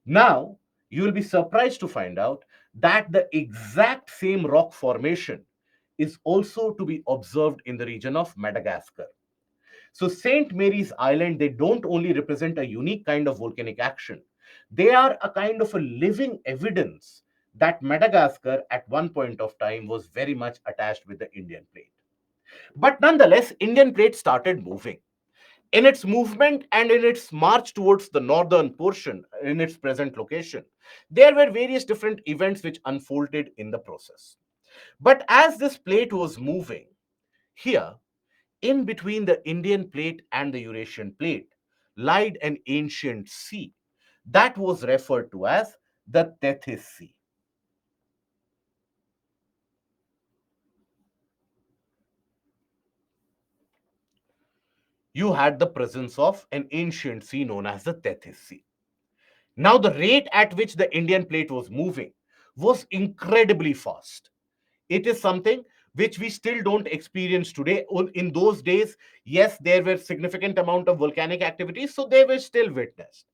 Now, you will be surprised to find out that the exact same rock formation is also to be observed in the region of Madagascar. So, St. Mary's Island, they don't only represent a unique kind of volcanic action, they are a kind of a living evidence that Madagascar at one point of time was very much attached with the Indian plate. But nonetheless, Indian plate started moving. In its movement and in its march towards the northern portion, in its present location, there were various different events which unfolded in the process. But as this plate was moving, here, in between the Indian plate and the Eurasian plate, lied an ancient sea that was referred to as the Tethys Sea. You had the presence of an ancient sea known as the Tethys Sea. Now, the rate at which the Indian plate was moving was incredibly fast. It is something which we still don't experience today. In those days, yes, there were significant amount of volcanic activities, so they were still witnessed.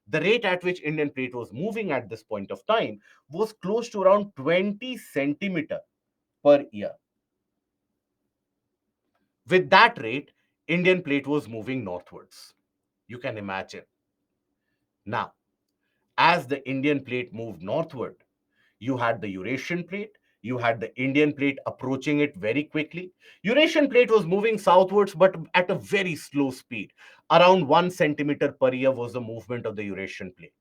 The rate at which Indian plate was moving at this point of time was close to around 20 centimeter per year. With that rate, Indian plate was moving northwards. You can imagine. Now, as the Indian plate moved northward, you had the Eurasian plate, you had the Indian plate approaching it very quickly. Eurasian plate was moving southwards, but at a very slow speed. Around 1 centimeter per year was the movement of the Eurasian plate.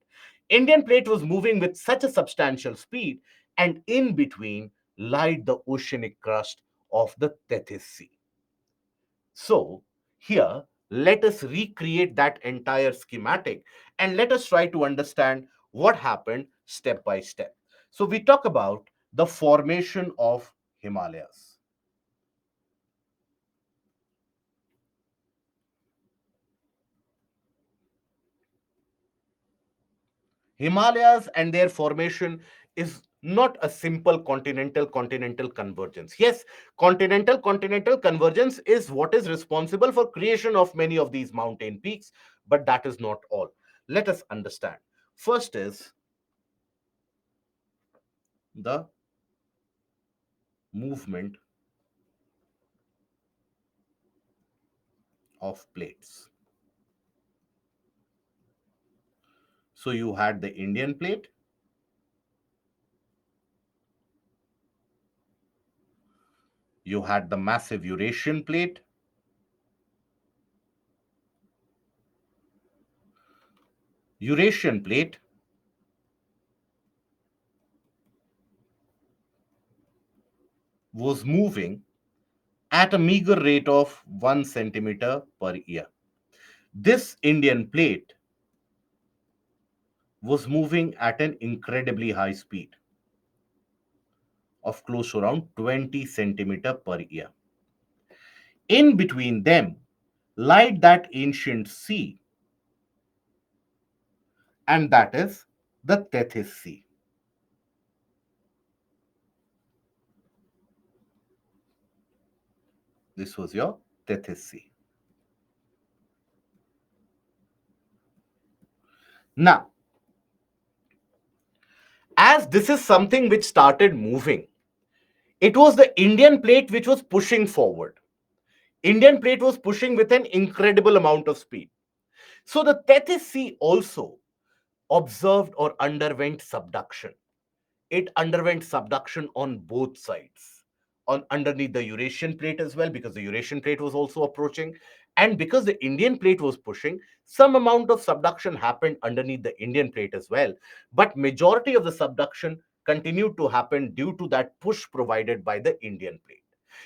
Indian plate was moving with such a substantial speed, and in between lied the oceanic crust of the Tethys Sea. So, here, let us recreate that entire schematic and let us try to understand what happened step by step. So, we talk about the formation of Himalayas. Himalayas and their formation is not a simple continental convergence. Yes, continental convergence is what is responsible for creation of many of these mountain peaks, but that is not all. Let us understand. First is the movement of plates. So you had the Indian plate, you had the massive Eurasian plate, Eurasian plate was moving at a meager rate of 1 centimeter per year. This Indian plate was moving at an incredibly high speed of close to around 20 centimeter per year. In between them lied that ancient sea, and that is the Tethys Sea. This was your Tethys Sea. Now, as this is something which started moving, it was the Indian plate which was pushing forward. Indian plate was pushing with an incredible amount of speed. So the Tethys Sea also observed or underwent subduction. It underwent subduction on both sides, on underneath the Eurasian plate as well, because the Eurasian plate was also approaching, and because the Indian plate was pushing, some amount of subduction happened underneath the Indian plate as well. But majority of the subduction continued to happen due to that push provided by the Indian plate.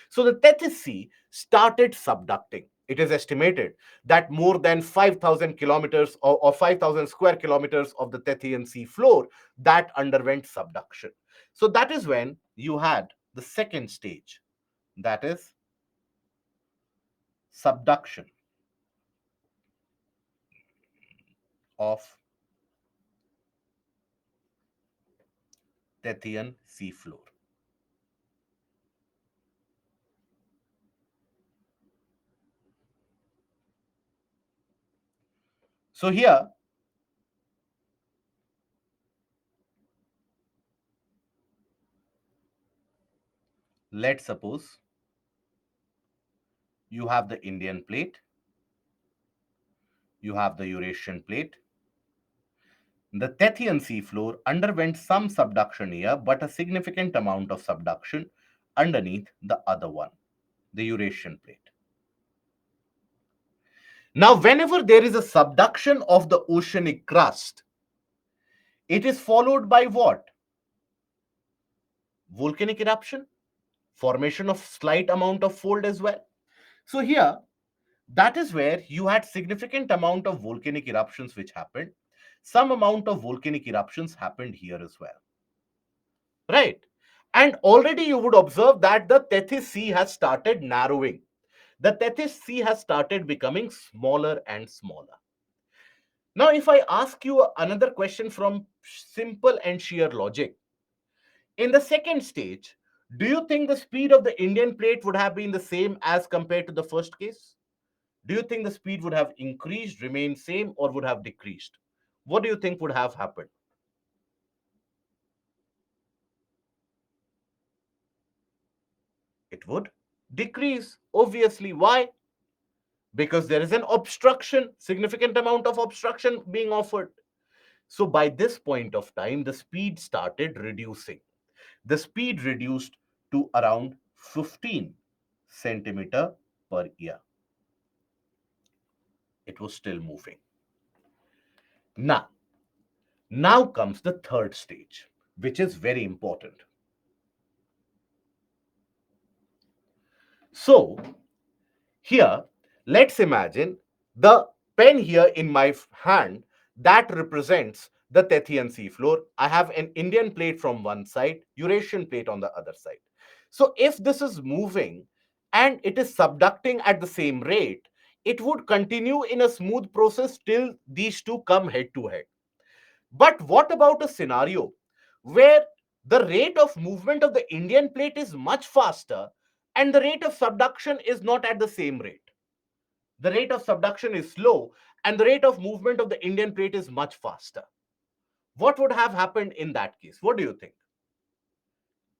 So the Tethys Sea started subducting. It is estimated that more than 5,000 kilometers or 5,000 square kilometers of the Tethyan Sea floor that underwent subduction. So that is when you had the second stage, that is subduction of Tethyan Sea floor. So here, let's suppose you have the Indian plate, you have the Eurasian plate. The Tethyan seafloor underwent some subduction here, but a significant amount of subduction underneath the other one, the Eurasian plate. Now, whenever there is a subduction of the oceanic crust, it is followed by what? Volcanic eruption, formation of slight amount of fold as well. So here, that is where you had significant amount of volcanic eruptions which happened. Some amount of volcanic eruptions happened here as well, right? And already you would observe that the Tethys Sea has started narrowing. The Tethys Sea has started becoming smaller and smaller. Now, if I ask you another question from simple and sheer logic, in the second stage, do you think the speed of the Indian plate would have been the same as compared to the first case? Do you think the speed would have increased, remained same, or would have decreased? What do you think would have happened? It would decrease, obviously. Why? Because there is an obstruction, significant amount of obstruction being offered. So by this point of time, the speed started reducing. The speed reduced to around 15 centimeter per year. It was still moving. Now, now comes the third stage, which is very important. So here, let's imagine the pen here in my hand that represents the Tethyan seafloor. I have an Indian plate from one side, Eurasian plate on the other side. So if this is moving and it is subducting at the same rate, it would continue in a smooth process till these two come head to head. But what about a scenario where the rate of movement of the Indian plate is much faster and the rate of subduction is not at the same rate? The rate of subduction is slow and the rate of movement of the Indian plate is much faster. What would have happened in that case? What do you think?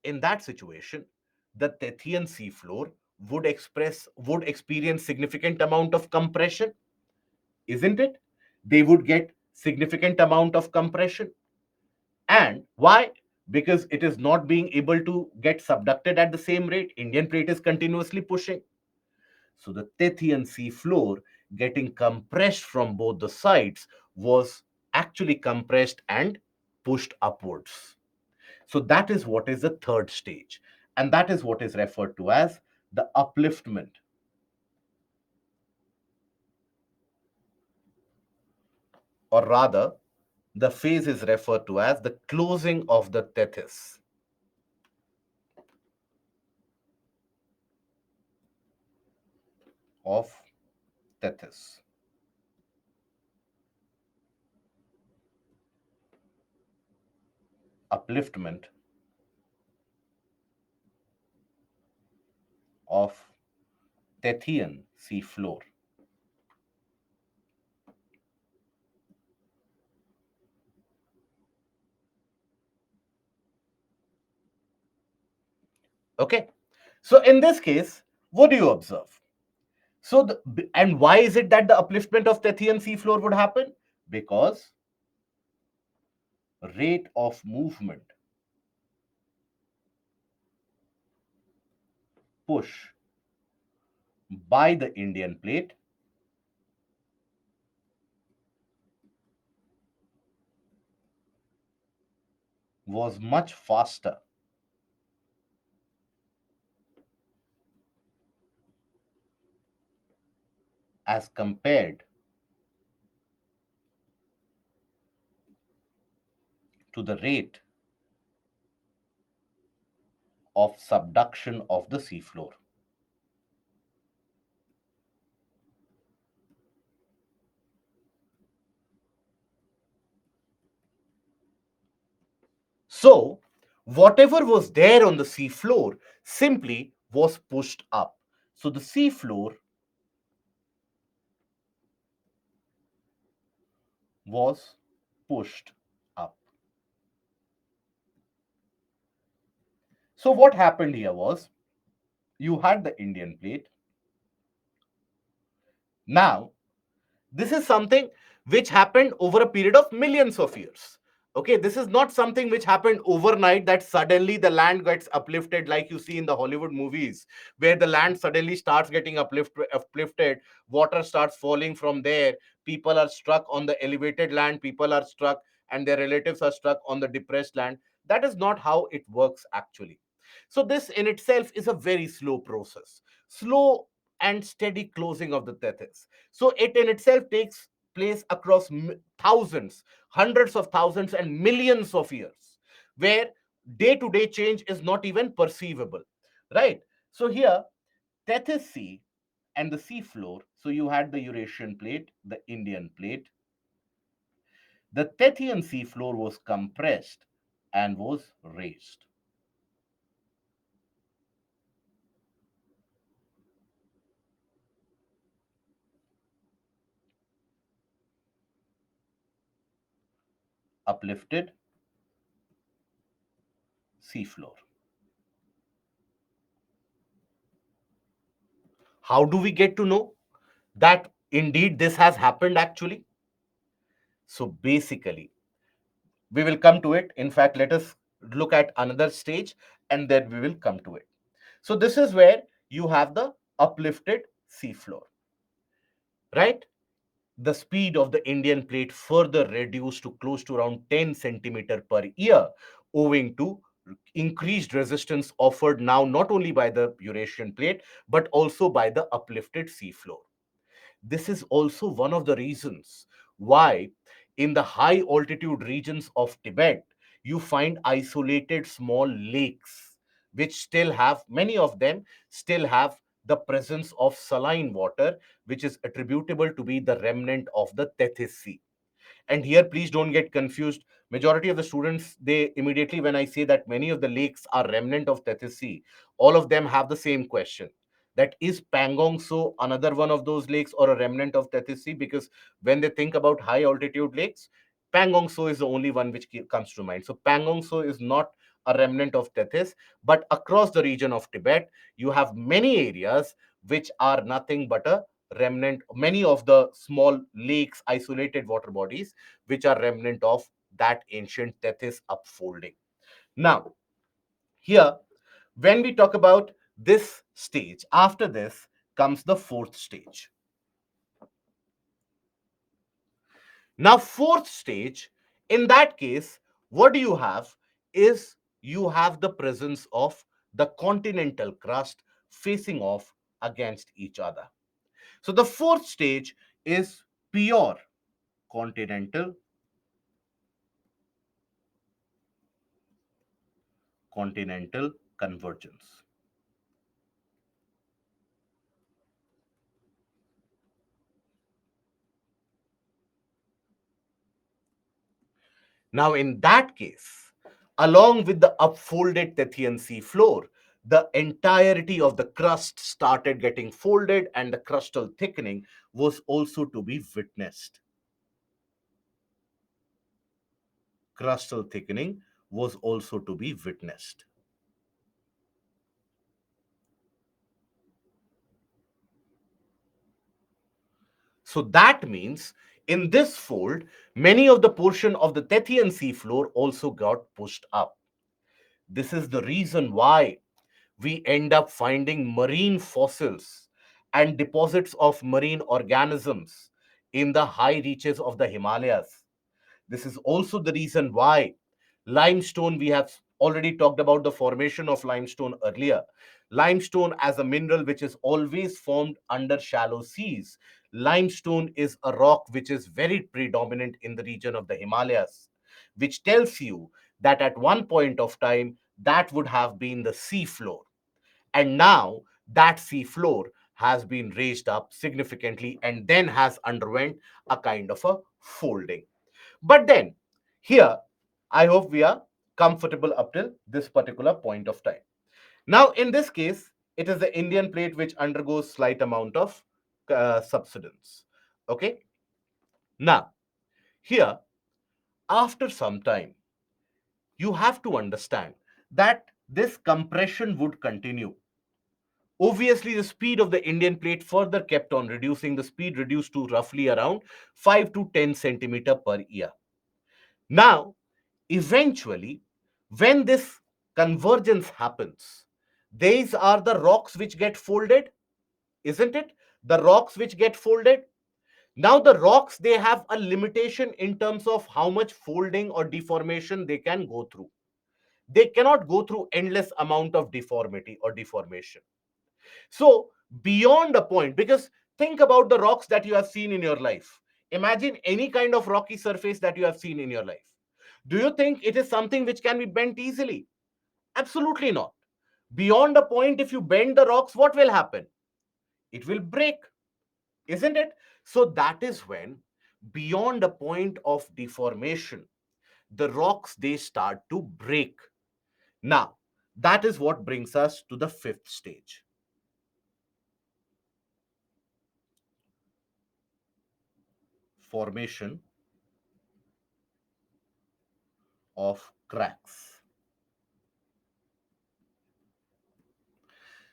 In that situation, the Tethyan seafloor would experience significant amount of compression, isn't it? They would get significant amount of compression. And why? Because it is not being able to get subducted at the same rate. Indian plate is continuously pushing. So the Tethyan sea floor getting compressed from both the sides was actually compressed and pushed upwards. So that is what is the third stage. And that is what is referred to as the upliftment, or rather, the phase is referred to as the closing of the Tethys. Of Tethys. Upliftment of Tethyan sea floor. Okay. So in this case, what do you observe? So and why is it that the upliftment of Tethyan sea floor would happen? Because rate of movement push by the Indian plate was much faster as compared to the rate of subduction of the seafloor. So, whatever was there on the seafloor simply was pushed up. So, the seafloor was pushed up. So, what happened here was you had the Indian plate. Now, this is something which happened over a period of millions of years. Okay, this is not something which happened overnight, that suddenly the land gets uplifted like you see in the Hollywood movies, where the land suddenly starts getting uplifted, water starts falling from there, people are struck on the elevated land, people are struck and their relatives are struck on the depressed land. That is not how it works actually. So this in itself is a very slow process, slow and steady closing of the tethys. So it in itself takes place across thousands, hundreds of thousands, and millions of years, where day to day change is not even perceivable, right? So here, Tethys Sea and the sea floor. So you had the Eurasian plate, the Indian plate. The Tethyan sea floor was compressed and was raised. Uplifted sea floor. How do we get to know that indeed this has happened actually? So basically, we will come to it. In fact, let us look at another stage and then we will come to it. So this is where you have the uplifted seafloor, right? The speed of the Indian plate further reduced to close to around 10 centimeter per year, owing to increased resistance offered now not only by the Eurasian plate but also by the uplifted seafloor. This is also one of the reasons why, in the high altitude regions of Tibet, you find isolated small lakes, which still have, many of them still have the presence of saline water, which is attributable to be the remnant of the Tethys Sea. And here, please don't get confused. Majority of the students, they immediately, when I say that many of the lakes are remnant of Tethys Sea, all of them have the same question. That is Pangong So another one of those lakes or a remnant of Tethys Sea? Because when they think about high altitude lakes, Pangong So is the only one which comes to mind. So Pangong So is not a remnant of Tethys, but across the region of Tibet, you have many areas which are nothing but a remnant, many of the small lakes, isolated water bodies, which are remnant of that ancient Tethys upfolding. Now, here, when we talk about this stage, after this comes the fourth stage. Now, fourth stage, in that case, what do you have is you have the presence of the continental crust facing off against each other. So the fourth stage is pure continental convergence. Now, in that case, along with the upfolded Tethyan sea floor, the entirety of the crust started getting folded and the crustal thickening was also to be witnessed. Crustal thickening was also to be witnessed. So that means in this fold, many of the portion of the Tethyan sea floor also got pushed up. This is the reason why we end up finding marine fossils and deposits of marine organisms in the high reaches of the Himalayas. This is also the reason why limestone we have already talked about the formation of limestone earlier. Limestone as a mineral which is always formed under shallow seas. Limestone is a rock which is very predominant in the region of the Himalayas, which tells you that at one point of time that would have been the sea floor. And now that sea floor has been raised up significantly and then has underwent a kind of a folding. But then, here, I hope we are comfortable up till this particular point of time. Now, in this case, it is the Indian plate which undergoes slight amount of subsidence. Okay. Now, here, after some time, you have to understand that this compression would continue. Obviously, the speed of the Indian plate further kept on reducing. The speed reduced to roughly around 5 to 10 centimeter per year. Now, eventually, when this convergence happens, these are the rocks which get folded, isn't it? The rocks which get folded. Now, the rocks, they have a limitation in terms of how much folding or deformation they can go through. They cannot go through endless amount of deformity or deformation. So, beyond a point, because think about the rocks that you have seen in your life. Imagine any kind of rocky surface that you have seen in your life. Do you think it is something which can be bent easily? Absolutely not. Beyond a point, if you bend the rocks, what will happen? It will break, isn't it? So, that is when, beyond a point of deformation, the rocks they start to break. Now, that is what brings us to the fifth stage, formation of cracks.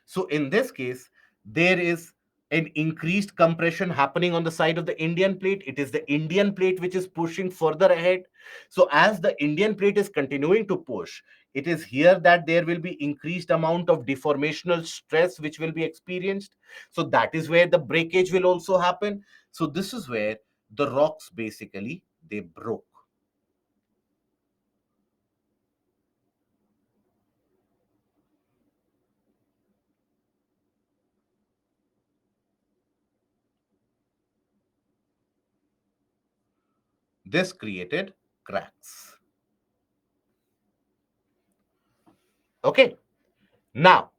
So in this case, there is an increased compression happening on the side of the Indian plate. It is the Indian plate which is pushing further ahead. So as the Indian plate is continuing to push, it is here that there will be increased amount of deformational stress which will be experienced. So that is where the breakage will also happen. So this is where the rocks basically they broke. This created cracks. Okay. Now,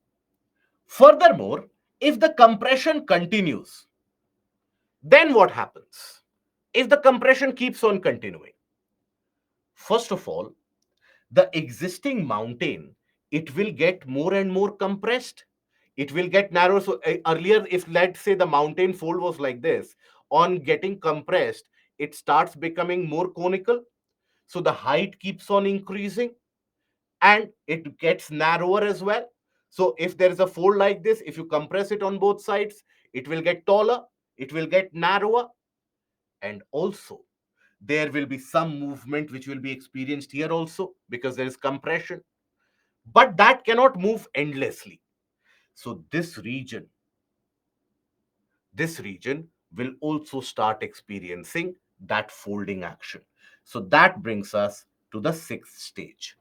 furthermore, if the compression continues, then what happens? If the compression keeps on continuing, first of all, the existing mountain, it will get more and more compressed. It will get narrow. So earlier, if let's say the mountain fold was like this, on getting compressed, it starts becoming more conical. So the height keeps on increasing and it gets narrower as well. So if there is a fold like this, if you compress it on both sides, it will get taller, it will get narrower, and also there will be some movement which will be experienced here also because there is compression. But that cannot move endlessly. So this region will also start experiencing that folding action. So that brings us to the sixth stage,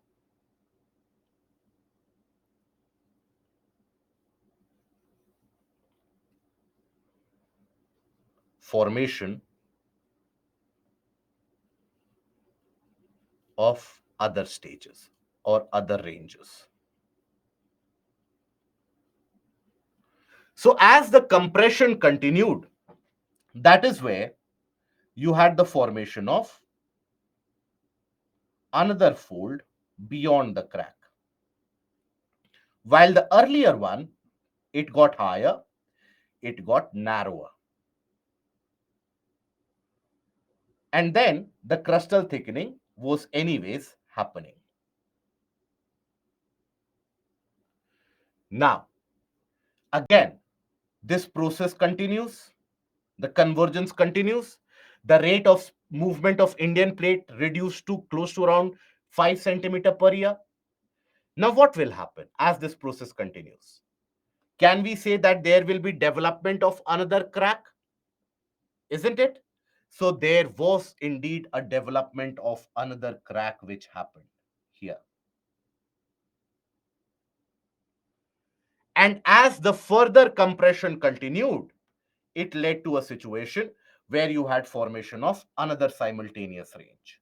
formation of other stages or other ranges. So, as the compression continued, that is where you had the formation of another fold beyond the crack. While the earlier one, it got higher, it got narrower. And then the crustal thickening was, anyways, happening. Now, again, this process continues, the convergence continues, the rate of movement of Indian plate reduced to close to around 5 centimeter per year. Now, what will happen as this process continues? Can we say that there will be development of another crack? Isn't it? So, there was indeed a development of another crack which happened here. And as the further compression continued, it led to a situation where you had formation of another simultaneous range.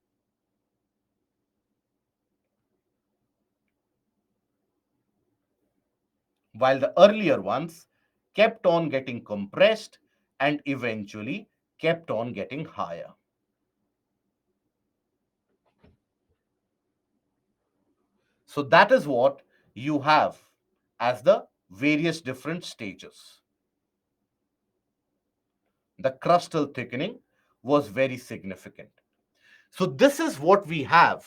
While the earlier ones kept on getting compressed and eventually kept on getting higher. So that is what you have as the various different stages. The crustal thickening was very significant. So this is what we have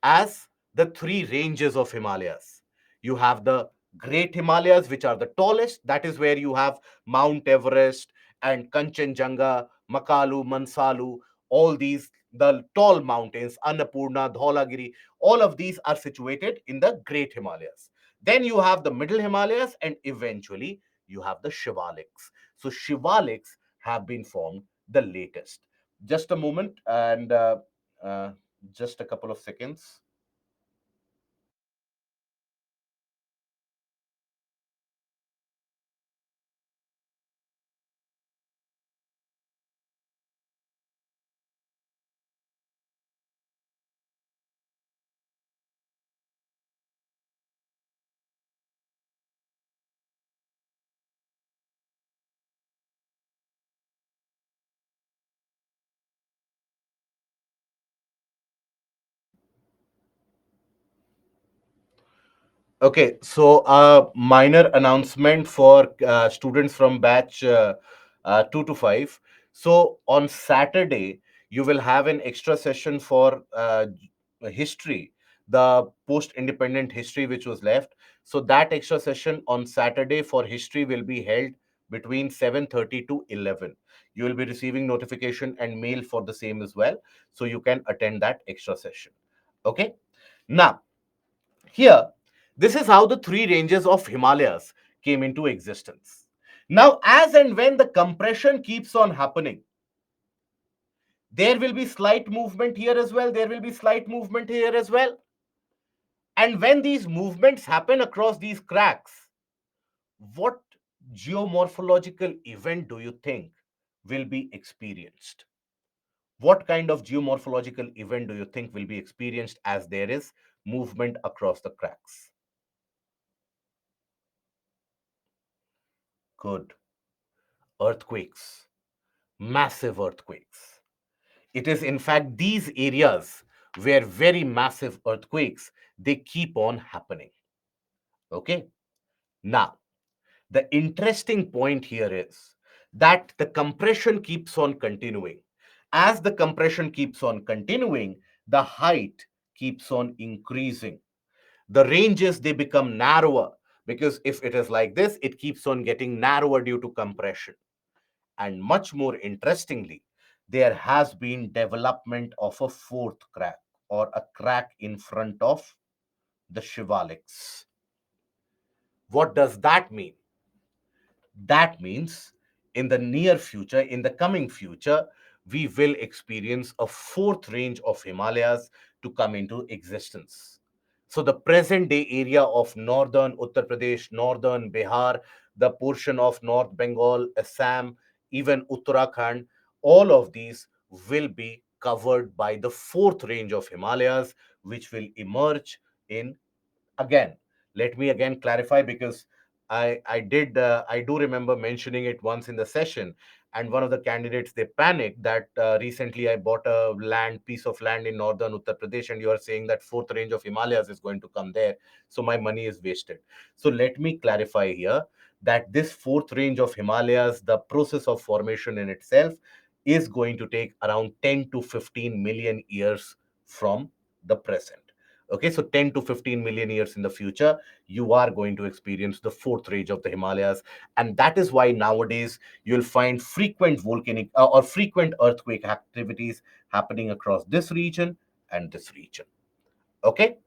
as the three ranges of Himalayas. You have the Great Himalayas, which are the tallest. That is where you have Mount Everest and Kanchenjunga, Makalu, Mansalu, all these, the tall mountains, Annapurna, Dhaulagiri, all of these are situated in the Great Himalayas. Then you have the Middle Himalayas, and eventually you have the Shivaliks. So Shivaliks have been formed the latest. Just a moment, and uh, just a couple of seconds. Okay, so a minor announcement for students from batch 2 to 5. So on Saturday, you will have an extra session for history, the post independent history which was left. So that extra session on Saturday for history will be held between 7:30 to 11. You will be receiving notification and mail for the same as well. So you can attend that extra session. Okay. Now, here, this is how the three ranges of Himalayas came into existence. Now, as and when the compression keeps on happening, there will be slight movement here as well, there will be slight movement here as well. And when these movements happen across these cracks, what geomorphological event do you think will be experienced? What kind of geomorphological event do you think will be experienced as there is movement across the cracks? Good. Earthquakes, massive earthquakes. It is in fact these areas where very massive earthquakes they keep on happening. Okay. Now, the interesting point here is that the compression keeps on continuing. As the compression keeps on continuing, the height keeps on increasing. The ranges they become narrower because if it is like this, it keeps on getting narrower due to compression. And much more interestingly, there has been development of a fourth crack or a crack in front of the Shivaliks. What does that mean? That means in the near future, in the coming future, we will experience a fourth range of Himalayas to come into existence. So the present day area of northern Uttar Pradesh, northern Bihar, the portion of North Bengal, Assam, even Uttarakhand, all of these will be covered by the fourth range of Himalayas, which will emerge in, again, let me again clarify because I do remember mentioning it once in the session, and one of the candidates they panicked that recently I bought a land piece of land in northern Uttar Pradesh, and you are saying that fourth range of Himalayas is going to come there, so my money is wasted. So let me clarify here that this fourth range of Himalayas, the process of formation in itself is going to take around 10 to 15 million years from the present. Okay, so 10 to 15 million years in the future, you are going to experience the fourth range of the Himalayas. And that is why nowadays you'll find frequent volcanic or frequent earthquake activities happening across this region and this region. Okay,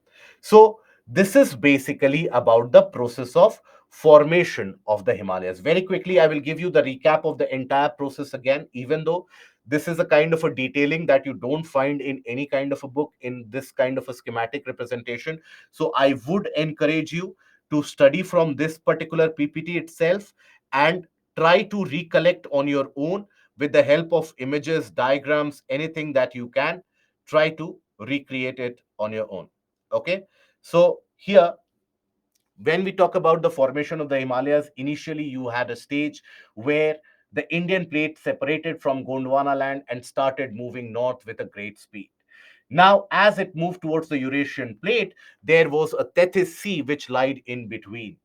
so this is basically about the process of formation of the Himalayas. Very quickly, I will give you the recap of the entire process again, even though this is a kind of a detailing that you don't find in any kind of a book in this kind of a schematic representation. So I would encourage you to study from this particular PPT itself and try to recollect on your own with the help of images, diagrams, anything that you can. Try to recreate it on your own. Okay. So here, when we talk about the formation of the Himalayas, initially you had a stage where the Indian plate separated from Gondwana land and started moving north with a great speed. Now, as it moved towards the Eurasian plate, there was a Tethys Sea which lied in between.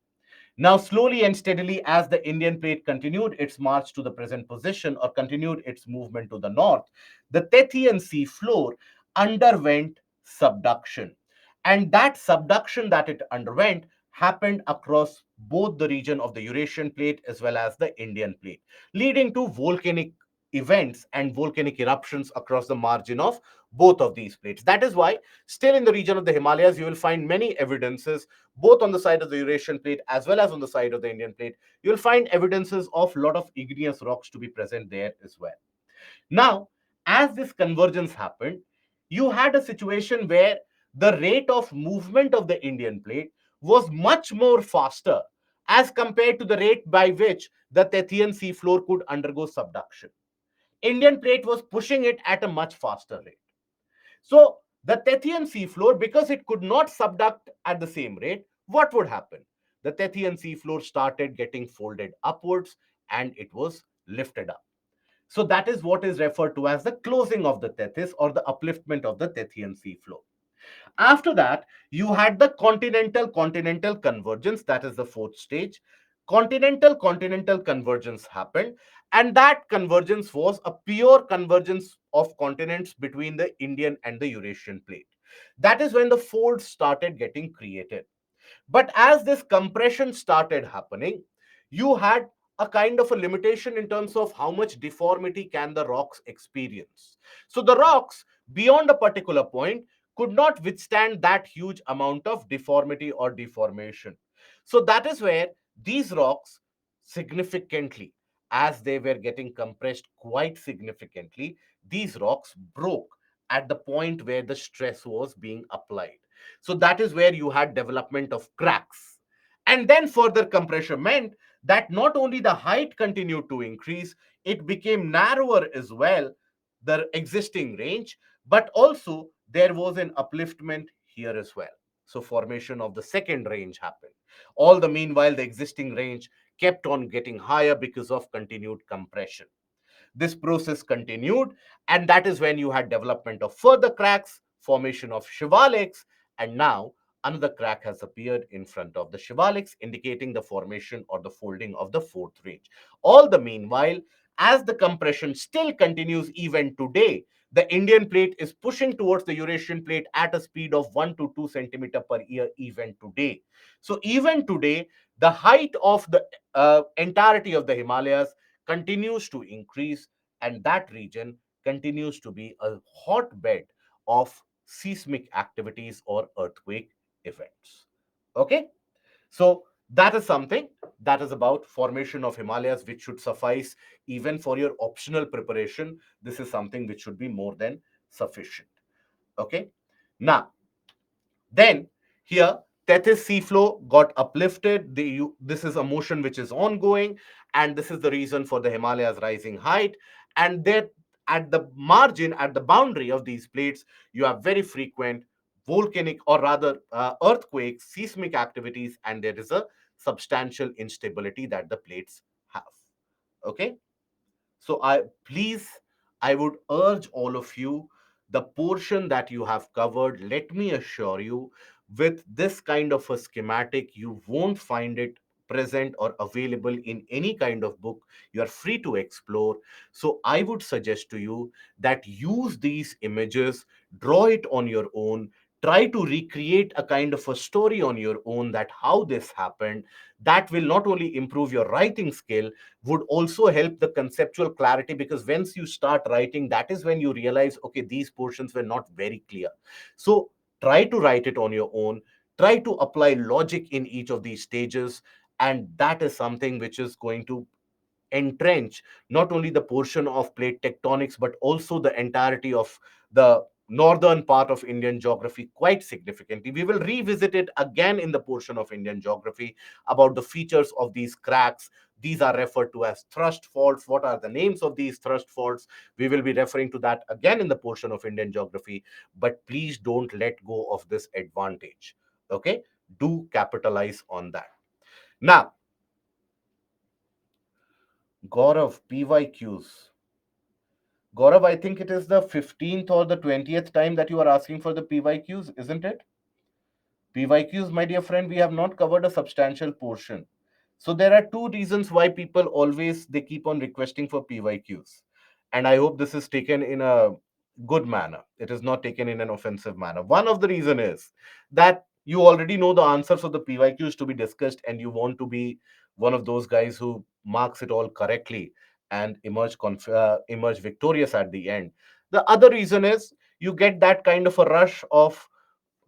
Now, slowly and steadily, as the Indian plate continued its march to the present position or continued its movement to the north, the Tethyan sea floor underwent subduction. And that subduction that it underwent happened across both the region of the Eurasian plate as well as the Indian plate, leading to volcanic events and volcanic eruptions across the margin of both of these plates. That is why, still in the region of the Himalayas, you will find many evidences both on the side of the Eurasian plate as well as on the side of the Indian plate. You'll find evidences of a lot of igneous rocks to be present there as well. Now, as this convergence happened, you had a situation where the rate of movement of the Indian plate was much more faster as compared to the rate by which the Tethyan seafloor could undergo subduction. Indian plate was pushing it at a much faster rate. So the Tethyan seafloor, because it could not subduct at the same rate, what would happen? The Tethyan seafloor started getting folded upwards and it was lifted up. So that is what is referred to as the closing of the Tethys or the upliftment of the Tethyan seafloor. After that, you had the continental convergence, that is the fourth stage. Continental convergence happened, and that convergence was a pure convergence of continents between the Indian and the Eurasian plate. That is when the folds started getting created. But as this compression started happening, you had a kind of a limitation in terms of how much deformity can the rocks experience. So the rocks beyond a particular point could not withstand that huge amount of deformity or deformation. So that is where these rocks significantly, as they were getting compressed quite significantly, these rocks broke at the point where the stress was being applied. So that is where you had development of cracks. And then further compression meant that not only the height continued to increase, it became narrower as well, the existing range, but also there was an upliftment here as well. So formation of the second range happened. All the meanwhile, the existing range kept on getting higher because of continued compression. This process continued, and that is when you had development of further cracks, formation of shivalics, and now another crack has appeared in front of the shivalics, indicating the formation or the folding of the fourth range. All the meanwhile, as the compression still continues even today, the Indian plate is pushing towards the Eurasian plate at a speed of 1 to 2 centimeter per year even today. So even today, the height of the entirety of the Himalayas continues to increase, and that region continues to be a hotbed of seismic activities or earthquake events. Okay, so that is something that is about formation of Himalayas, which should suffice even for your optional preparation. This is something which should be more than sufficient. Okay, now then, here, Tethys seaflow got uplifted. This is a motion which is ongoing, and this is the reason for the Himalayas rising height. And there, at the margin, at the boundary of these plates, you have very frequent volcanic or rather earthquakes, seismic activities, and there is a substantial instability that the plates have. Okay. So I would urge all of you, the portion that you have covered, let me assure you, with this kind of a schematic, you won't find it present or available in any kind of book. You are free to explore. So I would suggest to you that use these images, draw it on your own, try to recreate a kind of a story on your own, that how this happened. That will not only improve your writing skill, would also help the conceptual clarity, because once you start writing, that is when you realize, okay, these portions were not very clear. So try to write it on your own, try to apply logic in each of these stages, and that is something which is going to entrench not only the portion of plate tectonics but also the entirety of the northern part of Indian geography quite significantly. We will revisit it again in the portion of Indian geography about the features of these cracks. These are referred to as thrust faults. What are the names of these thrust faults? We will be referring to that again in the portion of Indian geography. But please don't let go of this advantage. Okay? Do capitalize on that. Now, Gaurav, PYQs. Gaurav, I think it is the 15th or the 20th time that you are asking for the PYQs, isn't it? PYQs, my dear friend, we have not covered a substantial portion. So there are two reasons why people always they keep on requesting for PYQs. And I hope this is taken in a good manner. It is not taken in an offensive manner. One of the reason is that you already know the answers of the PYQs to be discussed and you want to be one of those guys who marks it all correctly and emerge victorious at the end. The other reason is you get that kind of a rush of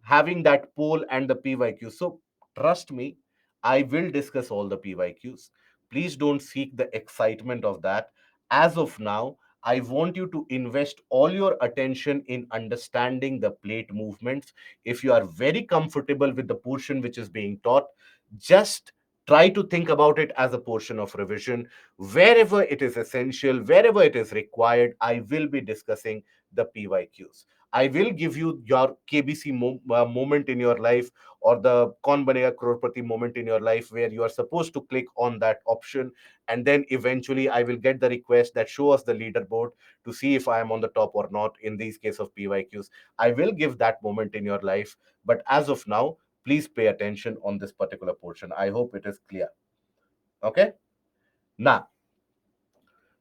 having that poll and the PYQ. So trust me, I will discuss all the PYQs. Please don't seek the excitement of that. As of now, I want you to invest all your attention in understanding the plate movements. If you are very comfortable with the portion which is being taught, just try to think about it as a portion of revision. Wherever it is essential, wherever it is required, I will be discussing the PYQs. I will give you your KBC moment in your life or the Kaun Banega Crorepati moment in your life where you are supposed to click on that option. And then eventually I will get the request that show us the leaderboard to see if I am on the top or not in these case of PYQs. I will give that moment in your life. But as of now, please pay attention on this particular portion. I hope it is clear. Okay. Now,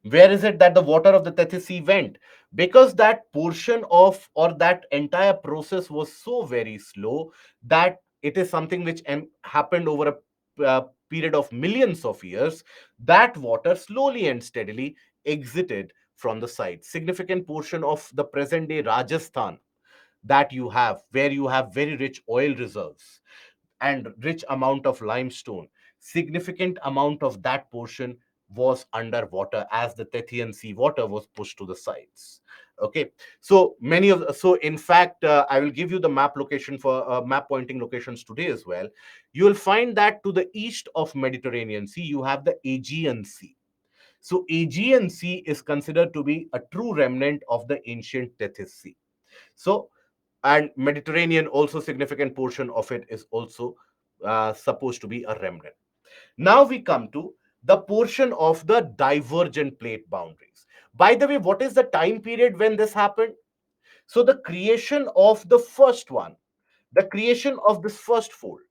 where is it that the water of the Tethys Sea went? Because that portion of or that entire process was so very slow that it is something which happened over a period of millions of years. That water slowly and steadily exited from the site. Significant portion of the present day Rajasthan that you have, where you have very rich oil reserves and rich amount of limestone, significant amount of that portion was underwater as the Tethyan sea water was pushed to the sides. Okay, so in fact, I will give you the map location for map pointing locations today as well. You will find that to the east of Mediterranean Sea you have the Aegean Sea. So Aegean Sea is considered to be a true remnant of the ancient Tethys Sea. So, and Mediterranean also significant portion of it is also supposed to be a remnant. Now we come to the portion of the divergent plate boundaries. By the way, what is the time period when this happened? So the creation of the first one, the creation of this first fold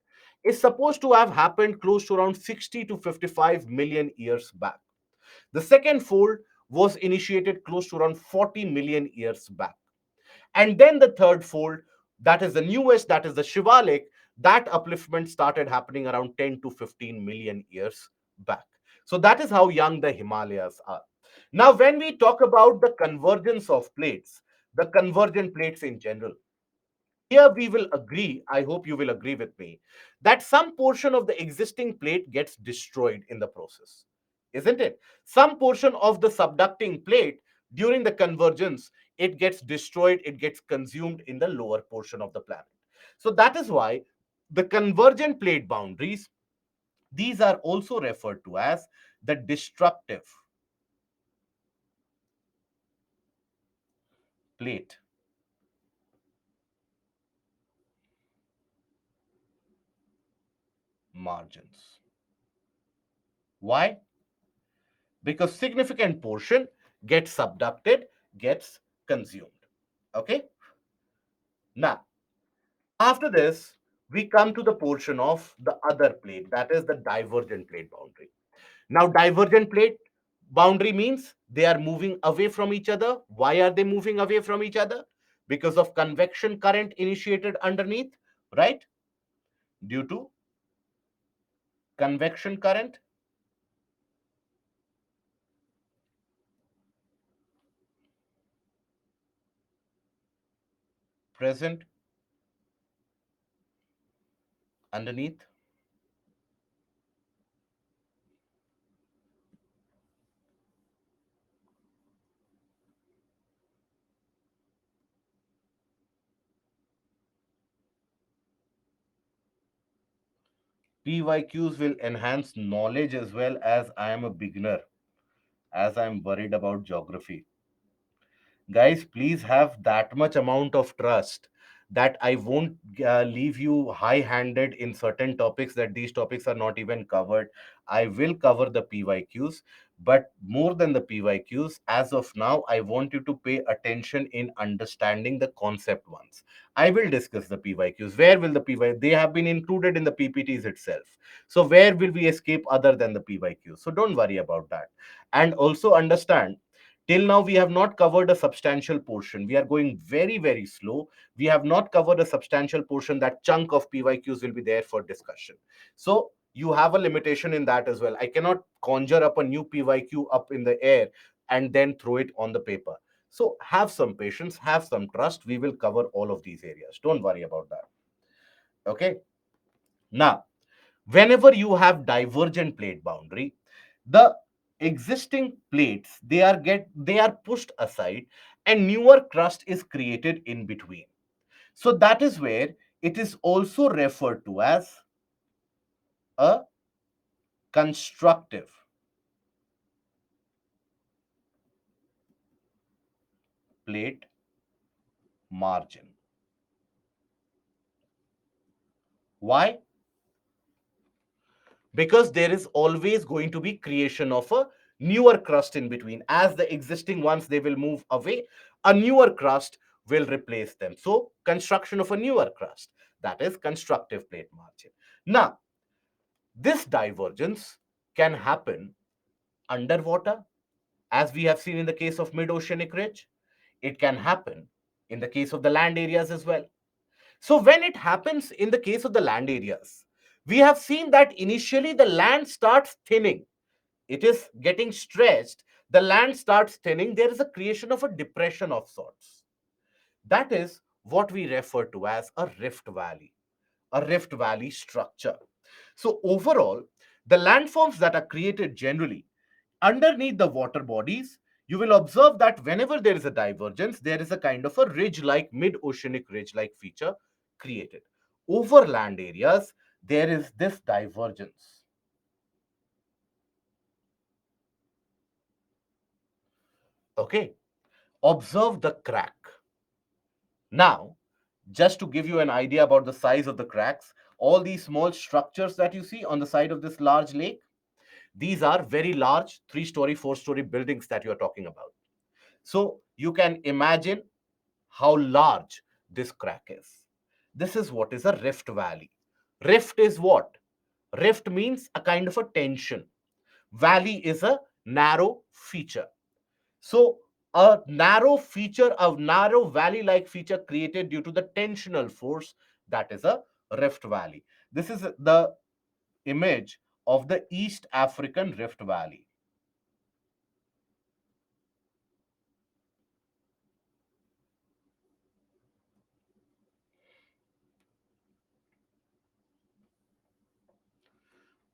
is supposed to have happened close to around 60 to 55 million years back. The second fold was initiated close to around 40 million years back. And then the third fold, that is the newest, that is the Shivalik, that upliftment started happening around 10 to 15 million years back. So that is how young the Himalayas are. Now, when we talk about the convergence of plates, the convergent plates in general, here we will agree, I hope you will agree with me, that some portion of the existing plate gets destroyed in the process, isn't it? Some portion of the subducting plate during the convergence, it gets destroyed, it gets consumed in the lower portion of the planet. So that is why the convergent plate boundaries, these are also referred to as the destructive plate margins. Why? Because significant portion gets subducted, gets consumed. Okay. Now, after this, we come to the portion of the other plate, that is the divergent plate boundary. Now, divergent plate boundary means they are moving away from each other. Why are they moving away from each other? Because of convection current initiated underneath, right? Due to convection current present underneath. PYQs will enhance knowledge as well. As I am a beginner, as I'm worried about geography. Guys, please have that much amount of trust that I won't leave you high handed in certain topics, that these topics are not even covered. I will cover the PYQs, but more than the PYQs, as of now, I want you to pay attention in understanding the concept ones. I will discuss the PYQs. Where will the PY, they have been included in the PPTs itself, so where will we escape other than the PYQs? So don't worry about that. And also understand, till now we have not covered a substantial portion. We are going very, very slow. We have not covered a substantial portion. That chunk of PYQs will be there for discussion. So you have a limitation in that as well. I cannot conjure up a new PYQ up in the air and then throw it on the paper. So have some patience, have some trust. We will cover all of these areas. Don't worry about that. Okay. Now, whenever you have divergent plate boundary, the existing plates, they are pushed aside and newer crust is created in between. So that is where it is also referred to as a constructive plate margin. Why? Because there is always going to be creation of a newer crust in between. As the existing ones, they will move away, a newer crust will replace them. So construction of a newer crust, that is constructive plate margin. Now, this divergence can happen underwater, as we have seen in the case of mid-oceanic ridge. It can happen in the case of the land areas as well. So when it happens in the case of the land areas, we have seen that initially the land starts thinning. It is getting stretched. The land starts thinning. There is a creation of a depression of sorts. That is what we refer to as a rift valley structure. So overall, the landforms that are created generally underneath the water bodies, you will observe that whenever there is a divergence, there is a kind of a ridge-like, mid-oceanic ridge-like feature created. Over land areas, there is this divergence. Okay, observe the crack. Now, just to give you an idea about the size of the cracks, all these small structures that you see on the side of this large lake, these are very large 3-story, 4-story buildings that you are talking about. So you can imagine how large this crack is. This is what is a rift valley. Rift is what? Rift means a kind of a tension. Valley is a narrow feature. So a narrow feature, a narrow valley-like feature created due to the tensional force, that is a rift valley. This is the image of the East African Rift Valley.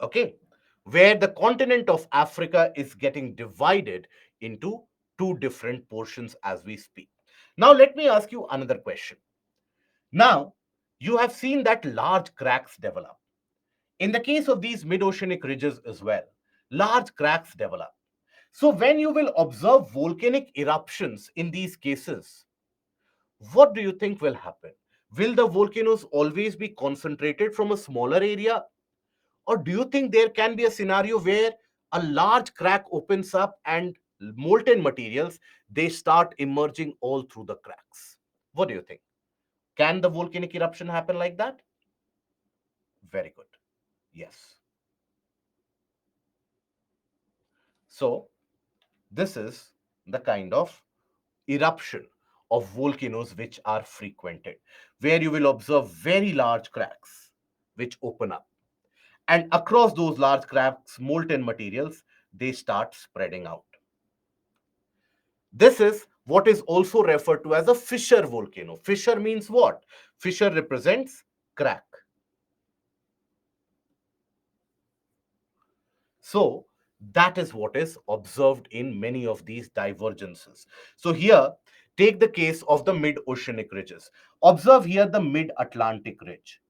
Okay, where the continent of Africa is getting divided into two different portions as we speak. Now, let me ask you another question. Now, you have seen that large cracks develop. In the case of these mid-oceanic ridges as well, large cracks develop. So, when you will observe volcanic eruptions in these cases, what do you think will happen? Will the volcanoes always be concentrated from a smaller area? Or do you think there can be a scenario where a large crack opens up and molten materials, they start emerging all through the cracks? What do you think? Can the volcanic eruption happen like that? Very good. Yes. So this is the kind of eruption of volcanoes which are frequented, where you will observe very large cracks which open up. And across those large cracks, molten materials, they start spreading out. This is what is also referred to as a fissure volcano. Fissure means what? Fissure represents crack. So that is what is observed in many of these divergences. So here, take the case of the mid-oceanic ridges. Observe here the mid-Atlantic ridge.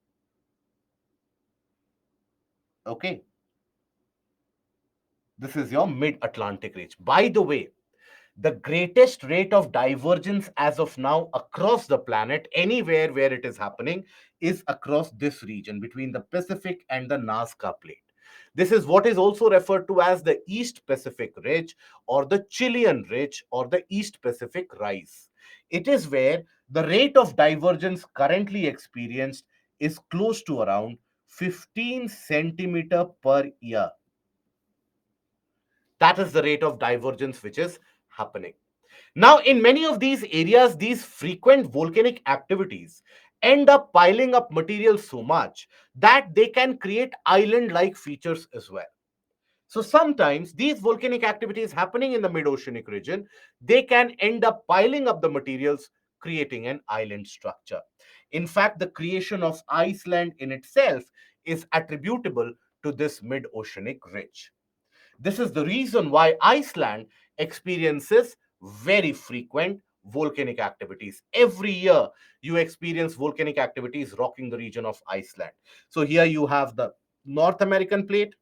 Okay, this is your mid Atlantic ridge. By the way, the greatest rate of divergence as of now across the planet, anywhere where it is happening, is across this region between the Pacific and the Nazca Plate. This is what is also referred to as the East Pacific Ridge or the Chilean Ridge or the East Pacific Rise. It is where the rate of divergence currently experienced is close to around 15 centimeter per year. That is the rate of divergence which is happening. Now, in many of these areas, these frequent volcanic activities end up piling up material so much that they can create island like features as well. So, sometimes these volcanic activities happening in the mid oceanic region, they can end up piling up the materials, creating an island structure. In fact, the creation of Iceland in itself is attributable to this mid oceanic ridge. This is the reason why Iceland experiences very frequent volcanic activities. Every year, you experience volcanic activities rocking the region of Iceland. So, here you have the North American plate,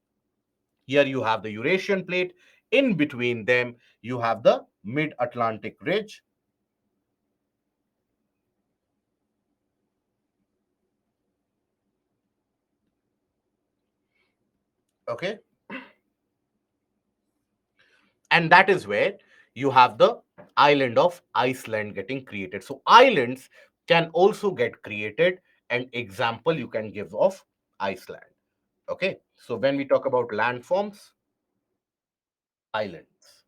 here you have the Eurasian plate, in between them, you have the mid Atlantic ridge. Okay, and that is where you have the island of Iceland getting created. So islands can also get created. An example you can give of Iceland. Okay, so when we talk about landforms, islands.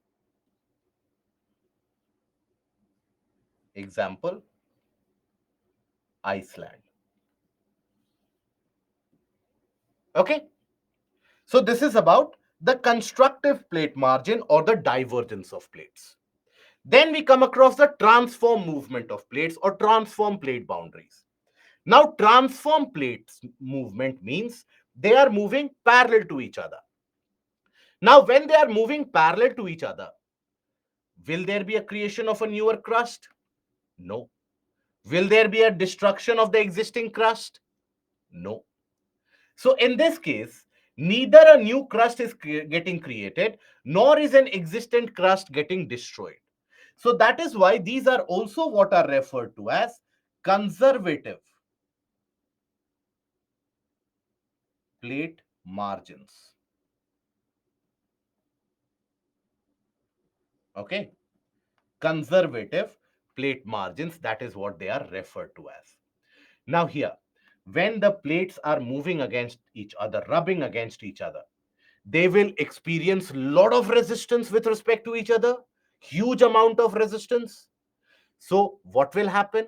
Example, Iceland. Okay, so this is about the constructive plate margin or the divergence of plates. Then we come across the transform movement of plates or transform plate boundaries. Now, transform plates movement means they are moving parallel to each other. Now, when they are moving parallel to each other, will there be a creation of a newer crust? No. Will there be a destruction of the existing crust? No. So, in this case, neither a new crust is getting created, nor is an existent crust getting destroyed. So, that is why these are also what are referred to as conservative plate margins. Okay, conservative plate margins, that is what they are referred to as. Now here, when the plates are moving against each other, rubbing against each other, they will experience a lot of resistance with respect to each other, huge amount of resistance. So what will happen?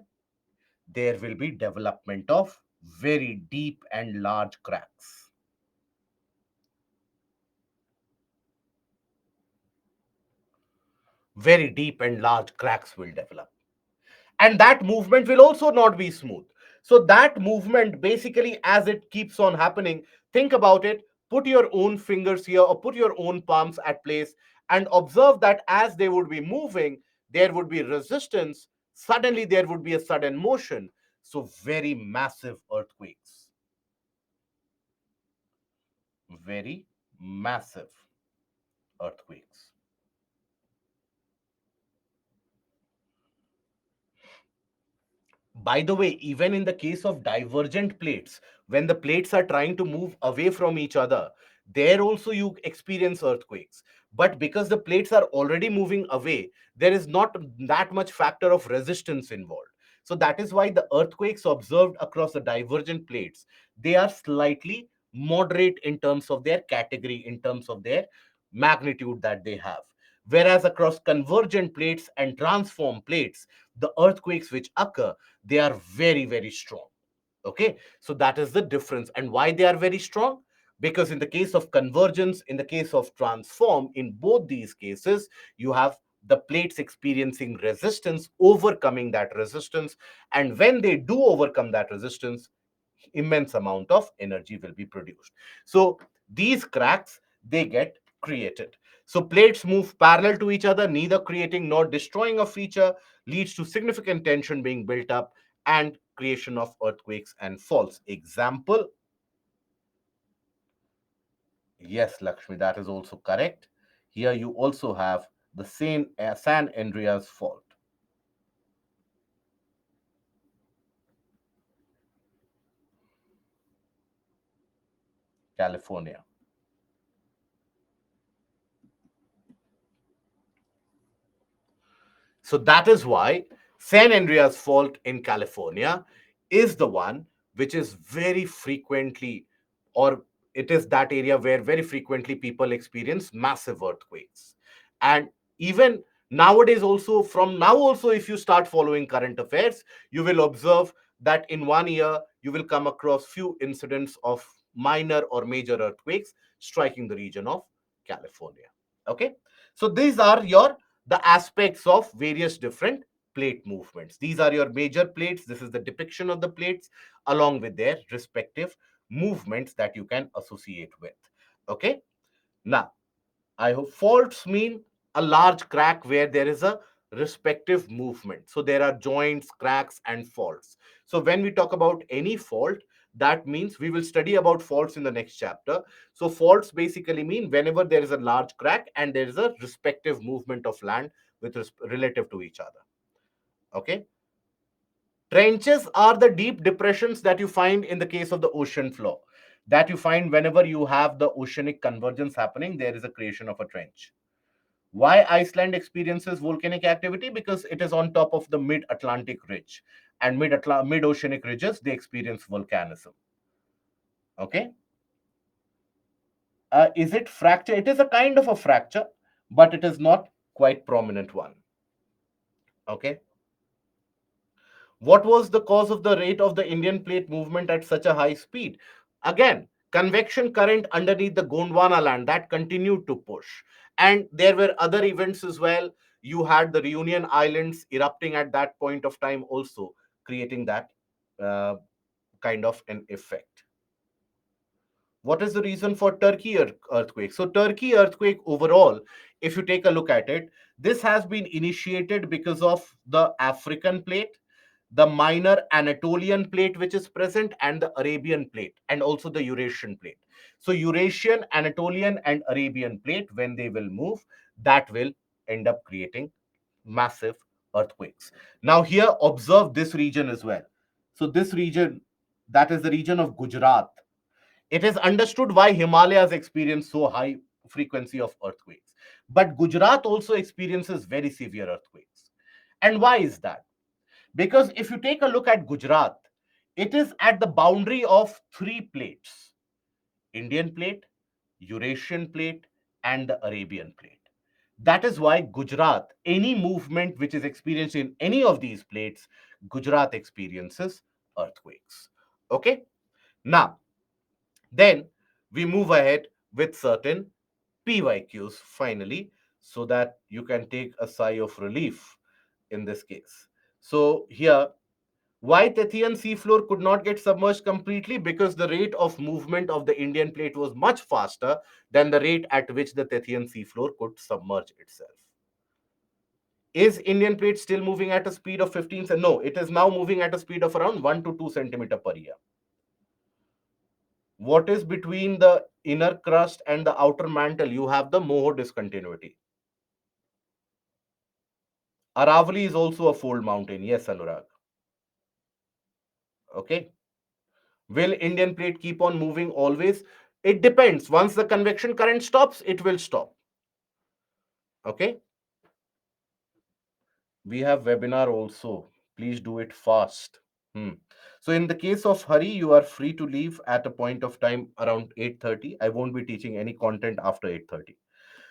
There will be development of very deep and large cracks. Very deep and large cracks will develop. And that movement will also not be smooth. So that movement, basically, as it keeps on happening, think about it, put your own fingers here or put your own palms at place and observe that as they would be moving, there would be resistance, suddenly there would be a sudden motion. So very massive earthquakes, very massive earthquakes. By the way, even in the case of divergent plates, when the plates are trying to move away from each other, there also you experience earthquakes. But because the plates are already moving away, there is not that much factor of resistance involved. So that is why the earthquakes observed across the divergent plates, they are slightly moderate in terms of their category, in terms of their magnitude that they have. Whereas across convergent plates and transform plates, the earthquakes which occur, they are very, very strong. Okay, so that is the difference. And why they are very strong? Because in the case of convergence, in the case of transform, in both these cases, you have the plates experiencing resistance, overcoming that resistance. And when they do overcome that resistance, immense amount of energy will be produced. So these cracks, they get created. So plates move parallel to each other, neither creating nor destroying a feature, leads to significant tension being built up and creation of earthquakes and faults. Example, Yes, Lakshmi, that is also correct. Here you also have the San Andreas Fault, California. So that is why San Andreas Fault in California is the one which is very frequently, or it is that area where very frequently people experience massive earthquakes. And even nowadays, also from now, also, if you start following current affairs, you will observe that in one year you will come across few incidents of minor or major earthquakes striking the region of California. Okay, so these are your the aspects of various different plate movements. These are your major plates. This is the depiction of the plates along with their respective movements that you can associate with. Okay, now I hope faults mean a large crack where there is a respective movement. So there are joints, cracks, and faults. So when we talk about any fault, that means we will study about faults in the next chapter. So faults basically mean whenever there is a large crack and there is a respective movement of land with relative to each other. Okay. Trenches are the deep depressions that you find in the case of the ocean floor. That you find whenever you have the oceanic convergence happening, there is a creation of a trench. Why Iceland experiences volcanic activity? Because it is on top of the mid Atlantic ridge, and mid oceanic ridges they experience volcanism. Okay, is it fracture? It is a kind of a fracture, but it is not quite prominent one. Okay, what was the cause of the rate of the Indian plate movement at such a high speed? Again, convection current underneath the Gondwana land that continued to push. And there were other events as well. You had the Reunion Islands erupting at that point of time, also creating that uh, kind of an effect. What is the reason for Turkey earthquake? So, Turkey earthquake overall, if you take a look at it, this has been initiated because of the African plate, the minor Anatolian plate, which is present, and the Arabian plate, and also the Eurasian plate. So, Eurasian, Anatolian, and Arabian plate, when they will move, that will end up creating massive earthquakes. Now, here, observe this region as well. So, this region, that is the region of Gujarat. It is understood why Himalayas experience so high frequency of earthquakes. But Gujarat also experiences very severe earthquakes. And why is that? Because if you take a look at Gujarat, it is at the boundary of three plates: Indian plate, Eurasian plate, and the Arabian plate. That is why Gujarat, any movement which is experienced in any of these plates, Gujarat experiences earthquakes. Okay? Now, then we move ahead with certain PYQs finally, so that you can take a sigh of relief in this case. So, here, why Tethyan seafloor could not get submerged completely? Because the rate of movement of the Indian plate was much faster than the rate at which the Tethyan seafloor could submerge itself. Is Indian plate still moving at a speed of 15? No, it is now moving at a speed of around 1 to 2 centimeter per year. What is between the inner crust and the outer mantle? You have the Moho discontinuity. Aravali is also a fold mountain. Yes, Anurag. Okay. Will Indian plate keep on moving always? It depends. Once the convection current stops, it will stop. Okay. We have webinar also. Please do it fast. Hmm. So in the case of Hari, you are free to leave at a point of time around 8:30. I won't be teaching any content after 8:30.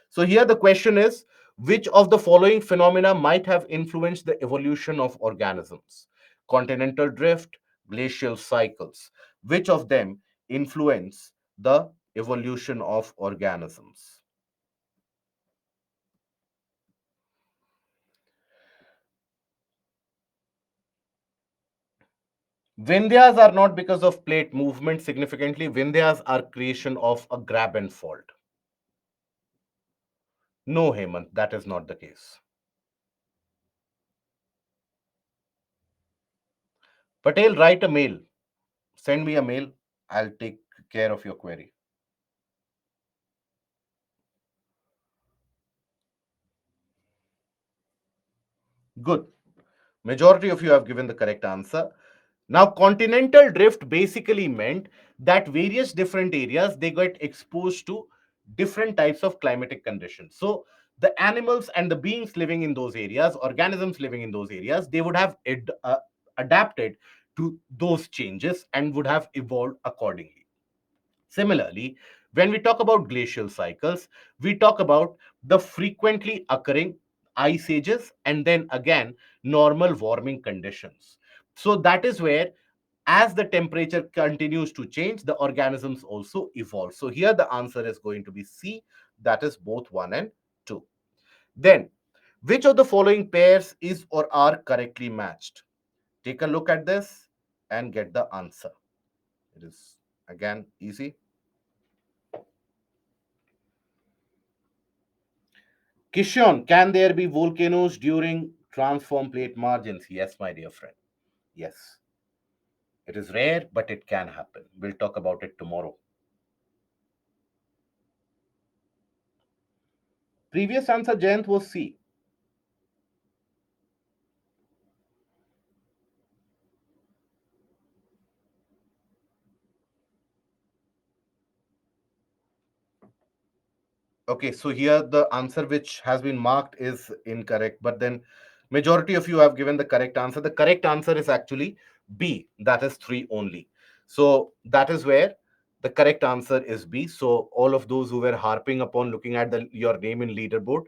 So here the question is, which of the following phenomena might have influenced the evolution of organisms? Continental drift, glacial cycles. Which of them influence the evolution of organisms? Vindhyas are not because of plate movement significantly. Vindhyas are creation of a grab and fault. No, Hemant, that is not the case. Patel, write a mail. Send me a mail. I'll take care of your query. Good. Majority of you have given the correct answer. Now, continental drift basically meant that various different areas they get exposed to different types of climatic conditions. So, the animals and the beings living in those areas, organisms living in those areas, they would have adapted to those changes and would have evolved accordingly. Similarly, when we talk about glacial cycles, we talk about the frequently occurring ice ages and then again normal warming conditions. So that is where, as the temperature continues to change, the organisms also evolve. So here the answer is going to be C, that is both 1 and 2. Then, which of the following pairs is or are correctly matched? Take a look at this and get the answer. It is again easy. Kishon, can there be volcanoes during transform plate margins? Yes, my dear friend. Yes. It is rare, but it can happen. We'll talk about it tomorrow. Previous answer, Jayant, was C. Okay, so here the answer which has been marked is incorrect, but then majority of you have given the correct answer. The correct answer is actually B, that is 3 only. So that is where the correct answer is B. So all of those who were harping upon looking at your name in leaderboard,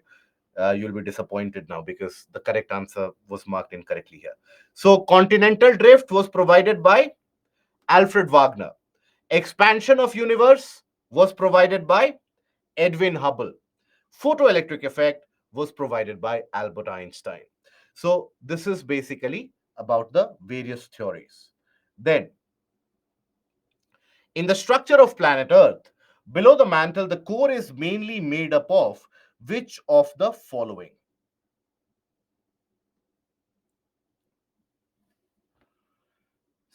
you'll be disappointed now because the correct answer was marked incorrectly here. So continental drift was provided by Alfred Wagner. Expansion of universe was provided by Edwin Hubble. Photoelectric effect was provided by Albert Einstein. So this is basically about the various theories. Then, in the structure of planet Earth, below the mantle, the core is mainly made up of which of the following?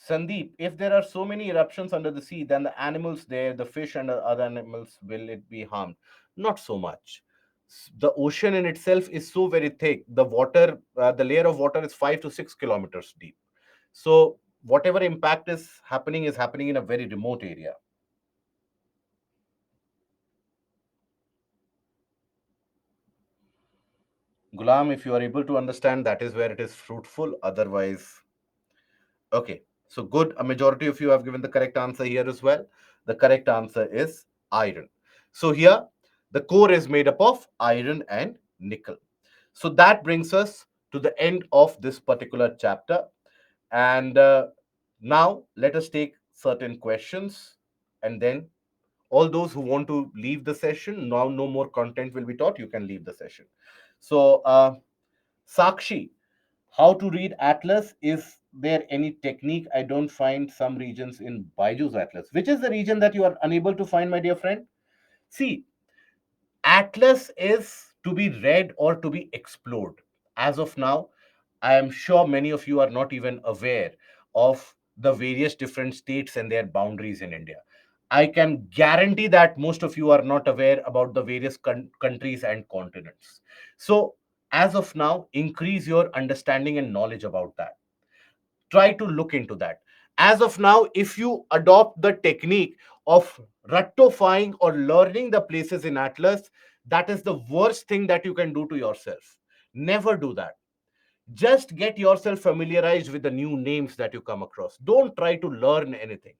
Sandeep, if there are so many eruptions under the sea, then the animals there, the fish and the other animals, will it be harmed? Not so much. The ocean in itself is so very thick. The water, the layer of water is 5 to 6 kilometers deep. So whatever impact is happening in a very remote area. Gulam, if you are able to understand, that is where it is fruitful. Otherwise, okay, so good. A majority of you have given the correct answer here as well. The correct answer is iron. So here, the core is made up of iron and nickel. So that brings us to the end of this particular chapter. And now let us take certain questions. And then all those who want to leave the session, now no more content will be taught, you can leave the session. So, Sakshi, how to read Atlas? Is there any technique? I don't find some regions in Baiju's Atlas. Which is the region that you are unable to find, my dear friend? See, Atlas is to be read or to be explored. As of now, I am sure many of you are not even aware of the various different states and their boundaries in India. I can guarantee that most of you are not aware about the various countries and continents. So, as of now, increase your understanding and knowledge about that. Try to look into that. As of now, if you adopt the technique of rattofying or learning the places in Atlas, that is the worst thing that you can do to yourself. Never do that. Just get yourself familiarized with the new names that you come across. Don't try to learn anything.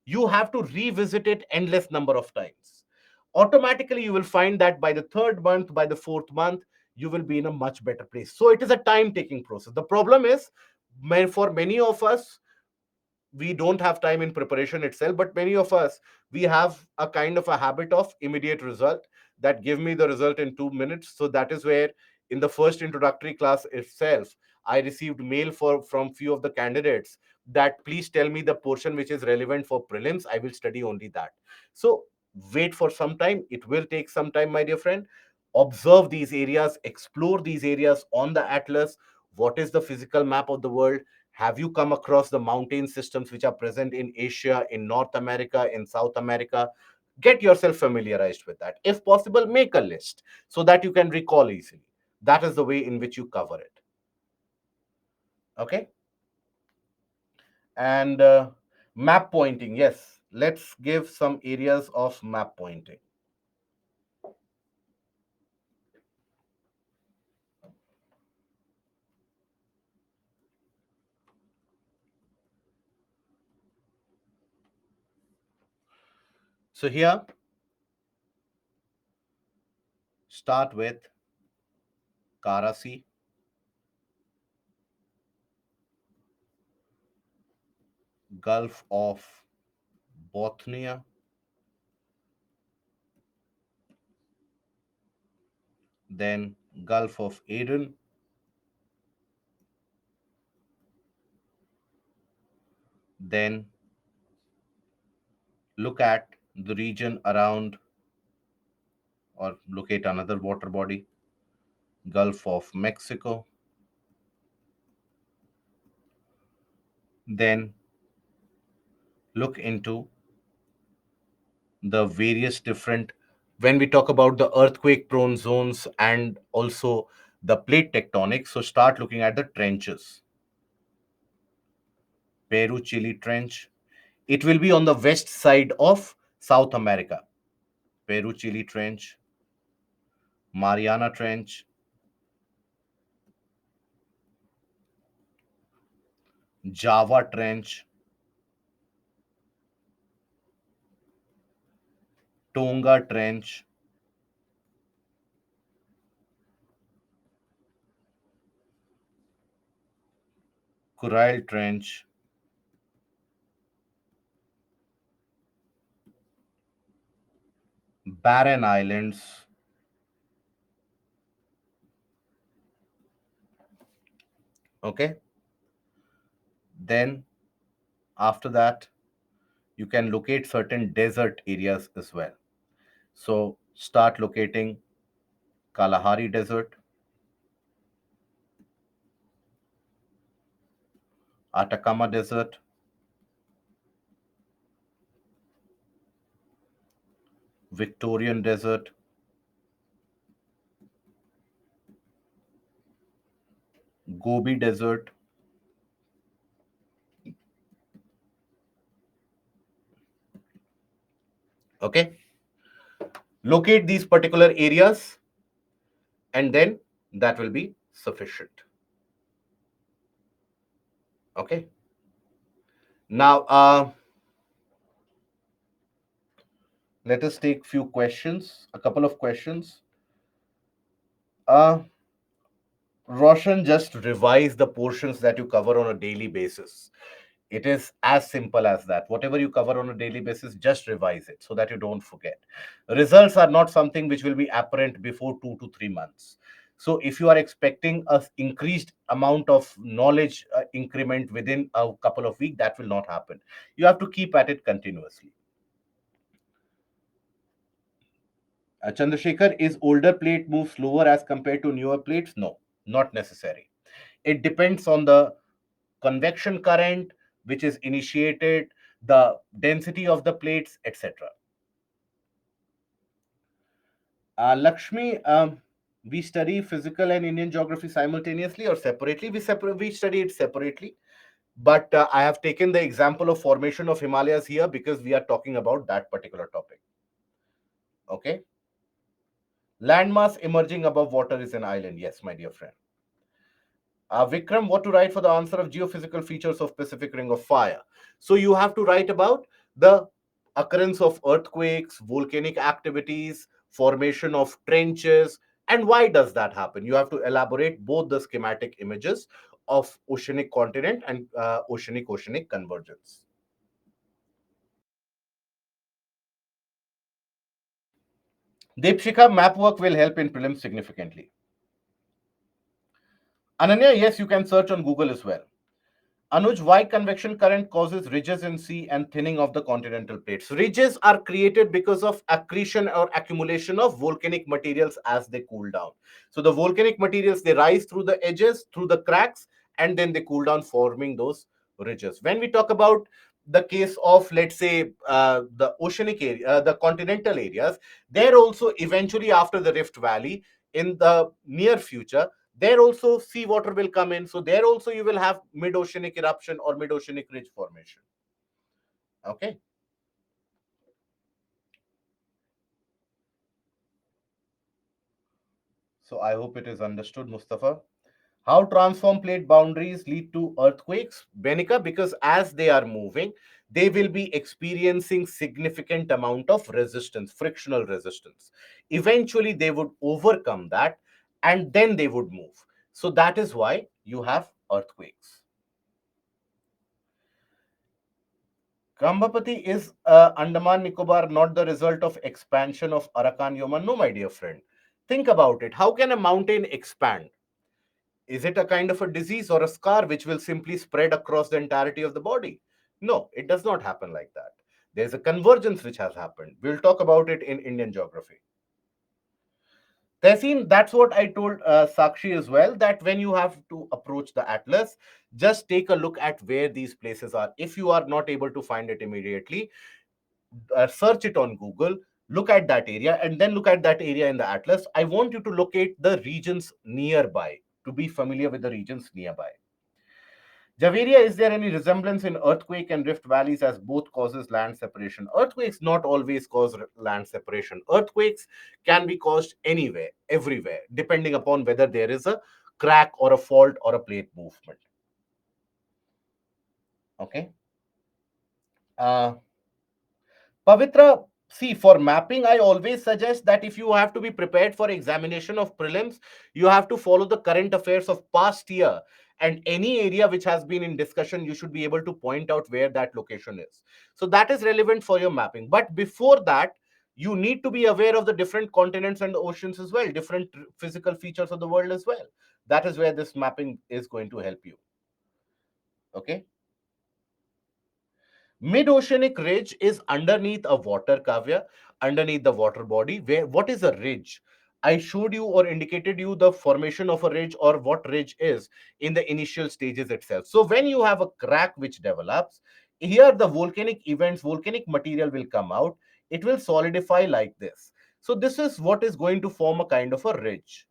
You have to revisit it endless number of times. Automatically you will find that by the third month, by the fourth month, you will be in a much better place. So it is a time taking process. The problem is, for many of us, we don't have time in preparation itself, but many of us, we have a kind of a habit of immediate result, that give me the result in 2 minutes. So that is where in the first introductory class itself, I received mail from few of the candidates that please tell me the portion which is relevant for prelims, I will study only that. So wait for some time, it will take some time, my dear friend. Observe these areas, explore these areas on the Atlas. What is the physical map of the world? Have you come across the mountain systems which are present in Asia, in North America, in South America? Get yourself familiarized with that. If possible, make a list so that you can recall easily. That is the way in which you cover it. Okay. And map pointing, yes, let's give some areas of map pointing. So here, start with Kara Sea, Gulf of Bothnia, then Gulf of Aden, then look at the region around or locate another water body, Gulf of Mexico, then look into the various different, when we talk about the earthquake prone zones and also the plate tectonics, so start looking at the trenches. Peru Chile Trench, it will be on the west side of South America. Peru Chile Trench, Mariana Trench, Java Trench, Tonga Trench, Kuril Trench, Barren Islands. Okay, then after that you can locate certain desert areas as well. So start locating Kalahari Desert, Atacama Desert, Victorian Desert, Gobi Desert. Okay, locate these particular areas and then that will be sufficient. Okay, now let us take few questions, a couple of questions. uh Roshan, just revise the portions that you cover on a daily basis. It is as simple as that. Whatever you cover on a daily basis, just revise it so that you don't forget. Results are not something which will be apparent before 2 to 3 months. So if you are expecting a increased amount of knowledge increment within a couple of weeks, that will not happen. You have to keep at it continuously. Chandrasekhar, is older plate move slower as compared to newer plates? No, not necessary. It depends on the convection current which is initiated, the density of the plates, etc. Lakshmi, we study physical and Indian geography simultaneously or separately? We study it separately, but I have taken the example of formation of Himalayas here because we are talking about that particular topic. Okay. Landmass emerging above water is an island. Yes, my dear friend. Vikram, what to write for the answer of geophysical features of Pacific Ring of Fire? So you have to write about the occurrence of earthquakes, volcanic activities, formation of trenches, and why does that happen? You have to elaborate both the schematic images of oceanic continent and oceanic convergence. Deepshika, map work will help in prelims significantly. Ananya, yes, you can search on Google as well. Anuj, why convection current causes ridges in sea and thinning of the continental plates? Ridges are created because of accretion or accumulation of volcanic materials as they cool down. So the volcanic materials, they rise through the edges, through the cracks, and then they cool down, forming those ridges. When we talk about the case of, let's say, the oceanic area, the continental areas, there also eventually after the Rift Valley in the near future, there also seawater will come in. So there also you will have mid-oceanic eruption or mid-oceanic ridge formation. Okay. So I hope it is understood, Mustafa. How transform plate boundaries lead to earthquakes? Benika, because as they are moving, they will be experiencing significant amount of resistance, frictional resistance. Eventually, they would overcome that and then they would move. So that is why you have earthquakes. Kambapati, is Andaman Nicobar not the result of expansion of Arakan Yoma? No, my dear friend. Think about it. How can a mountain expand? Is it a kind of a disease or a scar which will simply spread across the entirety of the body? No, it does not happen like that. There's a convergence which has happened. We'll talk about it in Indian geography. Tehseen, that's what I told Sakshi as well, that when you have to approach the atlas, just take a look at where these places are. If you are not able to find it immediately, search it on Google, look at that area, and then look at that area in the atlas. I want you to locate the regions nearby, to be familiar with the regions nearby. Javeria, is there any resemblance in earthquake and rift valleys as both causes land separation? Earthquakes not always cause land separation. Earthquakes can be caused anywhere, everywhere, depending upon whether there is a crack or a fault or a plate movement. Okay. Uh, Pavitra, see, for mapping, I always suggest that if you have to be prepared for examination of prelims, you have to follow the current affairs of past year. And any area which has been in discussion, you should be able to point out where that location is. So that is relevant for your mapping. But before that, you need to be aware of the different continents and the oceans as well, different physical features of the world as well. That is where this mapping is going to help you. Okay. Mid-oceanic ridge is underneath a water, Kavya, underneath the water body. Where what is a ridge? I showed you or indicated you the formation of a ridge or what ridge is in the initial stages itself. So when you have a crack which develops, here the volcanic events, volcanic material will come out. It will solidify like this. So this is what is going to form a kind of a ridge.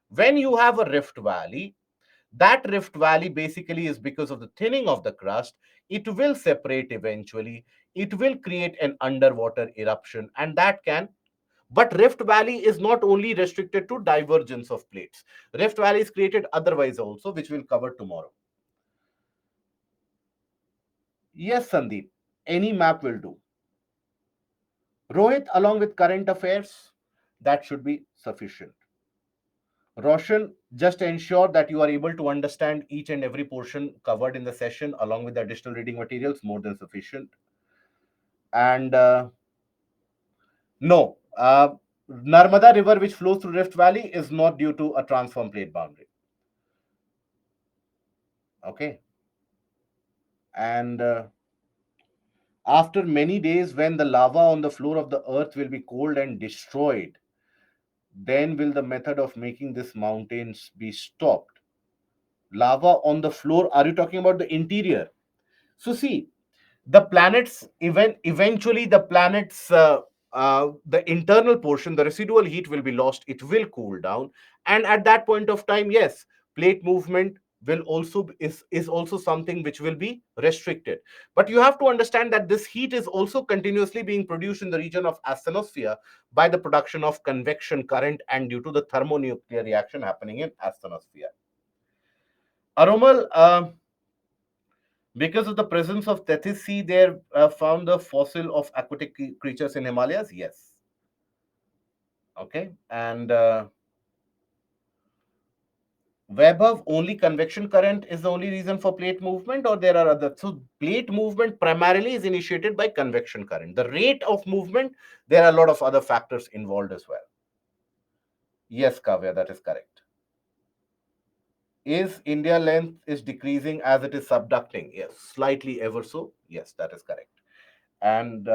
When you have a rift valley, that rift valley basically is because of the thinning of the crust. It will separate eventually. It will create an underwater eruption, and that can. But rift valley is not only restricted to divergence of plates. Rift valley is created otherwise also, which we'll cover tomorrow. Yes, Sandeep. Any map will do. Rohit, along with current affairs, that should be sufficient. Roshan, just ensure that you are able to understand each and every portion covered in the session along with the additional reading materials, more than sufficient. And no, Narmada River, which flows through Rift Valley, is not due to a transform plate boundary. Okay. And after many days, when the lava on the floor of the earth will be cold and destroyed, then will the method of making this mountains be stopped? Lava on the floor, are you talking about the interior? So, see, the planets eventually the planets the internal portion, the residual heat will be lost, it will cool down, and at that point of time, yes, plate movement will also is also something which will be restricted. But you have to understand that this heat is also continuously being produced in the region of asthenosphere by the production of convection current and due to the thermonuclear reaction happening in asthenosphere. Aromal, because of the presence of Tethys Sea, they found the fossil of aquatic creatures in Himalayas. Yes. Okay. And Vaibhav, only convection current is the only reason for plate movement, or there are other? So plate movement primarily is initiated by convection current. The rate of movement, there are a lot of other factors involved as well. Yes, Kavya, that is correct. Is India length is decreasing as it is subducting? Yes, slightly ever so. Yes, that is correct. And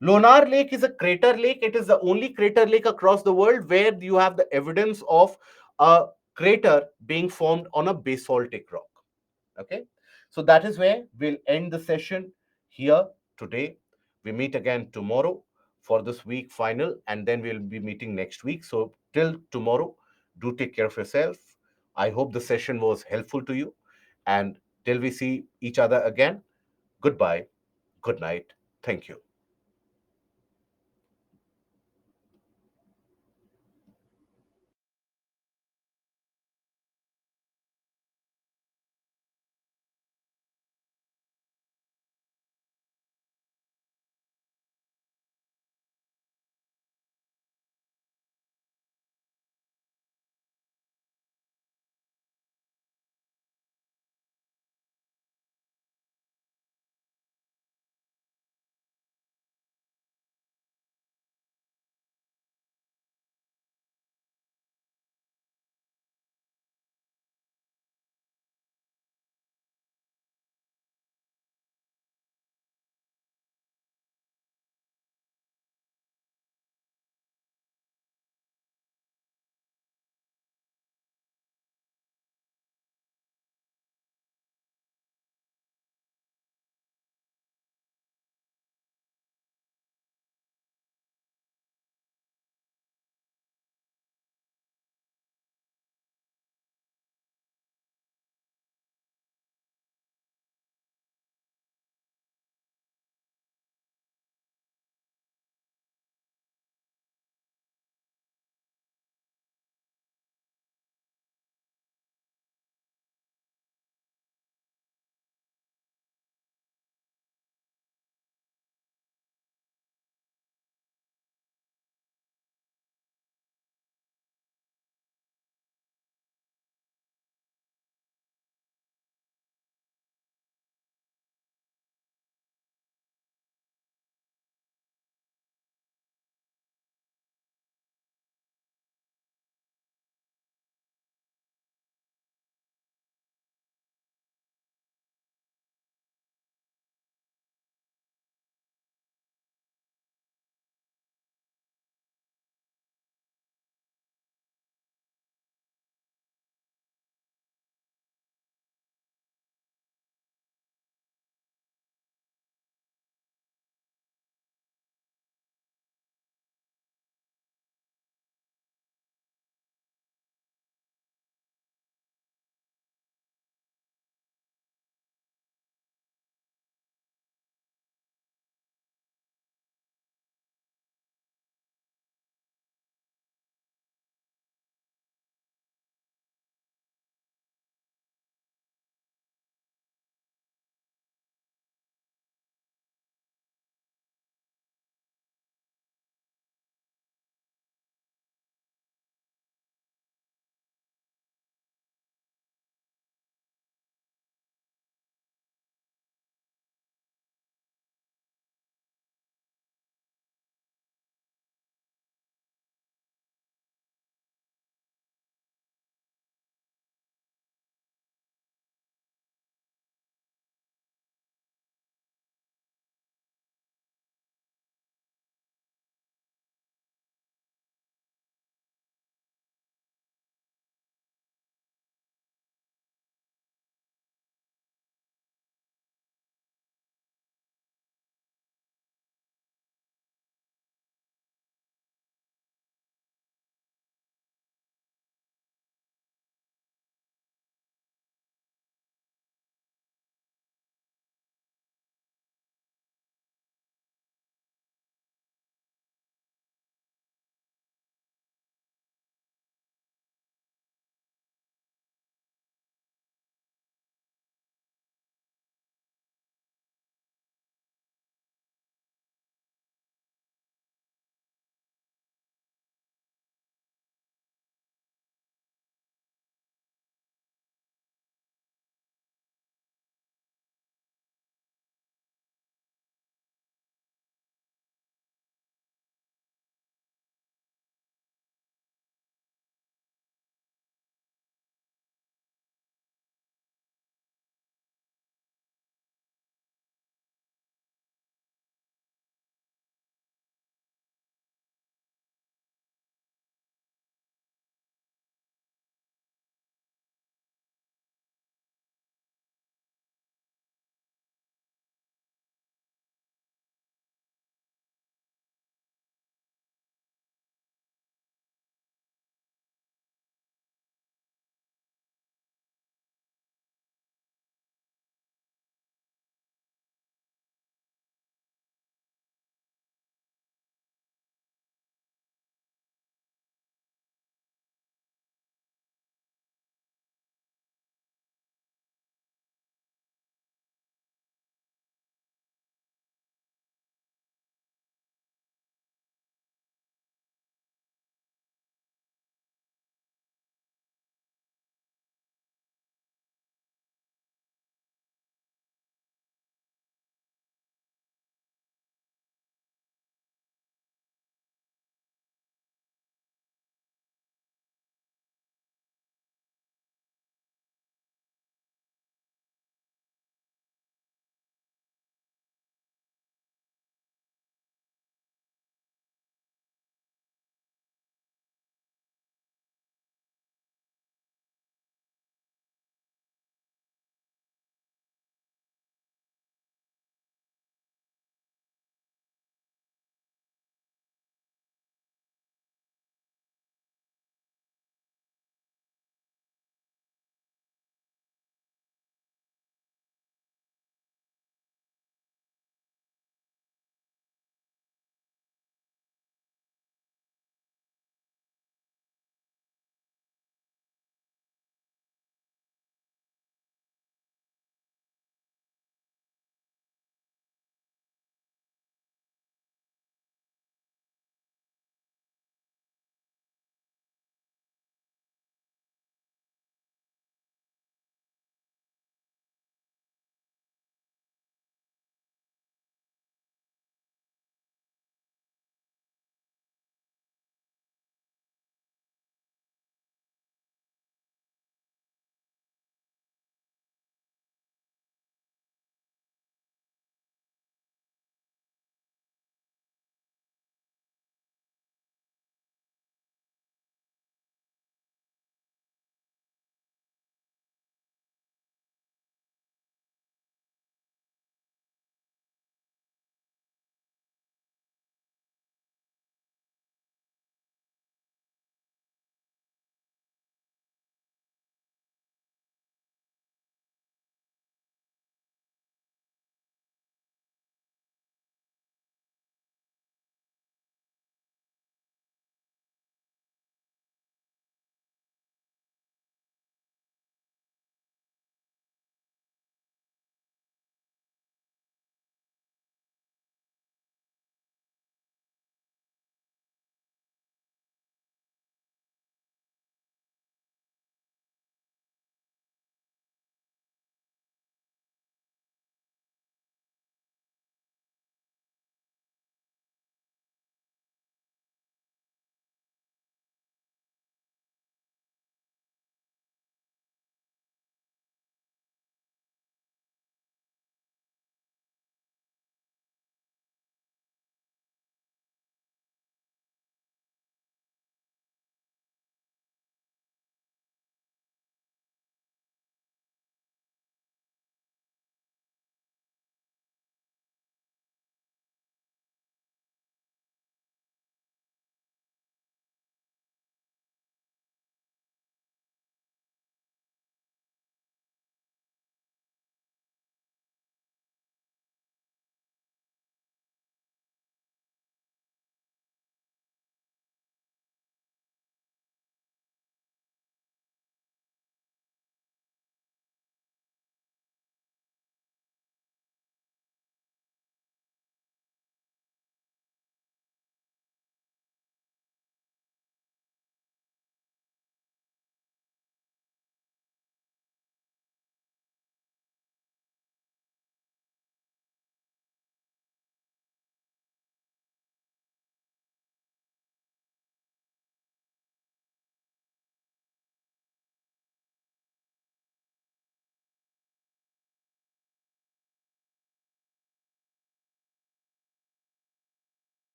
Lonar Lake is a crater lake. It is the only crater lake across the world where you have the evidence of a crater being formed on a basaltic rock. Okay. So that is where we'll end the session here today. We meet again tomorrow for this week final, and then we'll be meeting next week. So till tomorrow, Do take care of yourself. I hope the session was helpful to you. And till we see each other again, goodbye, good night. Thank you.